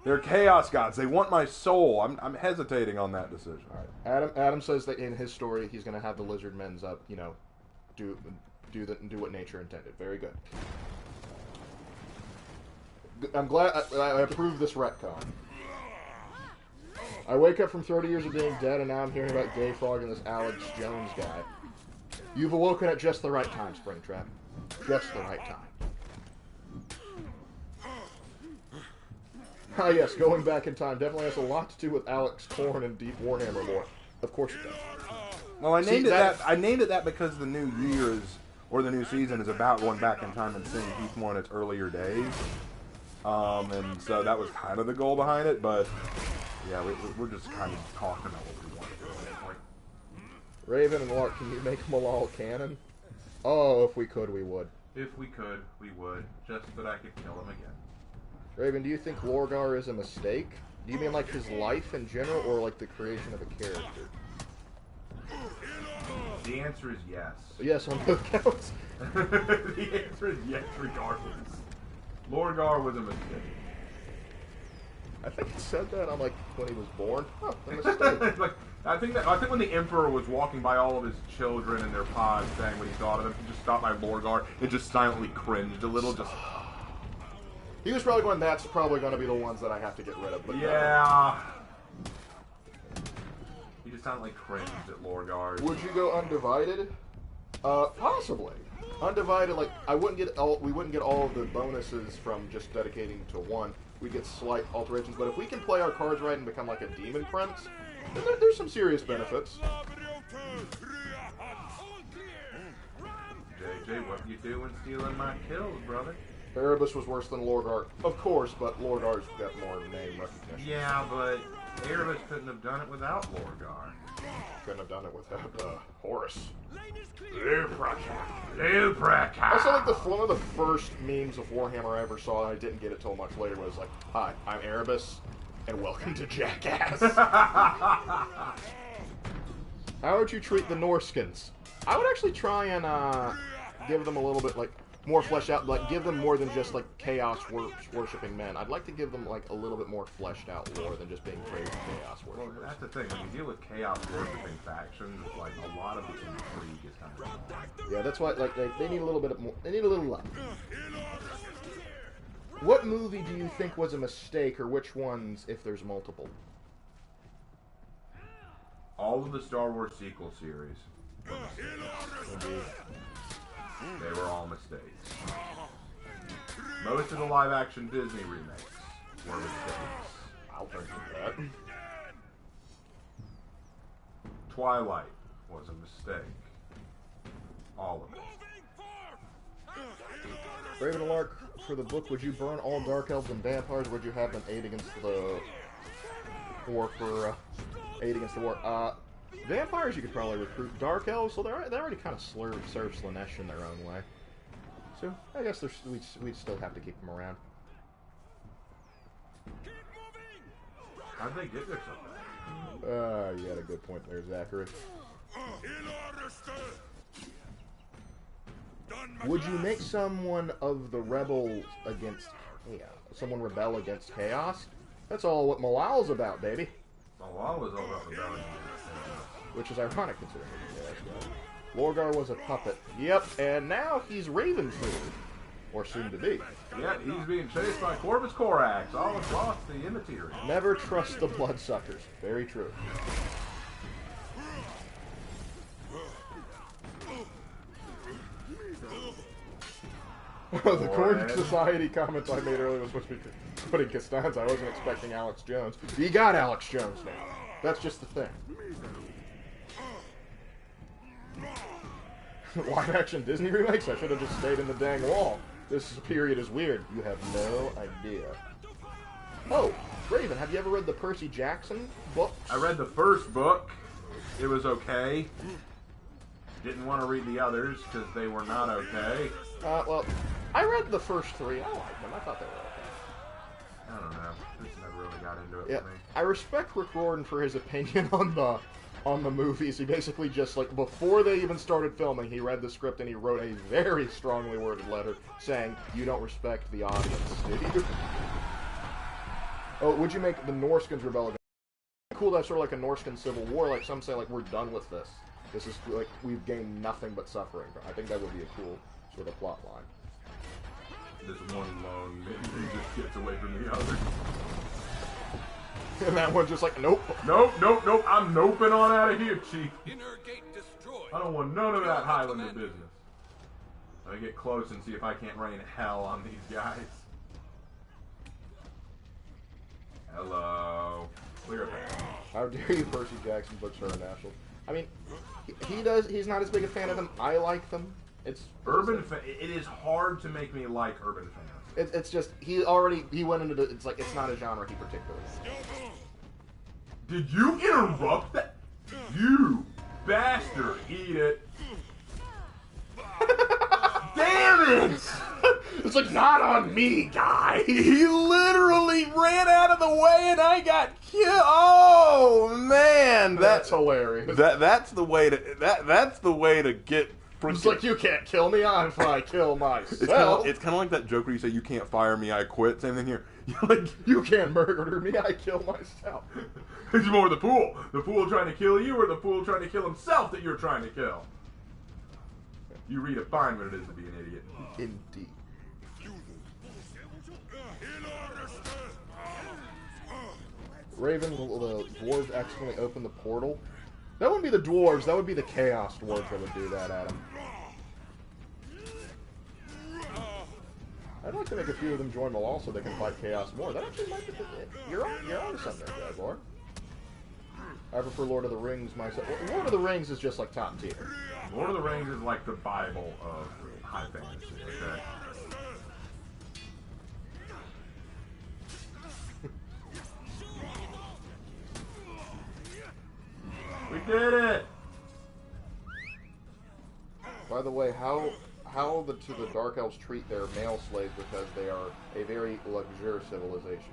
They're Chaos Gods. They want my soul. I'm hesitating on that decision. All right. Adam says that in his story he's going to have the lizard men's up, do what nature intended. Very good. I'm glad I approve this retcon. I wake up from 30 years of being dead, and now I'm hearing about Gay Frog and this Alex Jones guy. You've awoken at just the right time, Springtrap. Just the right time. Ah, yes, going back in time definitely has a lot to do with Alex Korn and Deep Warhammer lore. Of course it does. Well, I named it that because the new year or the new season is about going back in time and seeing Heathmore in its earlier days. And so that was kind of the goal behind it, but yeah, we're just kind of talking about what we want to do at this point. Raven and Lark, can you make Malal canon? Oh, if we could, we would. If we could, we would, just that I could kill him again. Raven, do you think Lorgar is a mistake? Do you mean like his life in general, or like the creation of a character? The answer is yes. Yes, on both counts. The answer is yes, regardless. Lorgar was a mistake. I think it said that on when he was born. Oh, a mistake. I think when the Emperor was walking by all of his children in their pods, saying what he thought of them, he just stopped by Lorgar and just silently cringed a little. He was probably going, that's probably going to be the ones that I have to get rid of. But yeah. He just silently cringed at Lorgar. Would you go Undivided? Possibly. Undivided, we wouldn't get all of the bonuses from just dedicating to one. We'd get slight alterations, but if we can play our cards right and become like a Demon Prince, then there's some serious benefits. JJ, what you doing stealing my kills, brother? Erebus was worse than Lorgar, of course, but Lorgar's got more name recognition. Yeah, but Erebus couldn't have done it without Lorgar. Couldn't have done it without Horus. Lupercal. Also, one of the first memes of Warhammer I ever saw, and I didn't get it till much later, was like, "Hi, I'm Erebus, and welcome to Jackass." How would you treat the Norskins? I would actually try and give them a little bit more fleshed out, give them more than just chaos worshipping men. I'd like to give them a little bit more fleshed out lore than just being crazy chaos worshippers. Well, that's the thing. When you deal with chaos worshipping factions, a lot of the intrigue is kind of gone. Yeah, that's why they need a little bit more. They need a little luck. What movie do you think was a mistake, or which ones, if there's multiple? All of the Star Wars sequel series were mistakes. They were all mistakes. Most of the live-action Disney remakes were mistakes. I'll drink with that. Twilight was a mistake. All of it. Raven and Lark, for the book, would you burn all Dark Elves and Vampires, or would you have them aid against the war aid against the war? Vampires you could probably recruit. Dark Elves, so they already kind of serve Slaanesh in their own way. So I guess we'd still have to keep them around. How'd they get there so fast? You had a good point there, Zachary. Would you make someone of the rebels against chaos? Someone rebel against chaos? That's all what Malal's about, baby. Malal was all about rebellion. Which is ironic considering Lorgar was a puppet. Yep, and now he's Raven food. Or soon to be. Yeah, he's being chased by Corvus Corax, all across the Immaterial. Never trust the bloodsuckers. Very true. The Corn Society comments I made earlier was supposed to be putting Costanza. I wasn't expecting Alex Jones. You got Alex Jones now. That's just the thing. Live action Disney remakes? I should have just stayed in the dang wall. This period is weird. You have no idea. Oh, Raven, have you ever read the Percy Jackson books? I read the first book. It was okay. Didn't want to read the others because they were not okay. Well, I read the first three. I liked them. I thought they were okay. I don't know. Just never really got into it for me. I respect Rick Riordan for his opinion on the movies. He basically just, like, before they even started filming, he read the script and he wrote a very strongly worded letter saying, you don't respect the audience, did you? Oh, would you make the Norskins rebel against? Cool to have sort of like a Norskin civil war, like some say, like, we're done with this. This is, like, we've gained nothing but suffering. I think that would be a cool sort of plot line. This one long man just gets away from the other. And that one's just like, nope. Nope, nope, nope. I'm noping on out of here, Chief. Inner gate destroyed. I don't want none of that Highlander business. Let me get close and see if I can't rain hell on these guys. Hello. Clear path. How dare you, Percy Jackson books are national. I mean, he's not as big a fan of them. I like them. It is hard to make me like urban fans. It's just, he went into it's like, it's not a genre he particularly likes. Did you interrupt that? You bastard. Eat it. Damn it! It's like, not on me, guy. He literally ran out of the way and I got killed. Oh man, that's hilarious. That's the way to get. It's like, you can't kill me if I kill myself. It's kind of like that joke where you say, you can't fire me, I quit. Same thing here. You're like, you can't murder me, I kill myself. It's more the fool. The fool trying to kill you or the fool trying to kill himself that you're trying to kill. You redefine what it is to be an idiot. Indeed. Raven, will the dwarves accidentally open the portal? That wouldn't be the dwarves, that would be the chaos dwarves that would do that, Adam. I'd like to make a few of them join Malal so they can fight chaos more. That actually might be you're on to something there, Jaguar. I prefer Lord of the Rings myself. Lord of the Rings is just like top tier. Lord of the Rings is like the Bible of high fantasy, okay? We did it! By the way, how the Dark Elves treat their male slaves because they are a very luxurious civilization.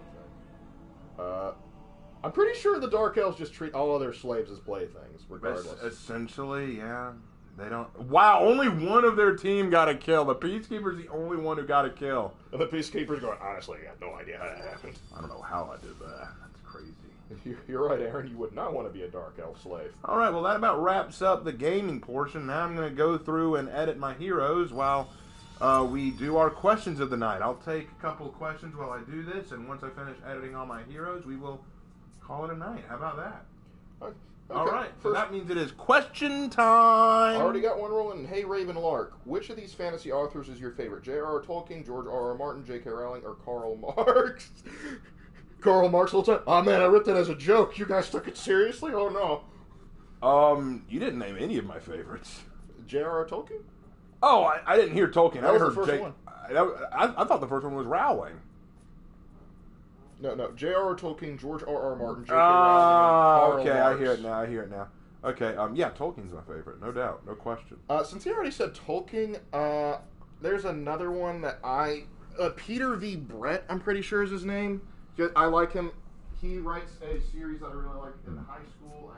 I'm pretty sure the Dark Elves just treat all other slaves as playthings, regardless. Essentially, yeah. They don't... Wow, only one of their team got a kill. The Peacekeeper's the only one who got a kill. And the Peacekeeper's going, honestly, I have no idea how that happened. I don't know how I did that. That's crazy. You're right, Aaron. You would not want to be a Dark Elf slave. All right, well, that about wraps up the gaming portion. Now I'm going to go through and edit my heroes while we do our questions of the night. I'll take a couple of questions while I do this, and once I finish editing all my heroes, we will call it a night. How about that? Okay. All right, so that means it is question time. I already got one rolling. Hey, Raven Lark, which of these fantasy authors is your favorite? J.R.R. Tolkien, George R.R. Martin, J.K. Rowling, or Karl Marx? Karl Marx all the time. Oh, man, I ripped it as a joke. You guys took it seriously? Oh, no. You didn't name any of my favorites. J.R.R. Tolkien? Oh, I didn't hear Tolkien. That was the first one. I thought the first one was Rowling. No. J.R.R. Tolkien, George R.R. Martin, J.K. Rowling, and Karl Marx. I hear it now. Okay, yeah, Tolkien's my favorite, no doubt, no question. Since he already said Tolkien, there's another one that Peter V. Brett, I'm pretty sure is his name. I like him. he writes a series that I really like in high school.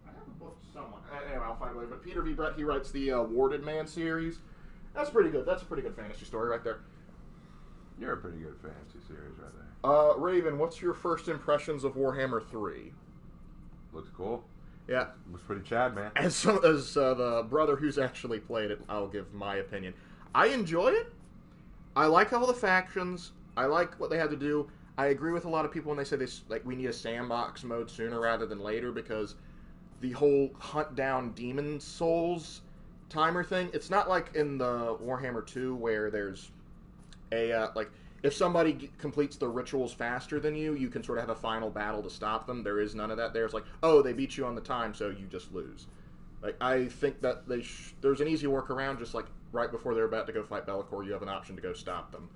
I have a book somewhere. Anyway, I'll find a way. But Peter V. Brett, he writes the Warded Man series. That's pretty good. That's a pretty good fantasy story right there. You're a pretty good fantasy series right there. Raven, what's your first impressions of Warhammer 3? Looks cool. Yeah. Looks pretty Chad, man. As the brother who's actually played it, I'll give my opinion. I enjoy it. I like all the factions. I like what they had to do. I agree with a lot of people when they say this, like, we need a sandbox mode sooner rather than later, because the whole hunt down demon souls timer thing, it's not like in the Warhammer 2 where there's a, like, if somebody completes the rituals faster than you, you can sort of have a final battle to stop them. There is none of that there. It's like, oh, they beat you on the time, so you just lose. Like, I think that there's an easy workaround, just like right before they're about to go fight Be'lakor, you have an option to go stop them.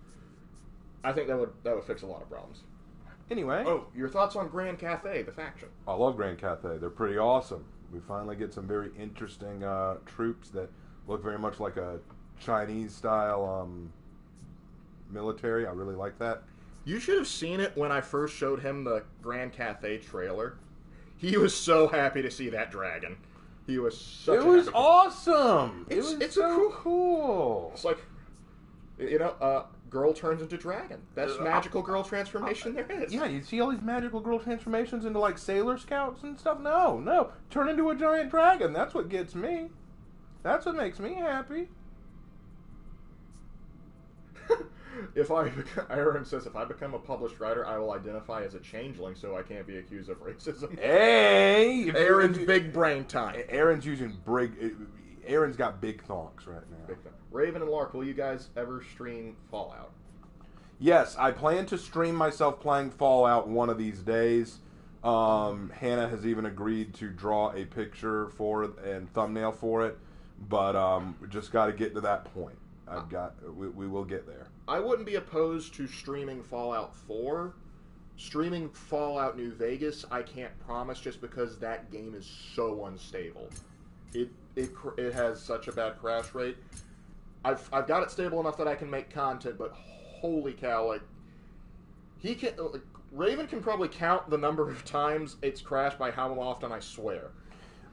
I think that would fix a lot of problems. Anyway. Oh, your thoughts on Grand Cathay, the faction? I love Grand Cathay. They're pretty awesome. We finally get some very interesting troops that look very much like a Chinese-style military. I really like that. You should have seen it when I first showed him the Grand Cathay trailer. He was so happy to see that dragon. He was such. It was awesome. It's so cool. It's like, you know, girl turns into dragon. Best magical girl transformation there is. Yeah, you see all these magical girl transformations into like Sailor Scouts and stuff. No, turn into a giant dragon. That's what gets me. That's what makes me happy. Aaron says, if I become a published writer, I will identify as a changeling so I can't be accused of racism. Hey! Aaron's big brain time. Aaron's got big thonks right now. Raven and Lark, will you guys ever stream Fallout? Yes, I plan to stream myself playing Fallout one of these days. Hannah has even agreed to draw a picture for it and thumbnail for it, but we just got to get to that point. We will get there. I wouldn't be opposed to streaming Fallout 4. Streaming Fallout New Vegas, I can't promise, just because that game is so unstable. It has such a bad crash rate. I've got it stable enough that I can make content, but holy cow, like, Raven can probably count the number of times it's crashed by how often I swear.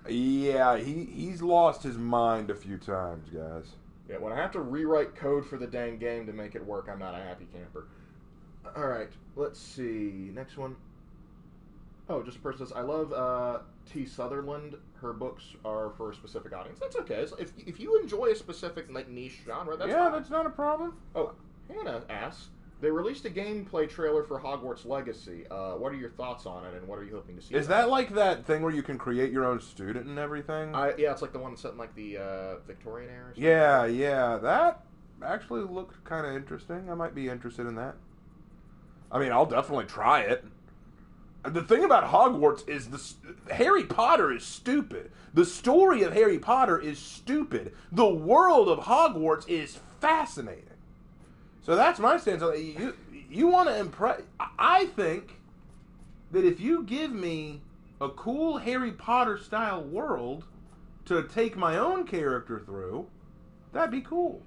Yeah, he's lost his mind a few times, guys. Yeah, when I have to rewrite code for the dang game to make it work, I'm not a happy camper. Alright, let's see. Next one. Oh, just a person says, I love T. Sutherland. Her books are for a specific audience. That's okay. If you enjoy a specific niche genre, that's fine. That's not a problem. Oh, Hannah asks, they released a gameplay trailer for Hogwarts Legacy. What are your thoughts on it, and what are you hoping to see? Is that like that thing where you can create your own student and everything? Yeah, it's like the one that's set in like the Victorian era. Yeah. That actually looked kind of interesting. I might be interested in that. I mean, I'll definitely try it. The thing about Hogwarts is Harry Potter is stupid. The story of Harry Potter is stupid. The world of Hogwarts is fascinating. So that's my stance. You want to impress... I think that if you give me a cool Harry Potter-style world to take my own character through, that'd be cool.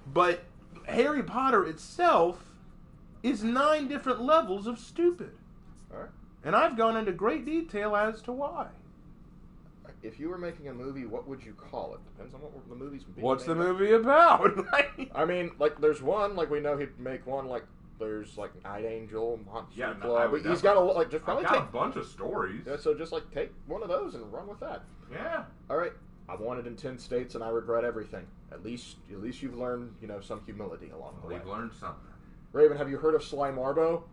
But Harry Potter itself is 9 different levels of stupid. All right. And I've gone into great detail as to why. If you were making a movie, what would you call it? Depends on what the movie's being What's the made movie about? I mean, like, there's one, like, we know he'd make one, like, there's, like, Night Angel, Monster Club. But he's got to, like, just probably take a bunch of stories. Yeah, so just, like, take one of those and run with that. Yeah. All right. I've won it in 10 states, and I regret everything. At least you've learned, some humility along the way. We've learned something. Raven, have you heard of Sly Marbo?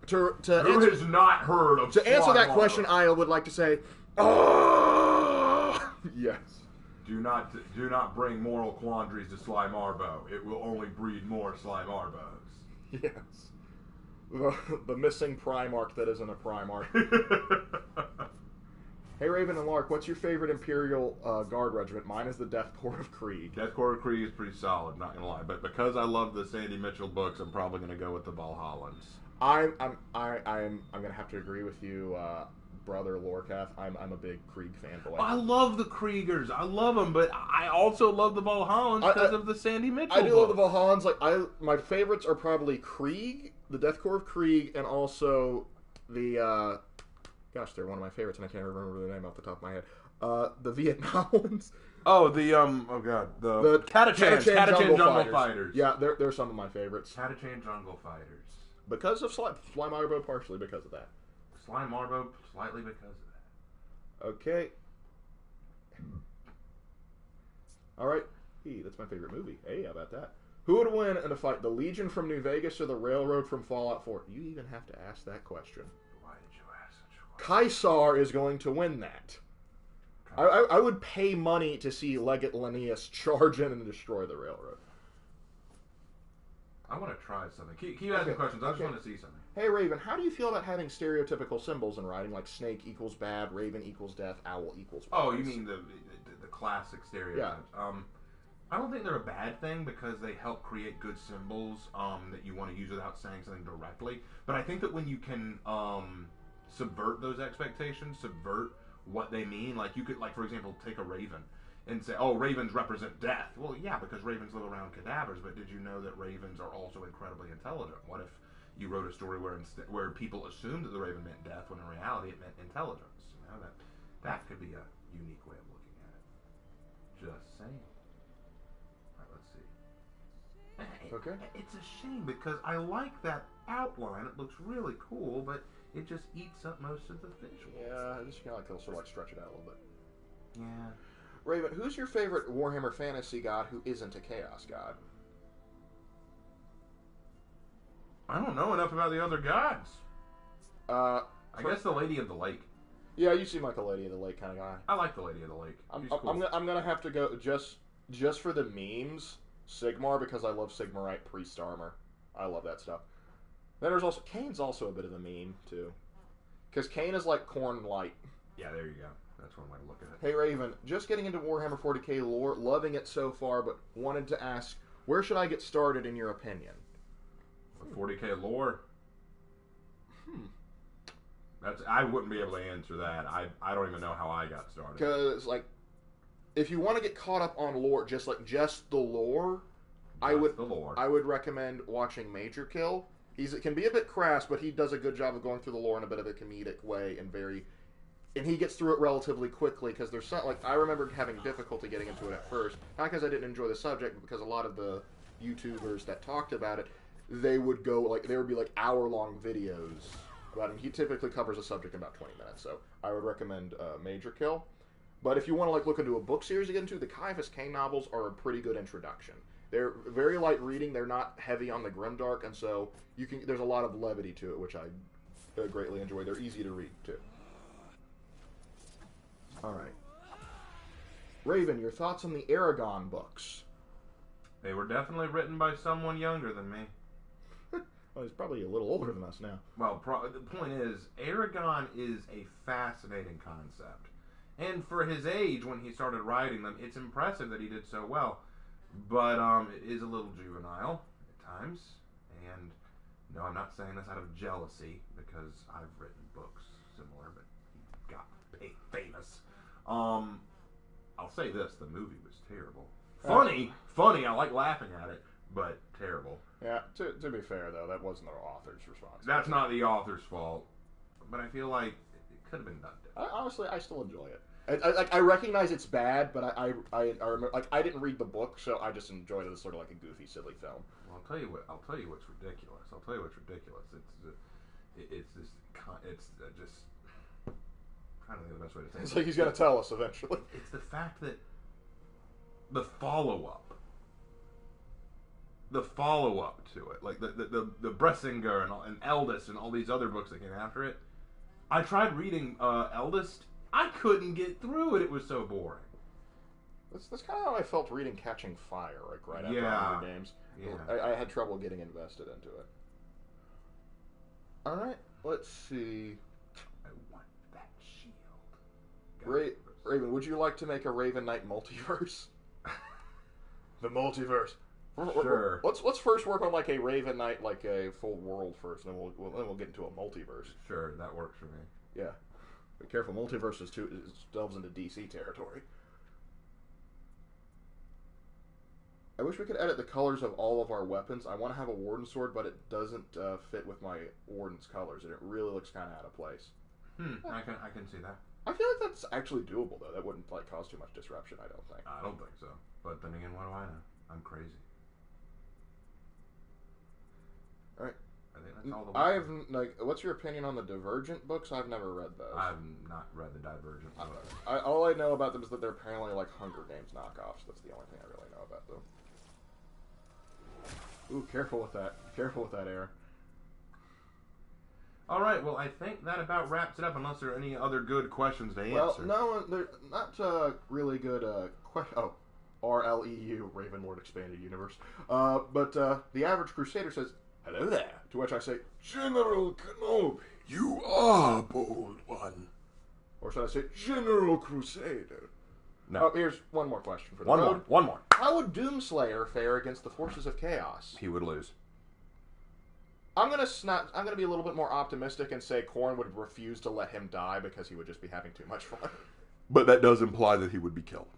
Who has not heard of To Sly answer that Marbo? question, I would like to say, oh, yes. Do not bring moral quandaries to Sly Marbo. It will only breed more Sly Marbos. Yes. The missing Primarch that isn't a Primarch. Hey, Raven and Lark, what's your favorite Imperial Guard regiment? Mine is the Death Corps of Krieg. Death Corps of Krieg is pretty solid, not gonna lie. But because I love the Sandy Mitchell books, I'm probably gonna go with the Valhallans. I'm gonna have to agree with you, brother Lorcath. I'm a big Krieg fanboy. I love the Kriegers. I love them, but I also love the Valhallans because of the Sandy Mitchell. I do love the Valhallans. Like my favorites are probably Krieg, the Death Corps of Krieg, and also the gosh, they're one of my favorites, and I can't remember the name off the top of my head. The Vietnam ones. Oh, oh god, the Catachan Jungle Fighters. Yeah, they're some of my favorites. Catachan Jungle Fighters. Because of Slime Marbo, partially because of that. Slime Marbo, slightly because of that. Okay. Alright. Hey, that's my favorite movie. Hey, how about that? Who would win in a fight, the Legion from New Vegas or the Railroad from Fallout 4? You even have to ask that question. Why did you ask such a question? Kaisar is going to win that. I would pay money to see Legate Linnaeus charge in and destroy the Railroad. I want to try something. Keep asking questions. I just want to see something. Hey, Raven, how do you feel about having stereotypical symbols in writing, like snake equals bad, raven equals death, owl equals wise? Oh, you mean the classic stereotypes? Yeah. I don't think they're a bad thing because they help create good symbols that you want to use without saying something directly. But I think that when you can subvert those expectations, subvert what they mean, like you could, like for example, take a raven and say, oh, ravens represent death. Well, yeah, because ravens live around cadavers, but did you know that ravens are also incredibly intelligent? What if you wrote a story where people assumed that the raven meant death when in reality it meant intelligence? You know, that could be a unique way of looking at it. Just saying. All right, let's see. Okay. It's a shame because I like that outline. It looks really cool, but it just eats up most of the visuals. Yeah, I just kind of like sort of like stretch it out a little bit. Yeah. Raven, who's your favorite Warhammer Fantasy god who isn't a Chaos god? I don't know enough about the other gods. I guess the Lady of the Lake. Yeah, you seem like a Lady of the Lake kind of guy. I like the Lady of the Lake. Cool. I'm gonna have to go just for the memes, Sigmar, because I love Sigmarite priest armor. I love that stuff. Then there's also Kane's also a bit of a meme too, because Kane is like Khorne light. Yeah, there you go. That's one way to look at it. Hey Raven, just getting into Warhammer 40k lore, loving it so far, but wanted to ask, where should I get started in your opinion? With 40k lore? I wouldn't be able to answer that. I don't even know how I got started. Because like, if you want to get caught up on lore, just the lore, I would recommend watching Major Kill. It can be a bit crass, but he does a good job of going through the lore in a bit of a comedic way and he gets through it relatively quickly because there's some, like, I remember having difficulty getting into it at first, not because I didn't enjoy the subject, but because a lot of the YouTubers that talked about it, they would be like hour-long videos about him. He typically covers a subject in about 20 minutes, so I would recommend Major Kill. But if you want to like look into a book series to get into, the Caiaphas Cain novels are a pretty good introduction. They're very light reading. They're not heavy on the grimdark, and so there's a lot of levity to it, which I greatly enjoy. They're easy to read too. All right, Raven, your thoughts on the Aragon books? They were definitely written by someone younger than me. Well, he's probably a little older than us now. Well, the point is, Aragon is a fascinating concept. And for his age, when he started writing them, it's impressive that he did so well. But it is a little juvenile at times. And no, I'm not saying this out of jealousy, because I've written books similar, but he got famous. I'll say this, the movie was terrible. Funny, I like laughing at it, but terrible. Yeah, to be fair, though, that wasn't the author's response. That's not the author's fault, but I feel like it could have been done different. Honestly, I still enjoy it. I recognize it's bad, but I remember, like, I didn't read the book, so I just enjoyed it as sort of like a goofy, silly film. Well, I'll tell you what's ridiculous. It's just trying to think of the best way to say it. It's like he's going to tell us eventually. It's the fact that the follow-up to it, like the Bressinger and Eldest and all these other books that came after it. I tried reading Eldest. I couldn't get through it. It was so boring. That's kind of how I felt reading Catching Fire, like right after Hunger Games. Yeah. I had trouble getting invested into it. All right, let's see. I want that shield. Raven, would you like to make a Raven Knight multiverse? The multiverse. Sure. Let's first work on like a Raven Knight, like a full world first, and then we'll get into a multiverse. Sure, that works for me. Yeah. Be careful, multiverses delves into DC territory. I wish we could edit the colors of all of our weapons. I want to have a Warden sword, but it doesn't fit with my Warden's colors, and it really looks kind of out of place. I can see that. I feel like that's actually doable, though. That wouldn't like cause too much disruption, I don't think. I don't think so. But then again, what do I know? I'm crazy. All right. I think that's all the like, what's your opinion on the Divergent books? I've never read those. I've not read the Divergent books. All I know about them is that they're apparently like Hunger Games knockoffs. That's the only thing I really know about them. Ooh, careful with that. Careful with that air. All right, well, I think that about wraps it up, unless there are any other good questions to answer. Well, no, they're not really good question. Oh, RLEU, Ravenlord Expanded Universe. But the average Crusader says, "Hello there," to which I say, General Kenobi, you are a bold one. or should I say, General Crusader? No. Oh, here's one more question for the One road. more. How would Doomslayer fare against the forces of chaos? He would lose. I'm gonna be a little bit more optimistic and say Korn would refuse to let him die because he would just be having too much fun. But that does imply that he would be killed.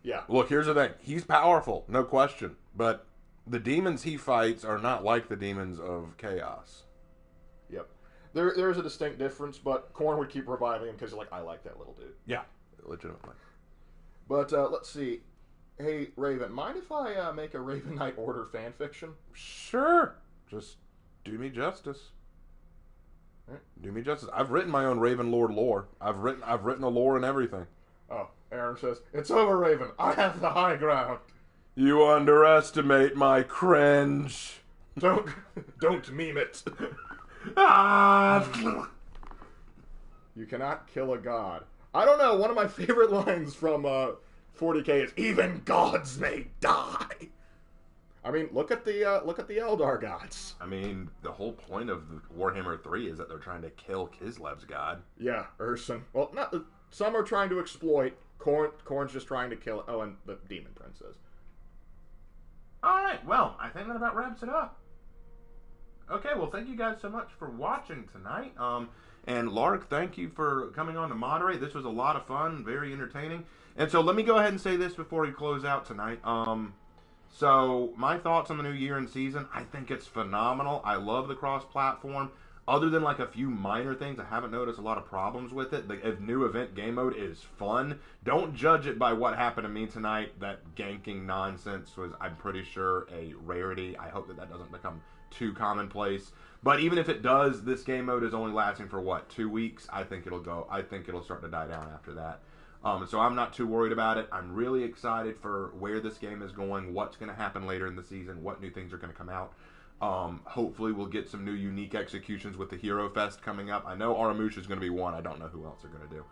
Yeah. Look, here's the thing. He's powerful, no question. But the demons he fights are not like the demons of chaos. Yep. There's a distinct difference, but Korn would keep reviving him because I like that little dude. Yeah, legitimately. But let's see. Hey, Raven, mind if I make a Raven Knight Order fanfiction? Sure. Just do me justice. Do me justice. I've written my own Raven Lord lore. I've written a lore and everything. Oh, Aaron says, "It's over, Raven. I have the high ground." You underestimate my cringe. Don't meme it. You cannot kill a god. I don't know. One of my favorite lines from 40K is, "Even gods may die." I mean, look at the Eldar gods. I mean, the whole point of Warhammer 3 is that they're trying to kill Kislev's god. Yeah, Urson. Well, not some are trying to exploit. Korn's just trying to kill. Oh, and the Demon Princess. All right, well, I think that about wraps it up. Okay, well, thank you guys so much for watching tonight. And Lark, thank you for coming on to moderate. This was a lot of fun, very entertaining. And so let me go ahead and say this before we close out tonight. So my thoughts on the new year and season, I think it's phenomenal. I love the cross-platform. Other than like a few minor things, I haven't noticed a lot of problems with it. The new event game mode is fun. Don't judge it by what happened to me tonight. That ganking nonsense was, I'm pretty sure, a rarity. I hope that doesn't become too commonplace. But even if it does, this game mode is only lasting for, what, 2 weeks? I think it'll start to die down after that. So I'm not too worried about it. I'm really excited for where this game is going, what's going to happen later in the season, what new things are going to come out. Hopefully we'll get some new unique executions with the Hero Fest coming up. I know Aramusha is going to be one. I don't know who else they're going to do.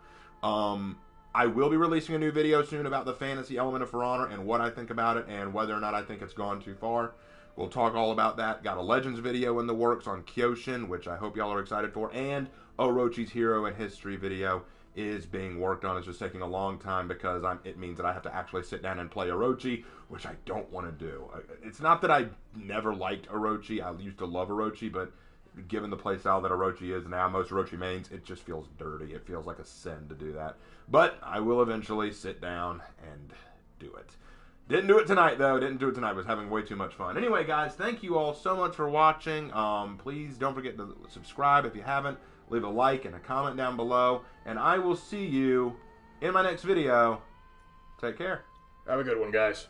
I will be releasing a new video soon about the fantasy element of For Honor and what I think about it and whether or not I think it's gone too far. We'll talk all about that. Got a Legends video in the works on Kyoshin, which I hope y'all are excited for, and Orochi's Hero and History video is being worked on. It's just taking a long time because it means that I have to actually sit down and play Orochi, which I don't want to do. It's not that I never liked Orochi. I used to love Orochi, but given the playstyle that Orochi is now, most Orochi mains, it just feels dirty. It feels like a sin to do that. But I will eventually sit down and do it. Didn't do it tonight, though. I was having way too much fun. Anyway, guys, thank you all so much for watching. Please don't forget to subscribe if you haven't. Leave a like and a comment down below. And I will see you in my next video. Take care. Have a good one, guys.